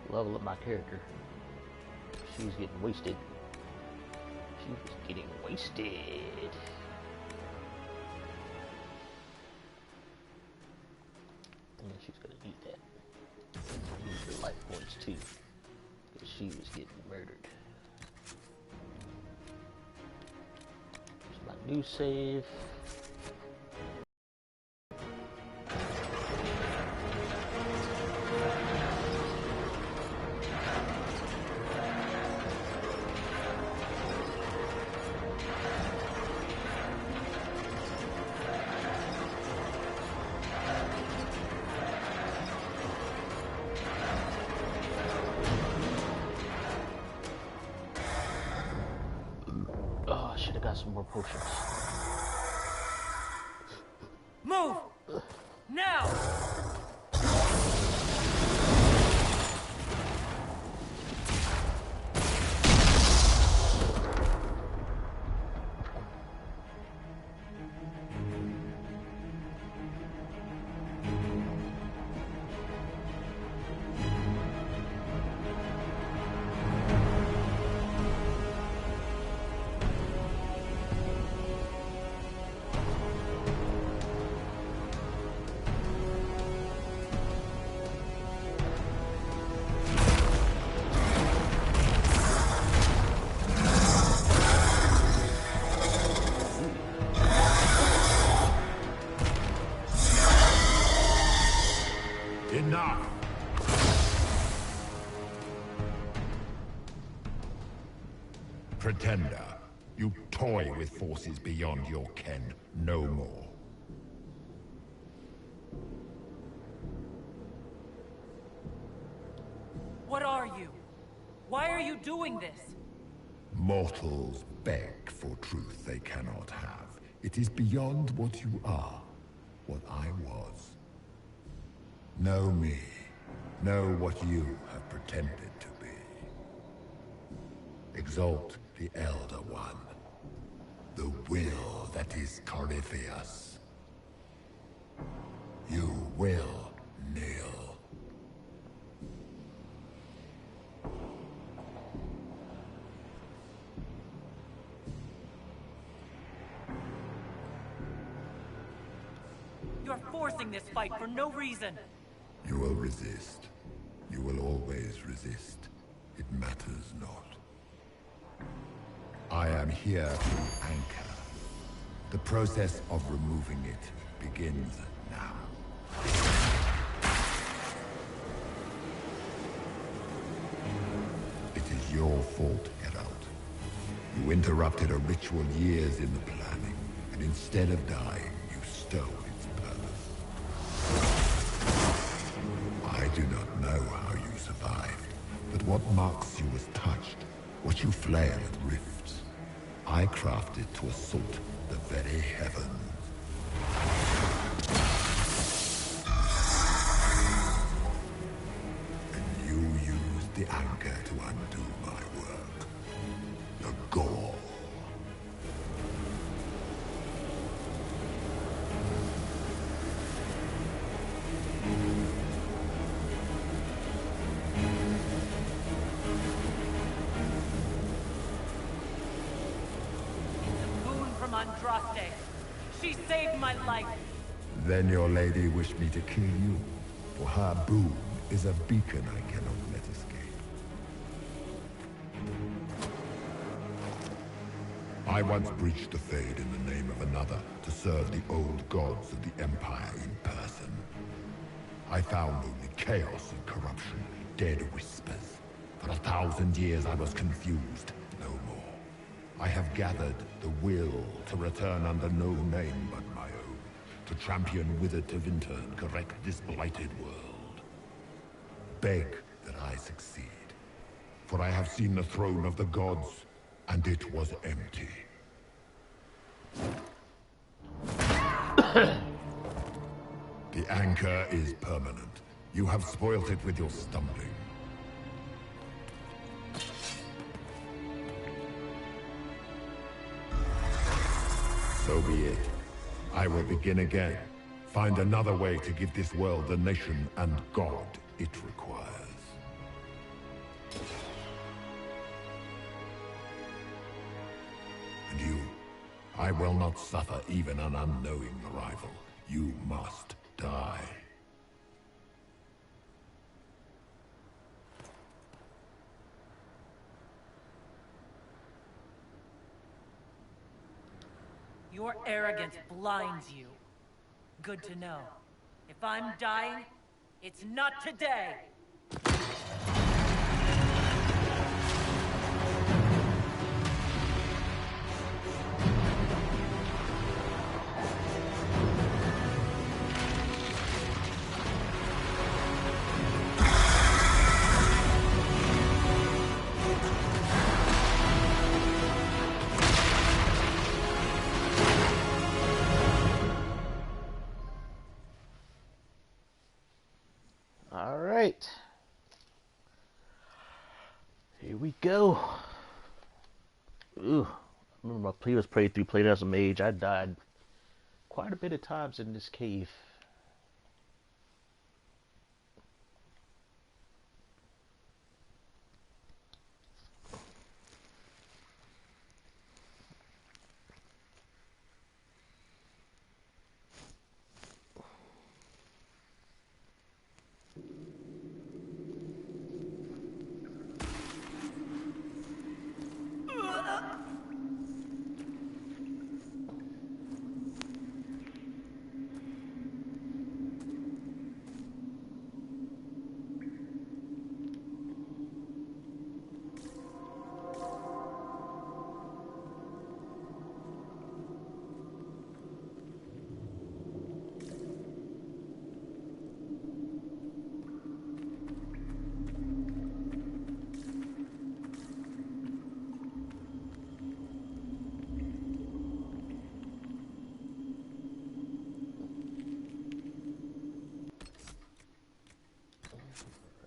level up my character. She was getting wasted. She was getting wasted. And she's gonna do that. Use her life points too, because she was getting murdered. Here's my new save. Should have got some more potions. Move! Now! Enough! Pretender, you toy with forces beyond your ken. No more. What are you? Why are you doing this? Mortals beg for truth they cannot have. It is beyond what you are, what I was. Know me. Know what you have pretended to be. Exalt the Elder One. The will that is Corypheus. You will kneel. You're forcing this fight for no reason. You will resist. You will always resist. It matters not. I am here to anchor. The process of removing it begins now. It is your fault, Herald. You interrupted a ritual years in the planning, and instead of dying, you stole its purpose. I do not know how you survived, but what marks you as touched, what you flail at rifts, I crafted to assault the very heavens. And you used the anchor to undo my work. The gore. Andraste. She saved my life. Then your lady wished me to kill you. For her boon is a beacon I cannot let escape. I once breached the Fade in the name of another to serve the old gods of the Empire in person. I found only chaos and corruption, dead whispers. For 1,000 years I was confused, no more. I have gathered the will to return under no name but my own, to champion with it to Vinter and correct this blighted world. Beg that I succeed, for I have seen the throne of the gods, and it was empty. The anchor is permanent. You have spoilt it with your stumbling. So be it. I will begin again. Find another way to give this world the nation and God it requires. And you, I will not suffer even an unknowing rival. You must die. Your arrogance blinds you. Good to know. If I'm dying, it's not today! Alright. Here we go. Ooh. I remember my previous playthrough played as a mage. I died quite a bit of times in this cave.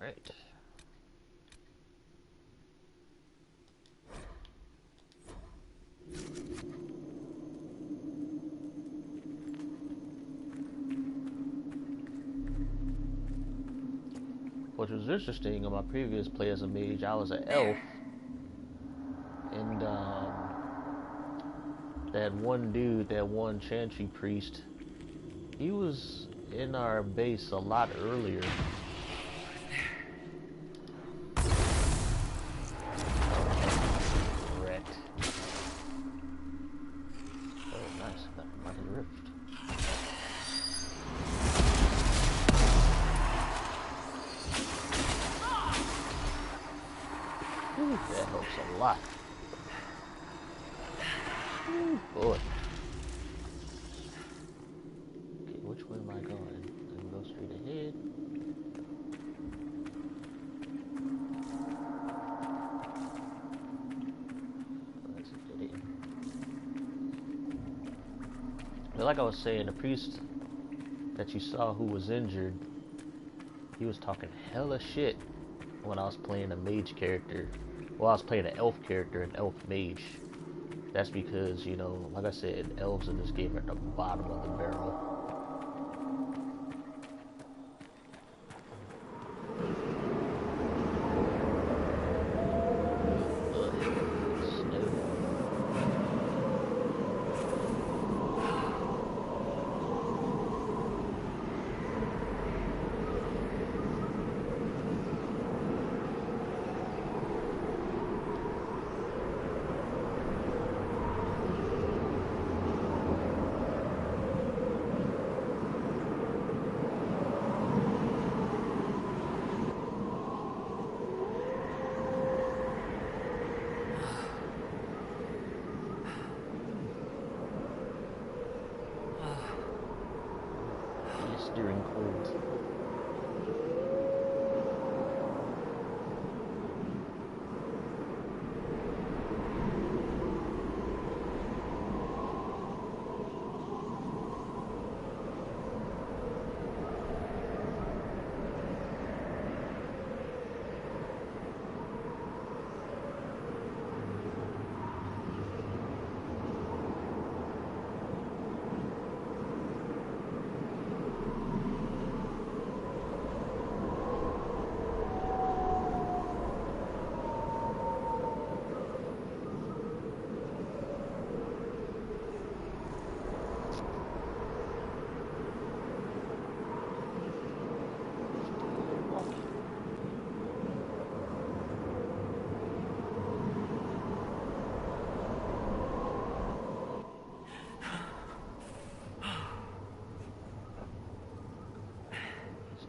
Right. Which was interesting on my previous play as a mage, I was an elf, and that one dude, that one chantry priest, he was in our base a lot earlier. That helps a lot. Ooh, boy. Okay, which way am I going? I'm gonna go straight ahead. That's a dead end. But like I was saying, the priest that you saw who was injured, he was talking hella shit when I was playing a mage character. Well, I was playing an elf character, an elf mage. That's because, you know, like I said, elves in this game are at the bottom of the barrel. during colds.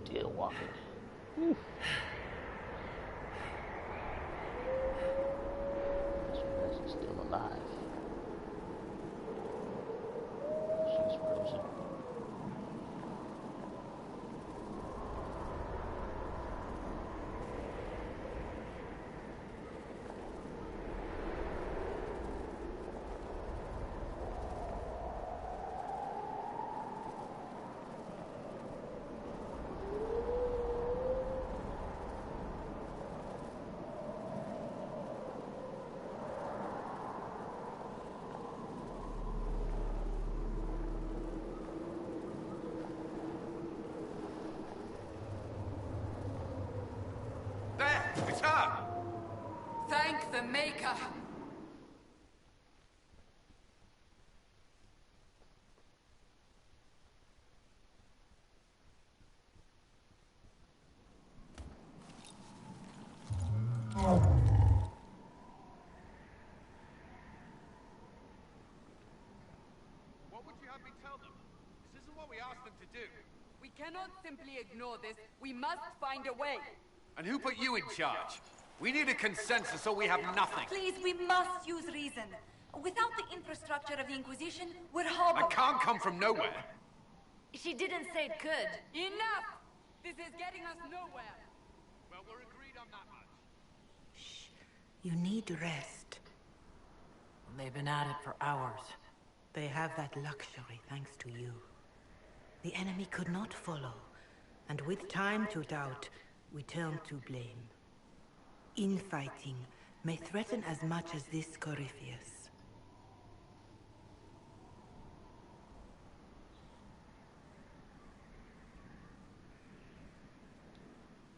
Still walking. Whew. She's still alive. She's frozen. It's her! Thank the Maker! What would you have me tell them? This isn't what we asked them to do. We cannot simply ignore this. We must find a way. And who put you in charge? We need a consensus or we have nothing. Please, we must use reason. Without the infrastructure of the Inquisition, we're hobbled. I can't come from nowhere. She didn't say it could. Enough! This is getting us nowhere. Well, we're agreed on that much. You need rest. They've been at it for hours. They have that luxury thanks to you. The enemy could not follow, and with time to doubt, we turn to blame. Infighting may threaten as much as this Corypheus.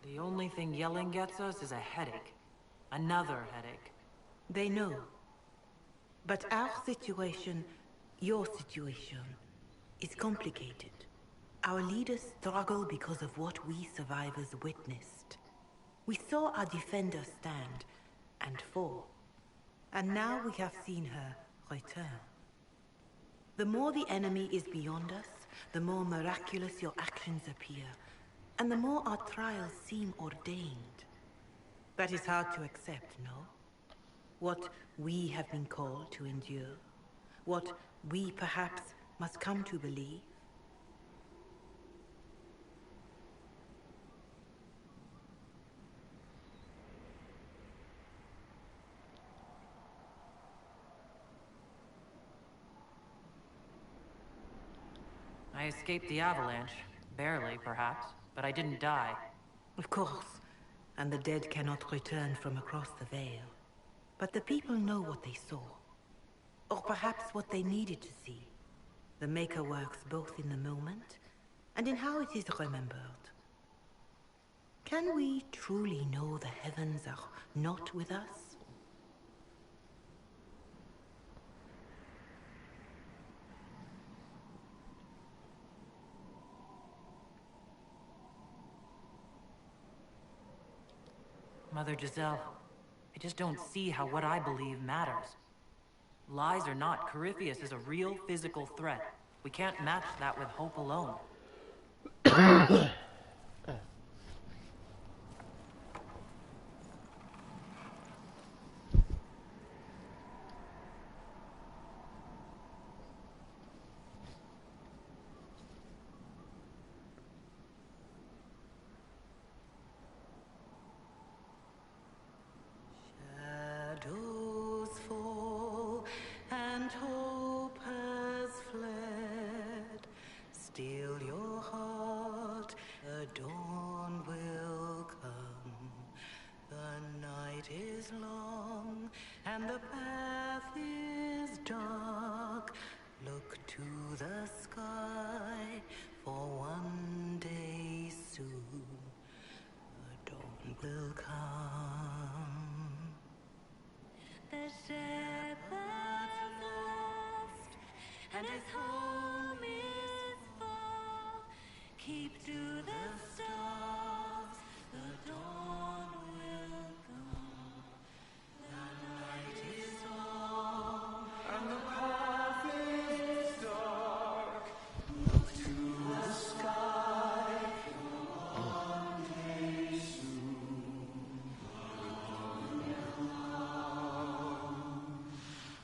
The only thing yelling gets us is a headache. Another headache. They know. But our situation, your situation, is complicated. Our leaders struggle because of what we survivors witnessed. We saw our defenders stand and fall. And now we have seen her return. The more the enemy is beyond us, the more miraculous your actions appear, and the more our trials seem ordained. That is hard to accept, no? What we have been called to endure, what we perhaps must come to believe. I escaped the avalanche. Barely, perhaps. But I didn't die. Of course. And the dead cannot return from across the veil. But the people know what they saw. Or perhaps what they needed to see. The Maker works both in the moment and in how it is remembered. Can we truly know the heavens are not with us? Mother Giselle, I just don't see how what I believe matters. Lies or not, Corypheus is a real physical threat. We can't match that with hope alone. and the path is dark. Look to the sky, for one day soon the dawn will come. The shepherd's lost, and his home is far. Keep to the stars, the dawn will come. The night is long, and the path is dark. Look to the sky, for one day soon the dawn will come.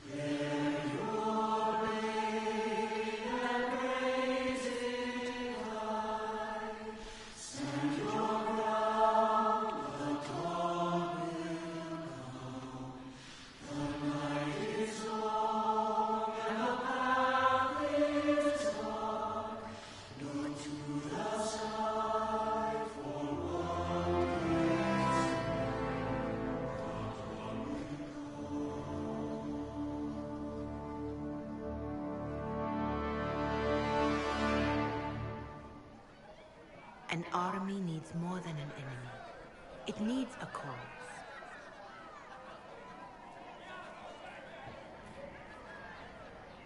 Bear your blade and raise it high. Stand your ground, the dawn will come. The night is long, and the path is dark. Look to the sky, for one day An army needs more than an enemy. It needs a cause.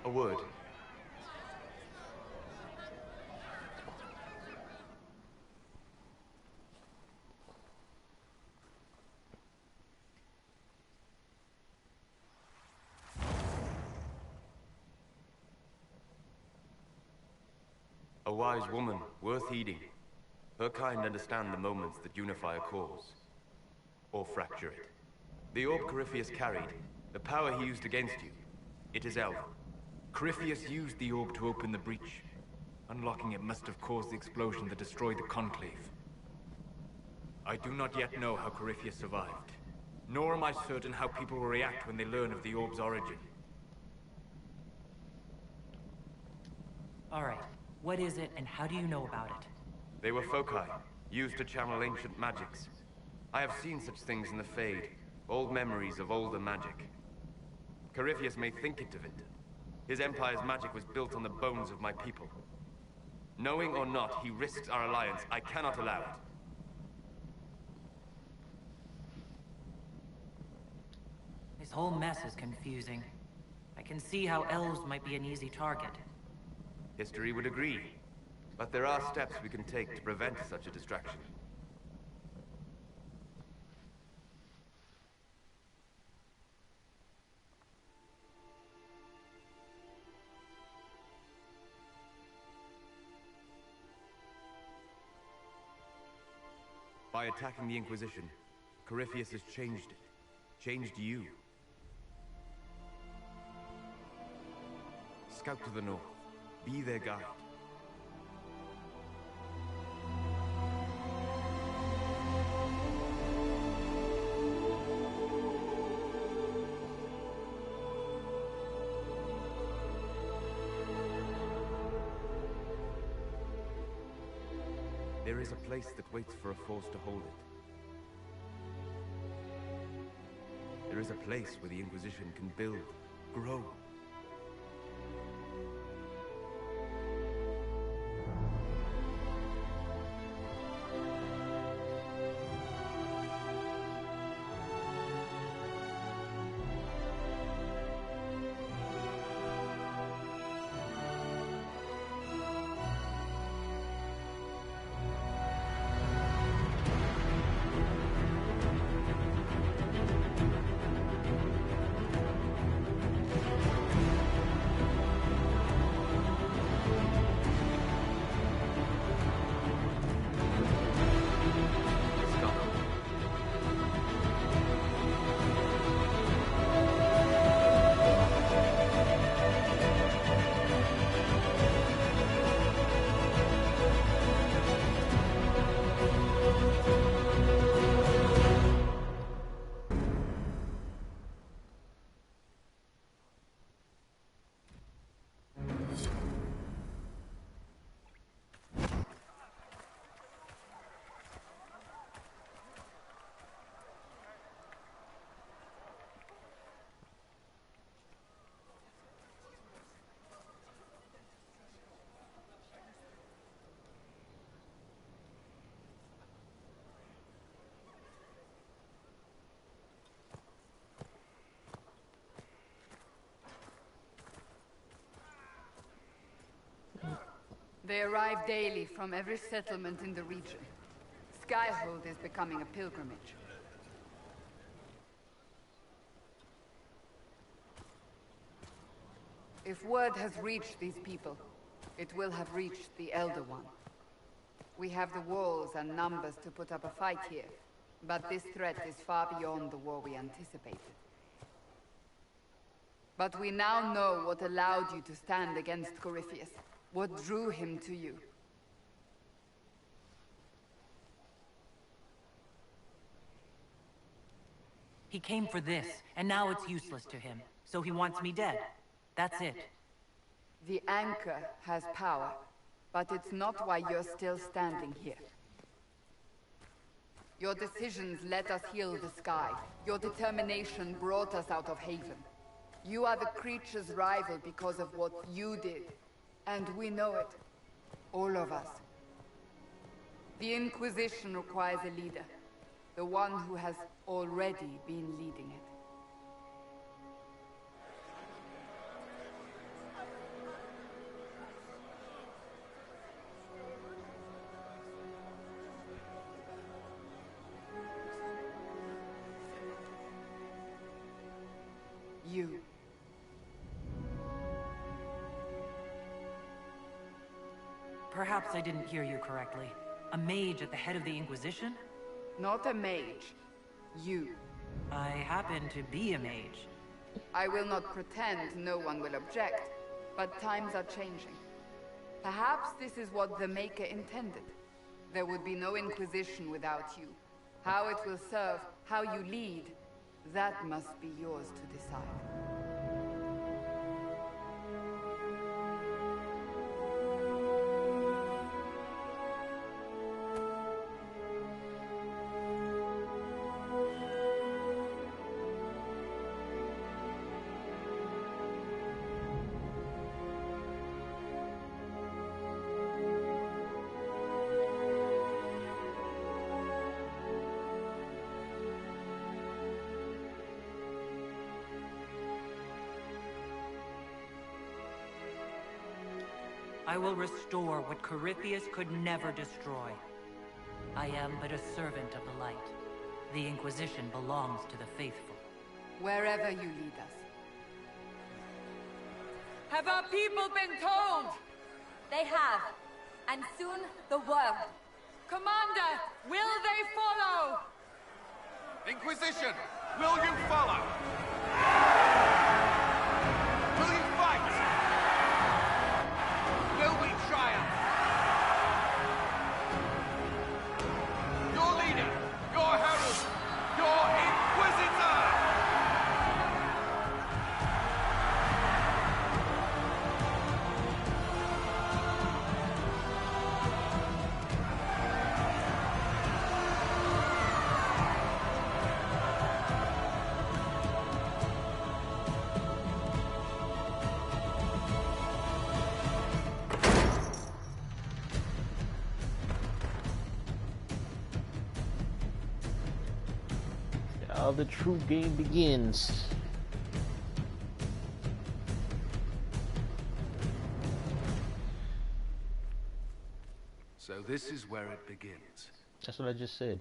A word. A wise woman, worth heeding. Her kind understand the moments that unify a cause, or fracture it. The orb Corypheus carried, the power he used against you, it is Elven. Corypheus used the orb to open the breach. Unlocking it must have caused the explosion that destroyed the Conclave. I do not yet know how Corypheus survived, nor am I certain how people will react when they learn of the orb's origin. All right, what is it and how do you know about it? They were foci, used to channel ancient magics. I have seen such things in the Fade, old memories of older magic. Corypheus may think it of it. His empire's magic was built on the bones of my people. Knowing or not, he risks our alliance. I cannot allow it. This whole mess is confusing. I can see how elves might be an easy target. History would agree. But there are steps we can take to prevent such a distraction. By attacking the Inquisition, Corypheus has changed it. Changed you. Scout to the north. Be their guide. There is a place that waits for a force to hold it. There is a place where the Inquisition can build, grow. They arrive daily from every settlement in the region. Skyhold is becoming a pilgrimage. If word has reached these people, it will have reached the Elder One. We have the walls and numbers to put up a fight here, but this threat is far beyond the war we anticipated. But we now know what allowed you to stand against Corypheus, what drew him to you. He came for this, and now it's useless to him. So he wants me dead. That's it. The anchor has power, but it's not why you're still standing here. Your decisions let us heal the sky. Your determination brought us out of Haven. You are the creature's rival because of what you did. And we know it. All of us. The Inquisition requires a leader. The one who has already been leading it. You. Perhaps I didn't hear you correctly. A mage at the head of the Inquisition? Not a mage. You. I happen to be a mage. I will not pretend no one will object, but times are changing. Perhaps this is what the Maker intended. There would be no Inquisition without you. How it will serve, how you lead, that must be yours to decide. I will restore what Corypheus could never destroy. I am but a servant of the light. The Inquisition belongs to the faithful. Wherever you lead us. Have our people been told? They have. And soon, the world. Commander, will they follow? Inquisition, will you follow? Will you fight? Will we triumph? Your leader, your herald, your Inquisitor! Now the true game begins. So this is where it begins. That's what I just said.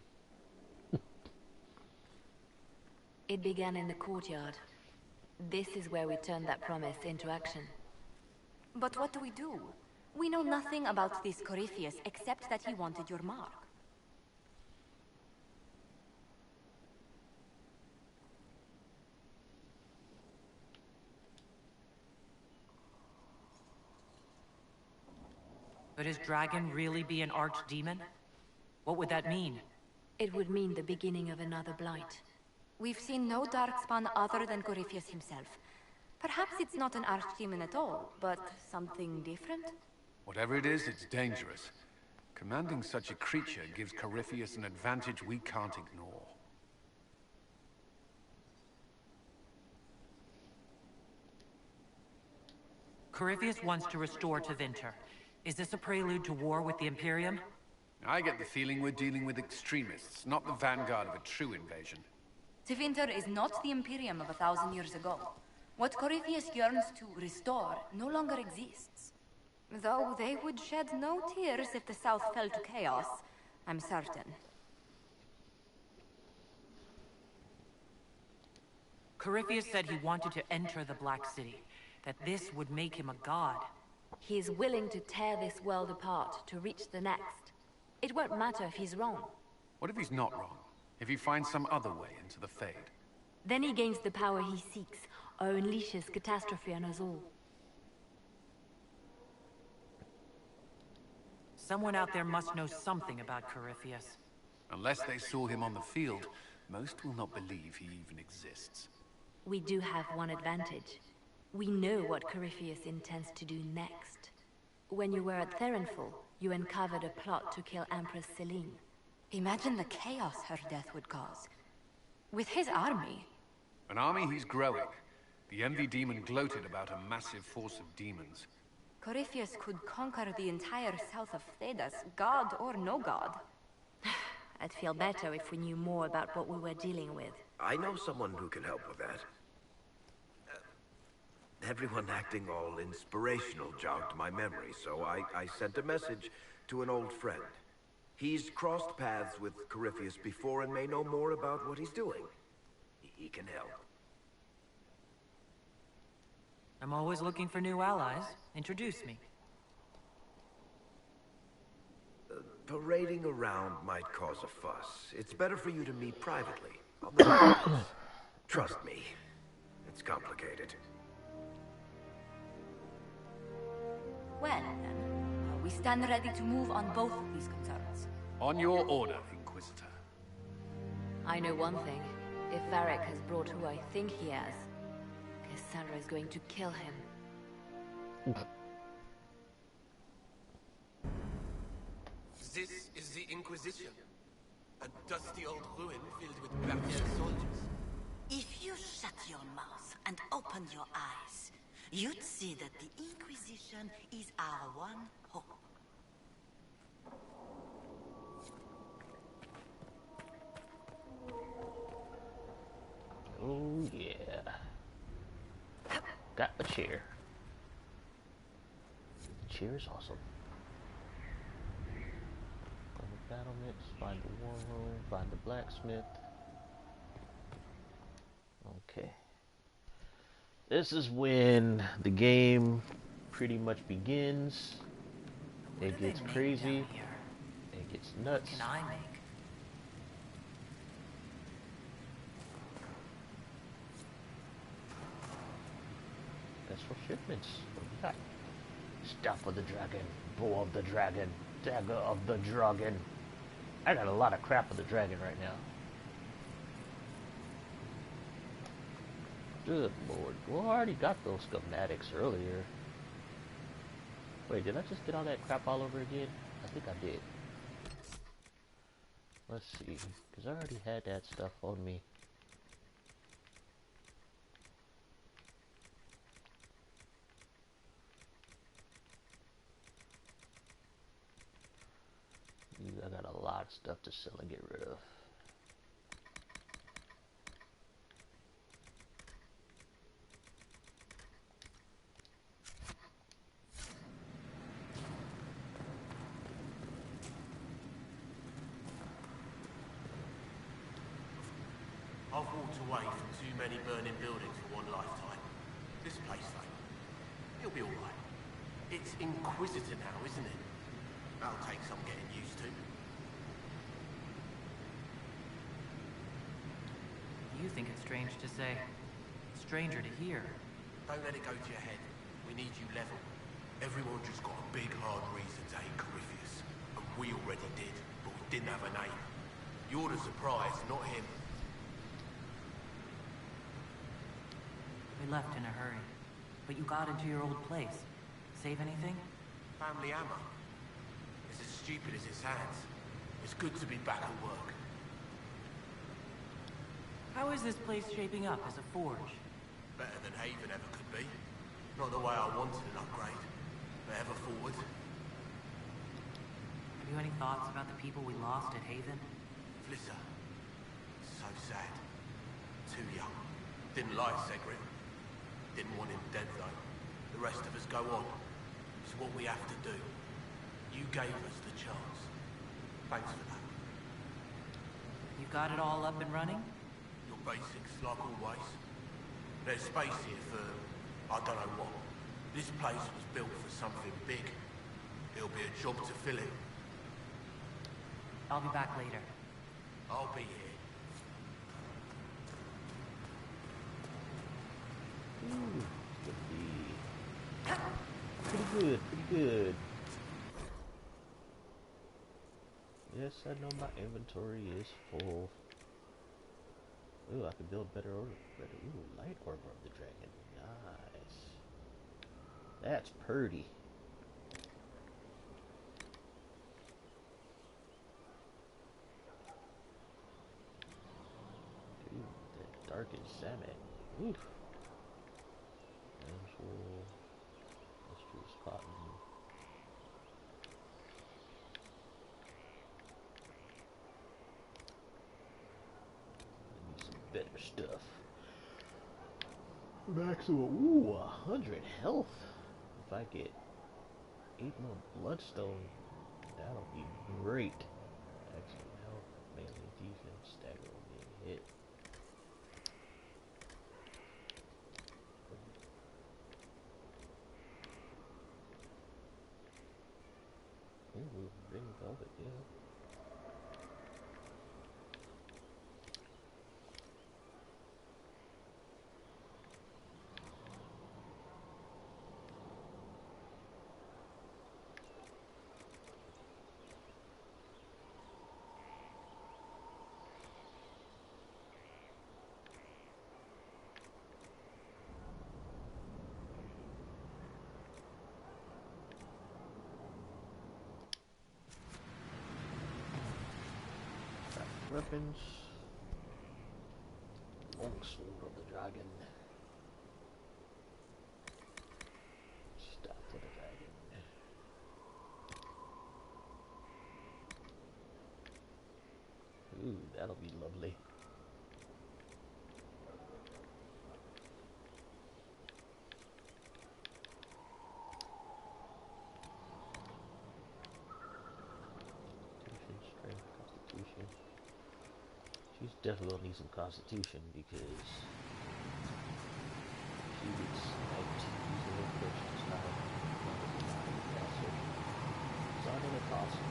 It began in the courtyard. This is where we turned that promise into action. But what do? We know nothing about this Corypheus except that he wanted your mark. Could his dragon really be an archdemon? What would that mean? It would mean the beginning of another blight. We've seen no darkspawn other than Corypheus himself. Perhaps it's not an archdemon at all, but something different? Whatever it is, it's dangerous. Commanding such a creature gives Corypheus an advantage we can't ignore. Corypheus wants to restore Tevinter. Is this a prelude to war with the Imperium? I get the feeling we're dealing with extremists, not the vanguard of a true invasion. Tevinter is not the Imperium of 1,000 years ago. What Corypheus yearns to restore no longer exists. Though they would shed no tears if the South fell to chaos, I'm certain. Corypheus said he wanted to enter the Black City, that this would make him a god. He is willing to tear this world apart to reach the next. It won't matter if he's wrong. What if he's not wrong? If he finds some other way into the Fade? Then he gains the power he seeks, or unleashes catastrophe on us all. Someone out there must know something about Corypheus. Unless they saw him on the field, most will not believe he even exists. We do have one advantage. We know what Corypheus intends to do next. When you were at Therenfall, you uncovered a plot to kill Empress Celine. Imagine the chaos her death would cause. With his army. An army he's growing. The Envy Demon gloated about a massive force of demons. Corypheus could conquer the entire south of Thedas, god or no god. I'd feel better if we knew more about what we were dealing with. I know someone who can help with that. Everyone acting all inspirational jogged my memory, so I sent a message to an old friend. He's crossed paths with Corypheus before and may know more about what he's doing. He can help. I'm always looking for new allies. Introduce me. Parading around might cause a fuss. It's better for you to meet privately. On the grounds. Trust me, it's complicated. Well, then, we stand ready to move on both of these concerns. On your order, Inquisitor. I know one thing. If Varric has brought who I think he has, Cassandra is going to kill him. This is the Inquisition. A dusty old ruin filled with Barrier soldiers. If you shut your mouth and open your eyes, you'd see that the Inquisition is our one hope. Oh yeah. Got a chair. The chair is awesome. Find the battlements, find the war room, find the blacksmith. Okay. This is when the game pretty much begins. It gets crazy. It gets nuts. What can I make? That's for shipments. What we got? Staff of the dragon, bow of the dragon, dagger of the dragon. I got a lot of crap of the dragon right now. Good lord. Well, I already got those schematics earlier. Wait, did I just get all that crap all over again? I think I did. Let's see, because I already had that stuff on me. I got a lot of stuff to sell and get rid of. I've walked away from too many burning buildings for one lifetime. This place, though, it'll be alright. It's Inquisitor now, isn't it? That'll take some getting used to. You think it's strange to say. Stranger to hear. Don't let it go to your head. We need you level. Everyone just got a big, hard reason to hate Corypheus. And we already did, but we didn't have a name. You're the surprise, not him. We left in a hurry, but you got into your old place. Save anything? Family ammo. It's as stupid as it sounds. It's good to be back at work. How is this place shaping up as a forge? Better than Haven ever could be. Not the way I wanted an upgrade, but ever forward. Have you any thoughts about the people we lost at Haven? Flisser. So sad. Too young. Didn't like Segrin. Didn't want him dead, though. The rest of us go on. It's what we have to do. You gave us the chance. Thanks for that. You got it all up and running? Your basics, like always. There's space here for, I don't know what. This place was built for something big. It'll be a job to fill it. I'll be back later. I'll be here. Ooh, pretty good, pretty good. Yes, I know my inventory is full. Ooh, I can build better order. Ooh, light orb of the dragon. Nice. That's pretty. Dude, that darkened salmon. Oof. Wool. Let's choose cotton. I need some better stuff. Maximum, 100 health. If I get 8 more bloodstone, that'll be great. Maximum health, melee defense, stagger on being hit. Ooh, ring velvet, yeah. Weapons. Longsword of the dragon. Staff of the dragon. Ooh, that'll be lovely. Strength, constitution. She's definitely gonna need some constitution because she gets sniped using her push to style. It's not gonna cost her.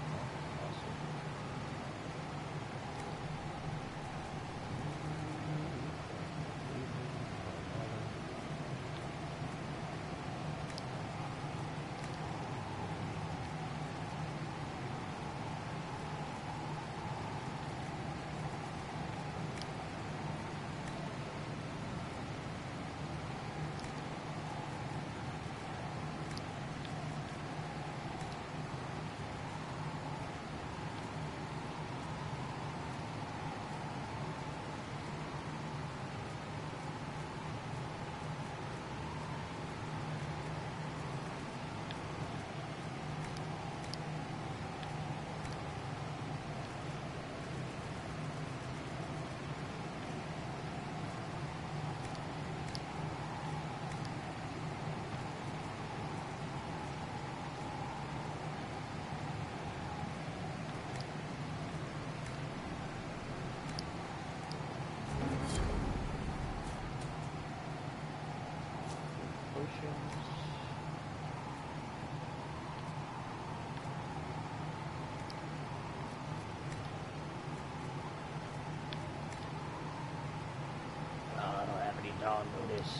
I don't have any dog for this.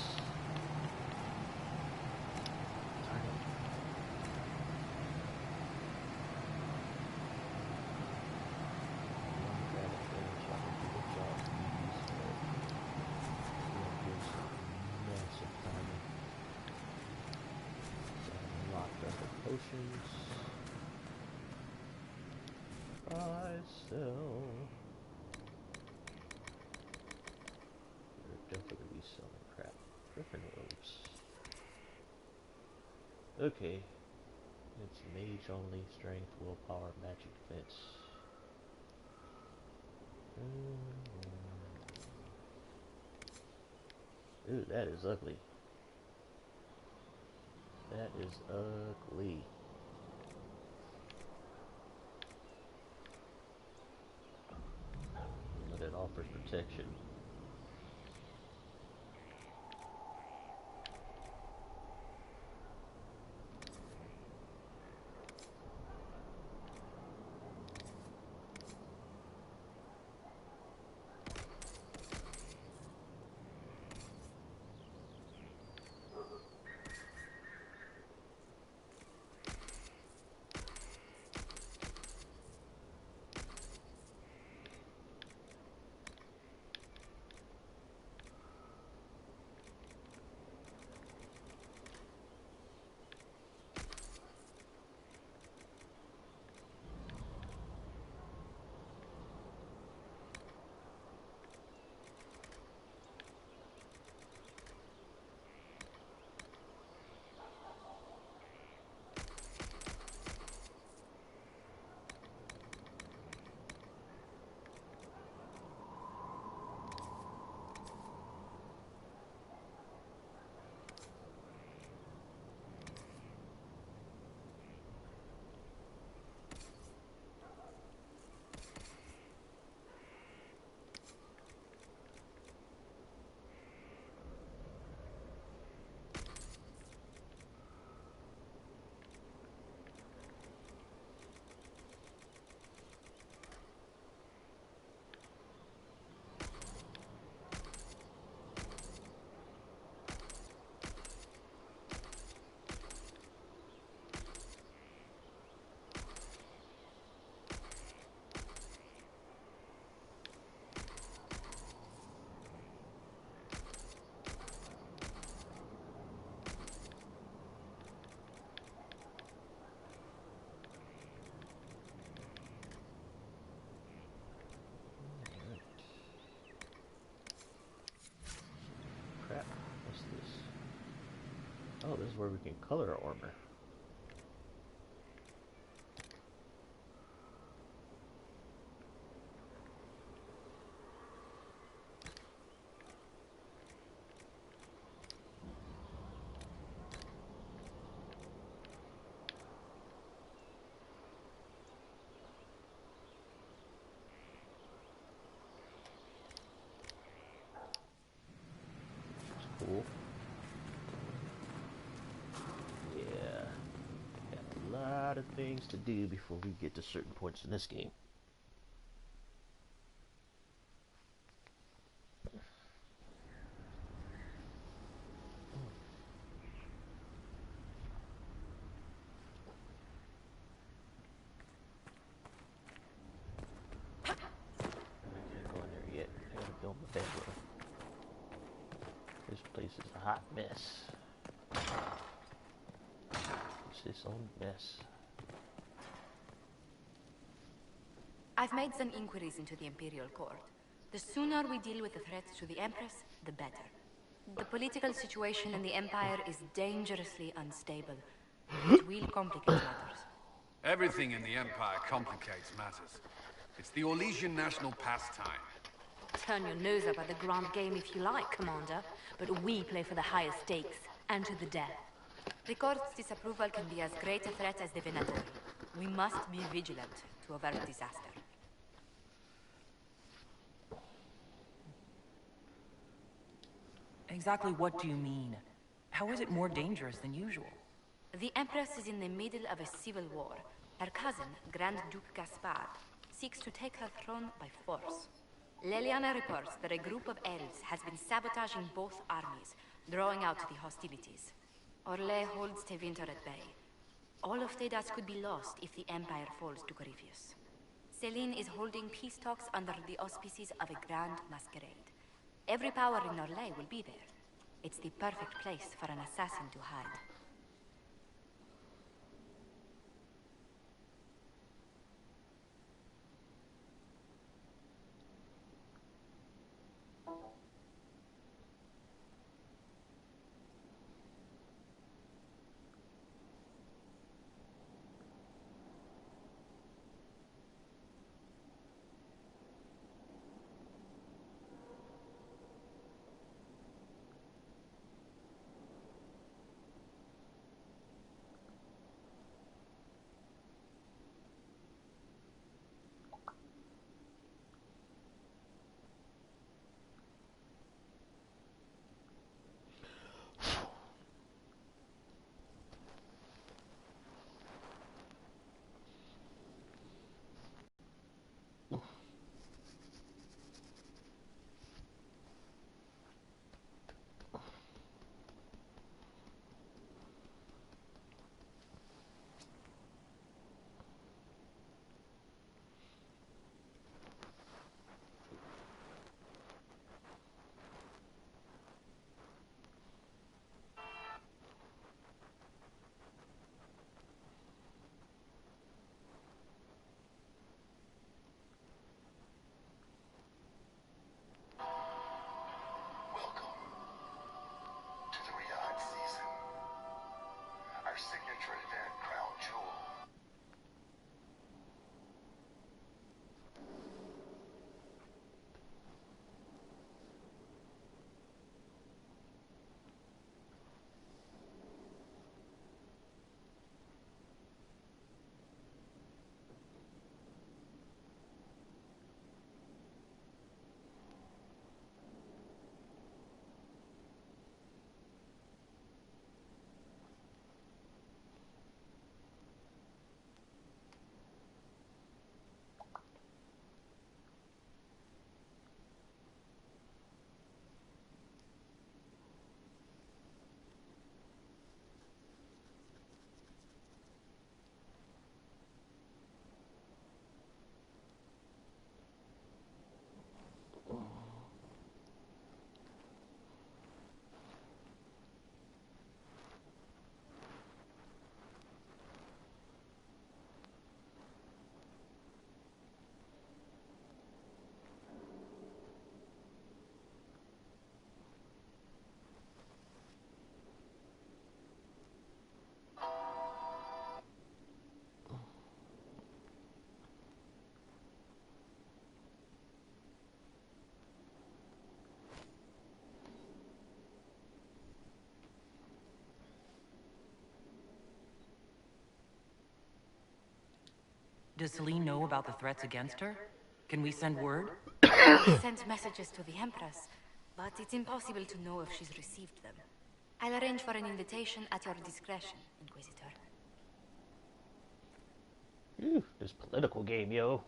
Potions. Buy, sell. We're definitely gonna be selling crap. Griffin robes. Okay. It's mage only, strength, willpower, magic defense. Ooh, that is ugly. That That is ugly. But it offers protection. Crap, what's this? Oh, this is where we can color our armor. Cool. Yeah. Got a lot of things to do before we get to certain points in this game. I can't go in there yet. I gotta build my bedroom. This place is a hot mess. It's its own mess. I've made some inquiries into the Imperial Court. The sooner we deal with the threats to the Empress, the better. The political situation in the Empire is dangerously unstable. It will complicate matters. Everything in the Empire complicates matters. It's the Orlesian national pastime. Turn your nose up at the grand game if you like, Commander, but we play for the highest stakes, and to the death. The Court's disapproval can be as great a threat as the Venatori. We must be vigilant to avert disaster. Exactly what do you mean? How is it more dangerous than usual? The Empress is in the middle of a civil war. Her cousin, Grand Duke Gaspard, seeks to take her throne by force. Leliana reports that a group of elves has been sabotaging both armies, drawing out the hostilities. Orlais holds Tevinter at bay. All of Thedas could be lost if the Empire falls to Corypheus. Celine is holding peace talks under the auspices of a grand masquerade. Every power in Orlais will be there. It's the perfect place for an assassin to hide. Does Celine know about the threats against her? Can we send word? We sent messages to the Empress, but it's impossible to know if she's received them. I'll arrange for an invitation at your discretion, Inquisitor. Ooh, this political game, yo.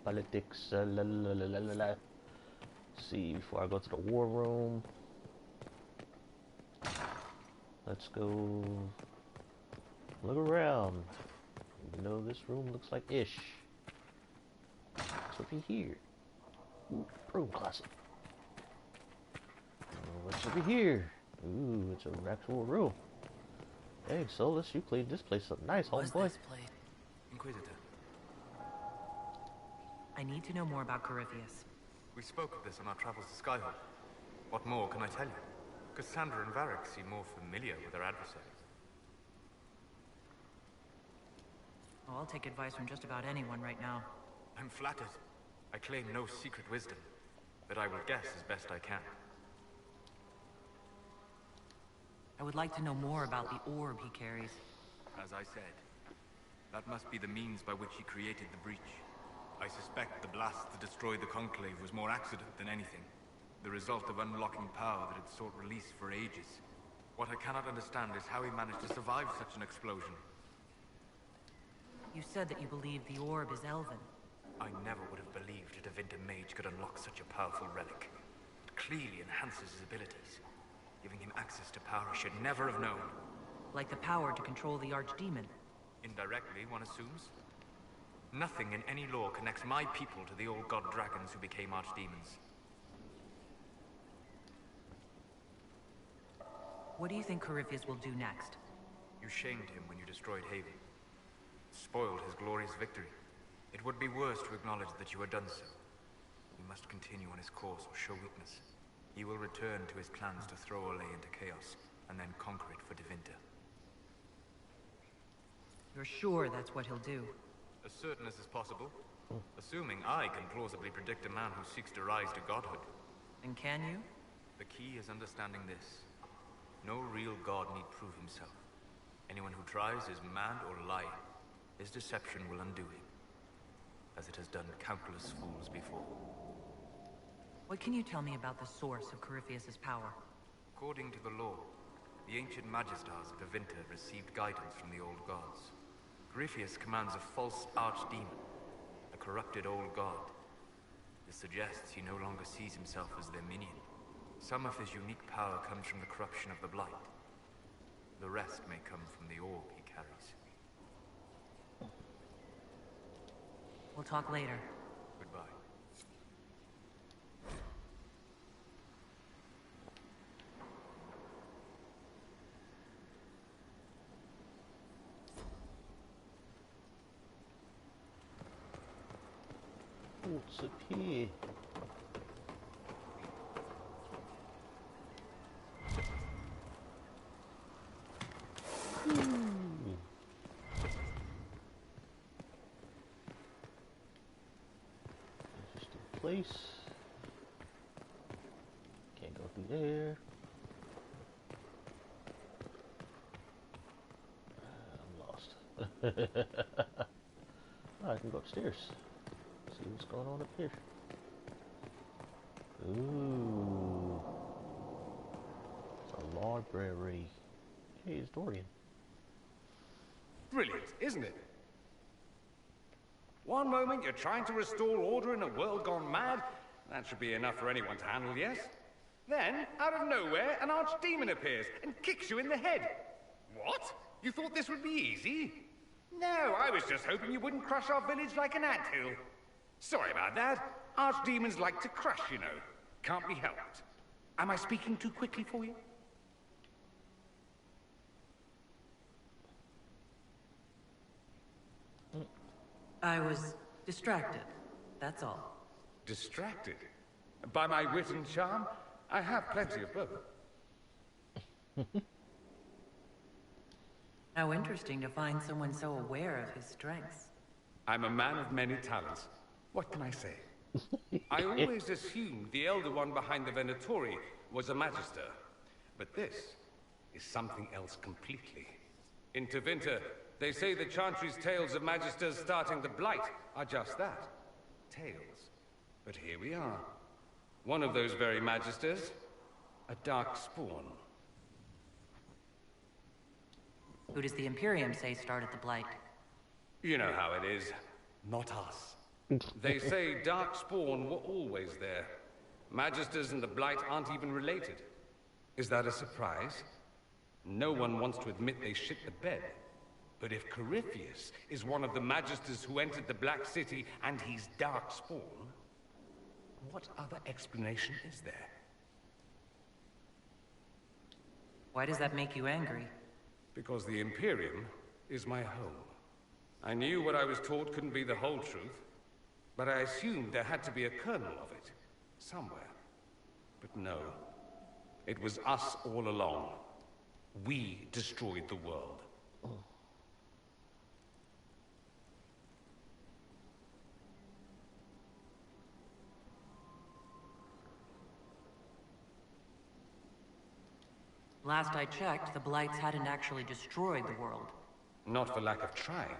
Politics, la la la la la la. See, before I go to the war room, let's go look around. You know, this room looks like ish. What's over here? Ooh, broom closet. What's over here? Ooh, it's an actual room. Hey, Solus, you played this place up nice, homeboy. Inquisitor. I need to know more about Corypheus. We spoke of this on our travels to Skyhold. What more can I tell you? Cassandra and Varric seem more familiar with their adversaries. Oh, I'll take advice from just about anyone right now. I'm flattered. I claim no secret wisdom, but I will guess as best I can. I would like to know more about the orb he carries. As I said, that must be the means by which he created the breach. I suspect the blast that destroyed the Conclave was more accident than anything. The result of unlocking power that had sought release for ages. What I cannot understand is how he managed to survive such an explosion. You said that you believe the orb is Elven. I never would have believed a Devinter mage could unlock such a powerful relic. It clearly enhances his abilities, giving him access to power I should never have known. Like the power to control the Archdemon. Indirectly, one assumes. Nothing in any law connects my people to the old god dragons who became archdemons. What do you think Corypheus will do next? You shamed him when you destroyed Haven. Spoiled his glorious victory. It would be worse to acknowledge that you had done so. He must continue on his course or show weakness. He will return to his plans to throw Olay into chaos, and then conquer it for Devinter. You're sure that's what he'll do? As certain as is possible. Assuming I can plausibly predict a man who seeks to rise to godhood. And can you? The key is understanding this. No real god need prove himself. Anyone who tries is mad or lying. His deception will undo him, as it has done countless fools before. What can you tell me about the source of Corypheus's power? According to the law, the ancient Magistars of Devinter received guidance from the old gods. Corypheus commands a false archdemon, a corrupted old god. This suggests he no longer sees himself as their minion. Some of his unique power comes from the corruption of the blight. The rest may come from the orb he carries. We'll talk later. Goodbye. What's up here? Interesting place. Can't go through there. I'm lost. Oh, I can go upstairs. See what's going on up here. Ooh. It's a library. Hey, it's Dorian. Brilliant, isn't it? One moment you're trying to restore order in a world gone mad. That should be enough for anyone to handle, yes? Then, out of nowhere, an archdemon appears and kicks you in the head. What? You thought this would be easy? No, I was just hoping you wouldn't crush our village like an anthill. Sorry about that. Archdemons like to crush, you know. Can't be helped. Am I speaking too quickly for you? I was distracted, that's all. Distracted? By my wit and charm? I have plenty of both. How interesting to find someone so aware of his strengths. I'm a man of many talents. What can I say? I always assumed the Elder One behind the Venatori was a Magister. But this is something else completely. In Tevinter, They say the Chantry's tales of Magisters starting the Blight are just that. Tales. But here we are. One of those very Magisters. A dark spawn. Who does the Imperium say started the Blight? You know how it is. Not us. They say Darkspawn were always there. Magisters and the Blight aren't even related. Is that a surprise? No one wants to admit they shit the bed. But if Corypheus is one of the Magisters who entered the Black City and he's Darkspawn, what other explanation is there? Why does that make you angry? Because the Imperium is my home. I knew what I was taught couldn't be the whole truth, but I assumed there had to be a kernel of it, somewhere. But no, it was us all along. We destroyed the world. Last I checked, the Blights hadn't actually destroyed the world. Not for lack of trying.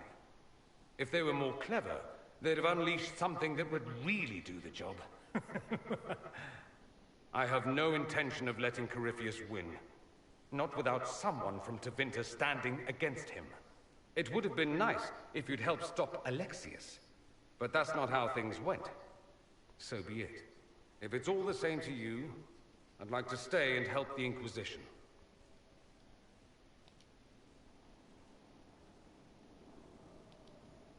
If they were more clever, they'd have unleashed something that would really do the job. I have no intention of letting Corypheus win. Not without someone from Tevinter standing against him. It would have been nice if you'd helped stop Alexius. But that's not how things went. So be it. If it's all the same to you, I'd like to stay and help the Inquisition.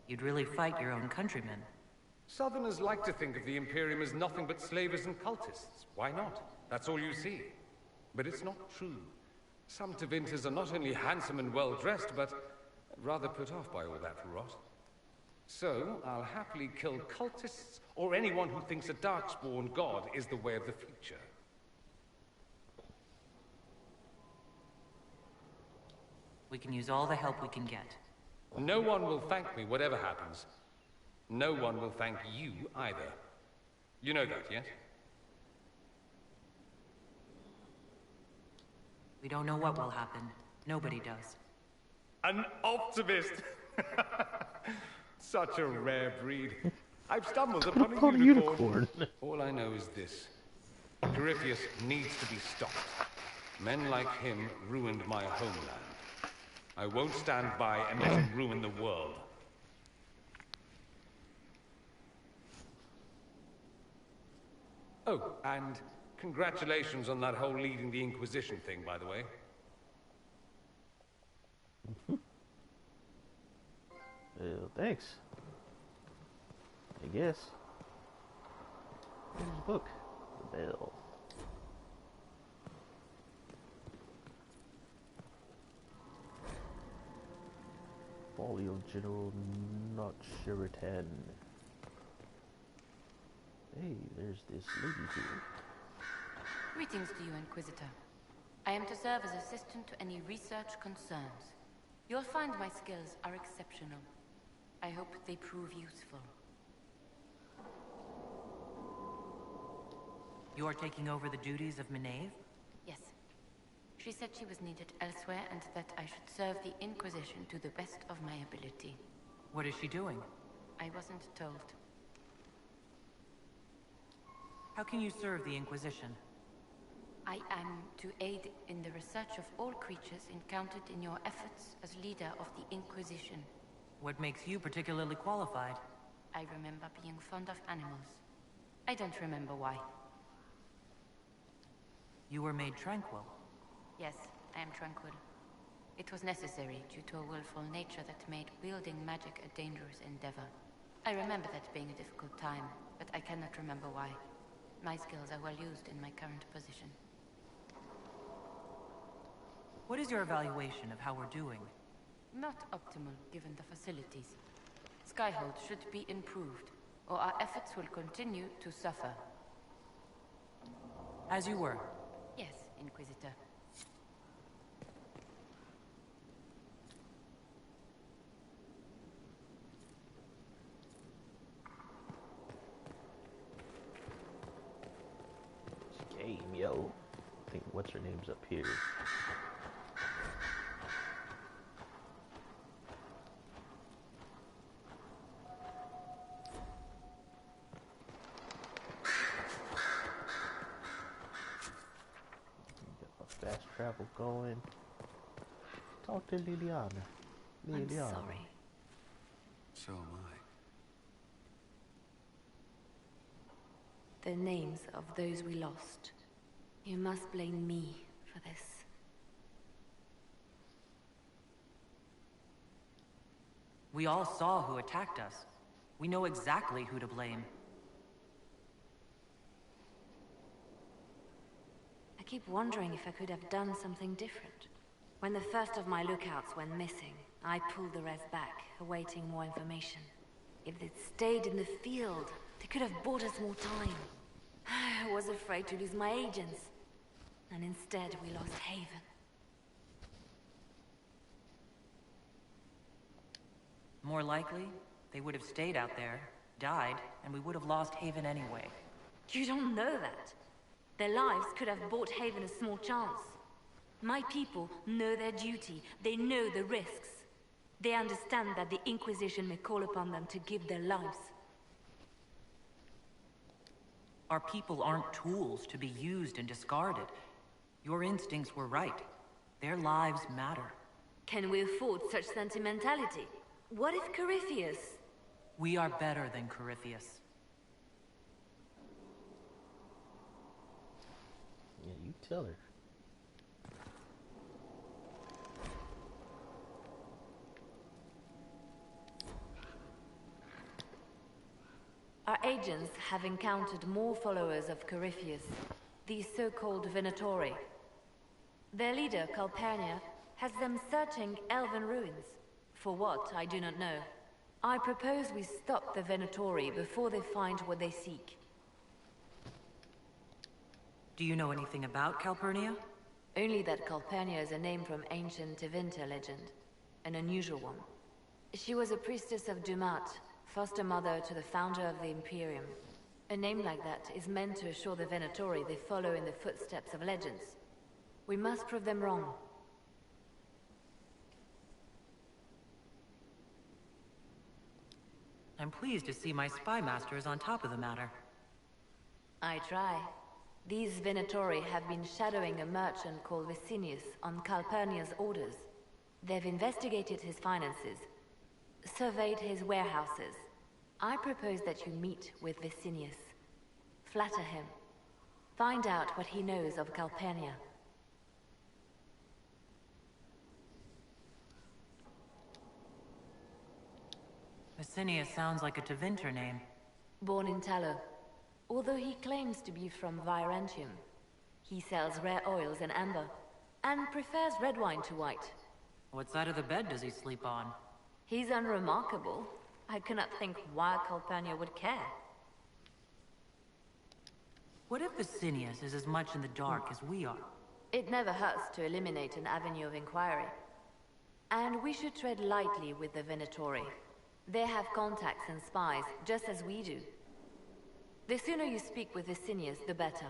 You'd really fight your own countrymen. Southerners like to think of the Imperium as nothing but slavers and cultists. Why not? That's all you see. But it's not true. Some Tevinters are not only handsome and well-dressed, but rather put off by all that rot. So, I'll happily kill cultists or anyone who thinks a Darkspawn god is the way of the future. We can use all the help we can get. No one will thank me, whatever happens. No one will thank you either. You know that, yes? We don't know what will happen. Nobody does. An optimist! Such a rare breed. I've stumbled upon a unicorn. All I know is this. Corypheus needs to be stopped. Men like him ruined my homeland. I won't stand by and let him ruin the world. Oh, and congratulations on that whole leading the Inquisition thing, by the way. Thanks. I guess. Here's the book. The bell. Folio General not Sheraton. Hey, there's this lady here. Greetings to you, Inquisitor. I am to serve as assistant to any research concerns. You'll find my skills are exceptional. I hope they prove useful. You are taking over the duties of Maeve? Yes. She said she was needed elsewhere and that I should serve the Inquisition to the best of my ability. What is she doing? I wasn't told. How can you serve the Inquisition? I am to aid in the research of all creatures encountered in your efforts as leader of the Inquisition. What makes you particularly qualified? I remember being fond of animals. I don't remember why. You were made tranquil. Yes, I am tranquil. It was necessary due to a willful nature that made wielding magic a dangerous endeavor. I remember that being a difficult time, but I cannot remember why. My skills are well used in my current position. What is your evaluation of how we're doing? Not optimal, given the facilities. Skyhold should be improved, or our efforts will continue to suffer. As you were. Yes, Inquisitor. Game, yo. I think what's her name's up here. travel going. Talk to Liliana. I'm sorry. So am I. The names of those we lost. You must blame me for this. We all saw who attacked us. We know exactly who to blame. I keep wondering if I could have done something different. When the first of my lookouts went missing, I pulled the rest back, awaiting more information. If they'd stayed in the field, they could have bought us more time. I was afraid to lose my agents. And instead, we lost Haven. More likely, they would have stayed out there, died, and we would have lost Haven anyway. You don't know that. Their lives could have bought Haven a small chance. My people know their duty. They know the risks. They understand that the Inquisition may call upon them to give their lives. Our people aren't tools to be used and discarded. Your instincts were right. Their lives matter. Can we afford such sentimentality? What if Corypheus? We are better than Corypheus. Yeah, you tell her. Our agents have encountered more followers of Corypheus, these so-called Venatori. Their leader, Calpurnia, has them searching elven ruins. For what, I do not know. I propose we stop the Venatori before they find what they seek. Do you know anything about Calpurnia? Only that Calpurnia is a name from ancient Tevinter legend. An unusual one. She was a priestess of Dumat, foster mother to the founder of the Imperium. A name like that is meant to assure the Venatori they follow in the footsteps of legends. We must prove them wrong. I'm pleased to see my spy master is on top of the matter. I try. These Venatori have been shadowing a merchant called Vicinius on Calpurnia's orders. They've investigated his finances, surveyed his warehouses. I propose that you meet with Vicinius. Flatter him. Find out what he knows of Calpurnia. Vicinius sounds like a Tevinter name. Born in Tallow. Although he claims to be from Virantium. He sells rare oils and amber, and prefers red wine to white. What side of the bed does he sleep on? He's unremarkable. I cannot think why Calpurnia would care. What if Vicinius is as much in the dark as we are? It never hurts to eliminate an avenue of inquiry. And we should tread lightly with the Venatori. They have contacts and spies, just as we do. The sooner you speak with Vicinius, the better.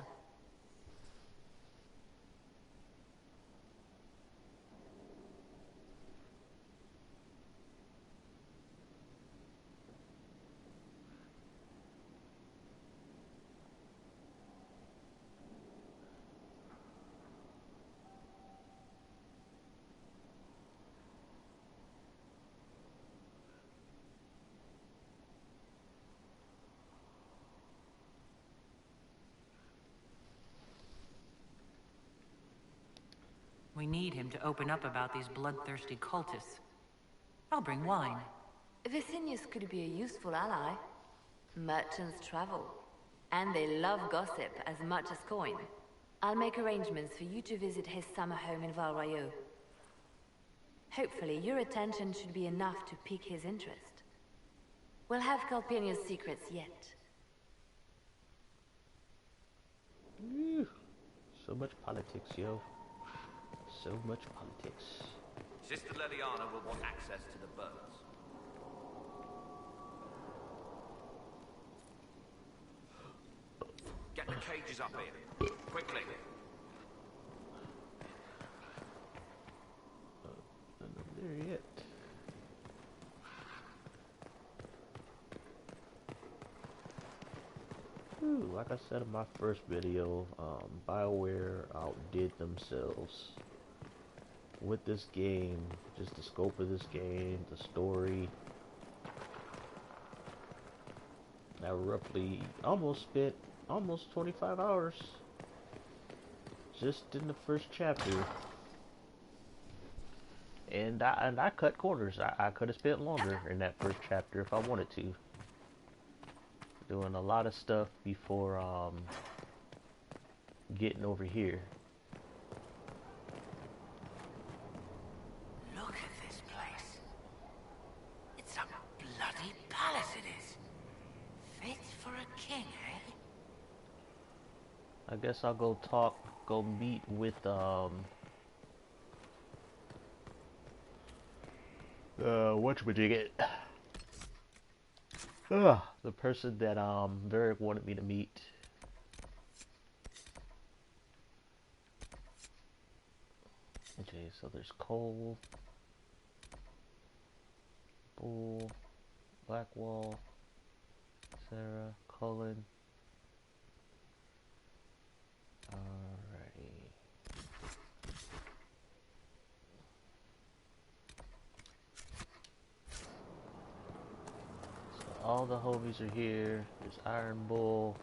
We need him to open up about these bloodthirsty cultists. I'll bring wine. Vicinius could be a useful ally. Merchants travel. And they love gossip as much as coin. I'll make arrangements for you to visit his summer home in Val Royeaux. Hopefully, your attention should be enough to pique his interest. We'll have Calpurnia's secrets yet. So much politics, yo. So much politics. Sister Leliana will want access to the birds. Get the cages up here. Quickly. None of there yet. Whew. like I said in my first video, BioWare outdid themselves with this game. Just the scope of this game, the story. I roughly spent almost 25 hours just in the first chapter. And I cut corners. I could have spent longer in that first chapter if I wanted to. Doing a lot of stuff before getting over here. Look at this place. It's a bloody palace, it is. Fit for a king, eh? I guess I'll go meet with whatchamajigget. The person that Varric wanted me to meet. Okay, so there's Cole, Bull, Blackwall, Sarah, Cullen. Alrighty. So all the homies are here. There's Iron Bull.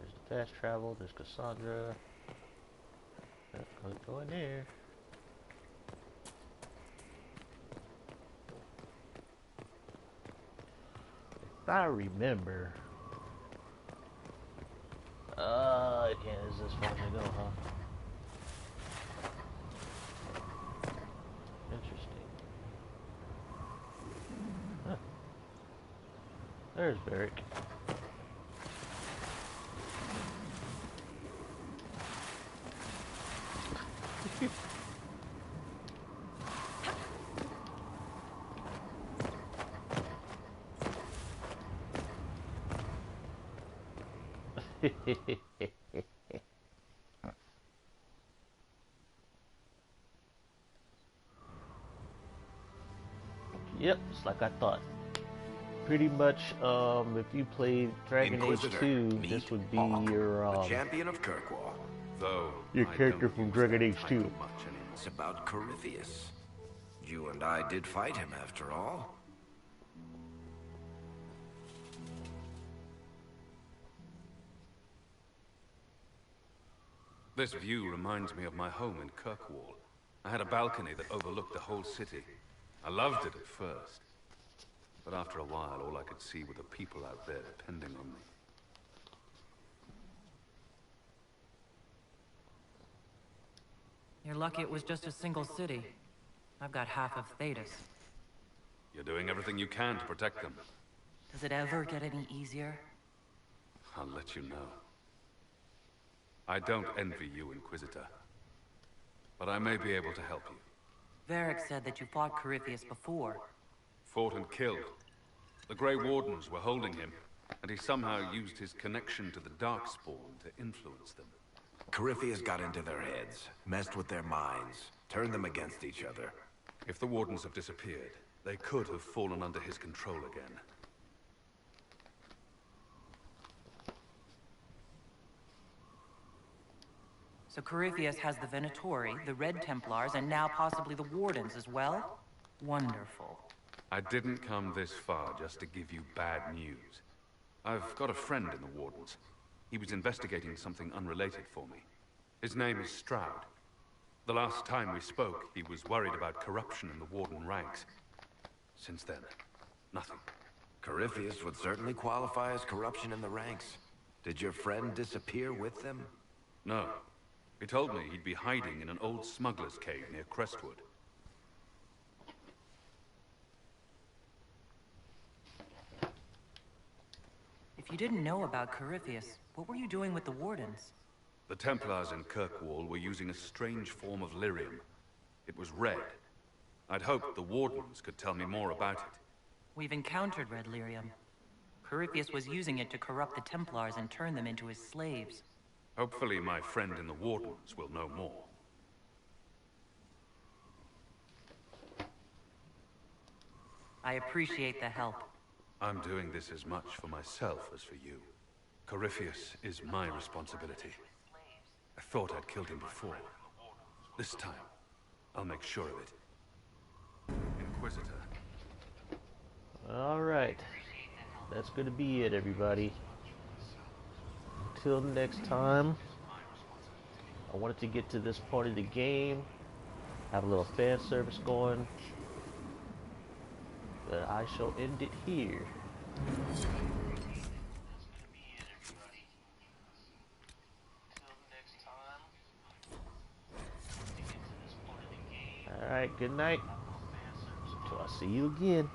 There's the fast travel. There's Cassandra. Go in there. If I remember. It is this far to go, huh? Interesting. Huh. There's Varric. Yep, it's like I thought. Pretty much, if you played Dragon Age 2, this would be your champion of Kirkwall. Though your character from Dragon Age 2. It's about Corypheus. You and I did fight him after all. This view reminds me of my home in Kirkwall. I had a balcony that overlooked the whole city. I loved it at first. But after a while, all I could see were the people out there depending on me. You're lucky it was just a single city. I've got half of Thedas. You're doing everything you can to protect them. Does it ever get any easier? I'll let you know. I don't envy you, Inquisitor. But I may be able to help you. Varric said that you fought Corypheus before. Fought and killed. The Grey Wardens were holding him, and he somehow used his connection to the Darkspawn to influence them. Corypheus got into their heads, messed with their minds, turned them against each other. If the Wardens have disappeared, they could have fallen under his control again. So Corypheus has the Venatori, the Red Templars, and now possibly the Wardens as well? Wonderful. I didn't come this far just to give you bad news. I've got a friend in the Wardens. He was investigating something unrelated for me. His name is Stroud. The last time we spoke, he was worried about corruption in the Warden ranks. Since then, nothing. Corypheus would certainly qualify as corruption in the ranks. Did your friend disappear with them? No. He told me he'd be hiding in an old smuggler's cave near Crestwood. If you didn't know about Corypheus, what were you doing with the Wardens? The Templars in Kirkwall were using a strange form of lyrium. It was red. I'd hoped the Wardens could tell me more about it. We've encountered red lyrium. Corypheus was using it to corrupt the Templars and turn them into his slaves. Hopefully my friend in the Wardens will know more. I appreciate the help. I'm doing this as much for myself as for you. Corypheus is my responsibility. I thought I'd killed him before. This time, I'll make sure of it. Inquisitor. Alright. That's gonna be it, everybody. Until next time, I wanted to get to this part of the game, have a little fan service going, but I shall end it here. Alright, good night. Till I see you again.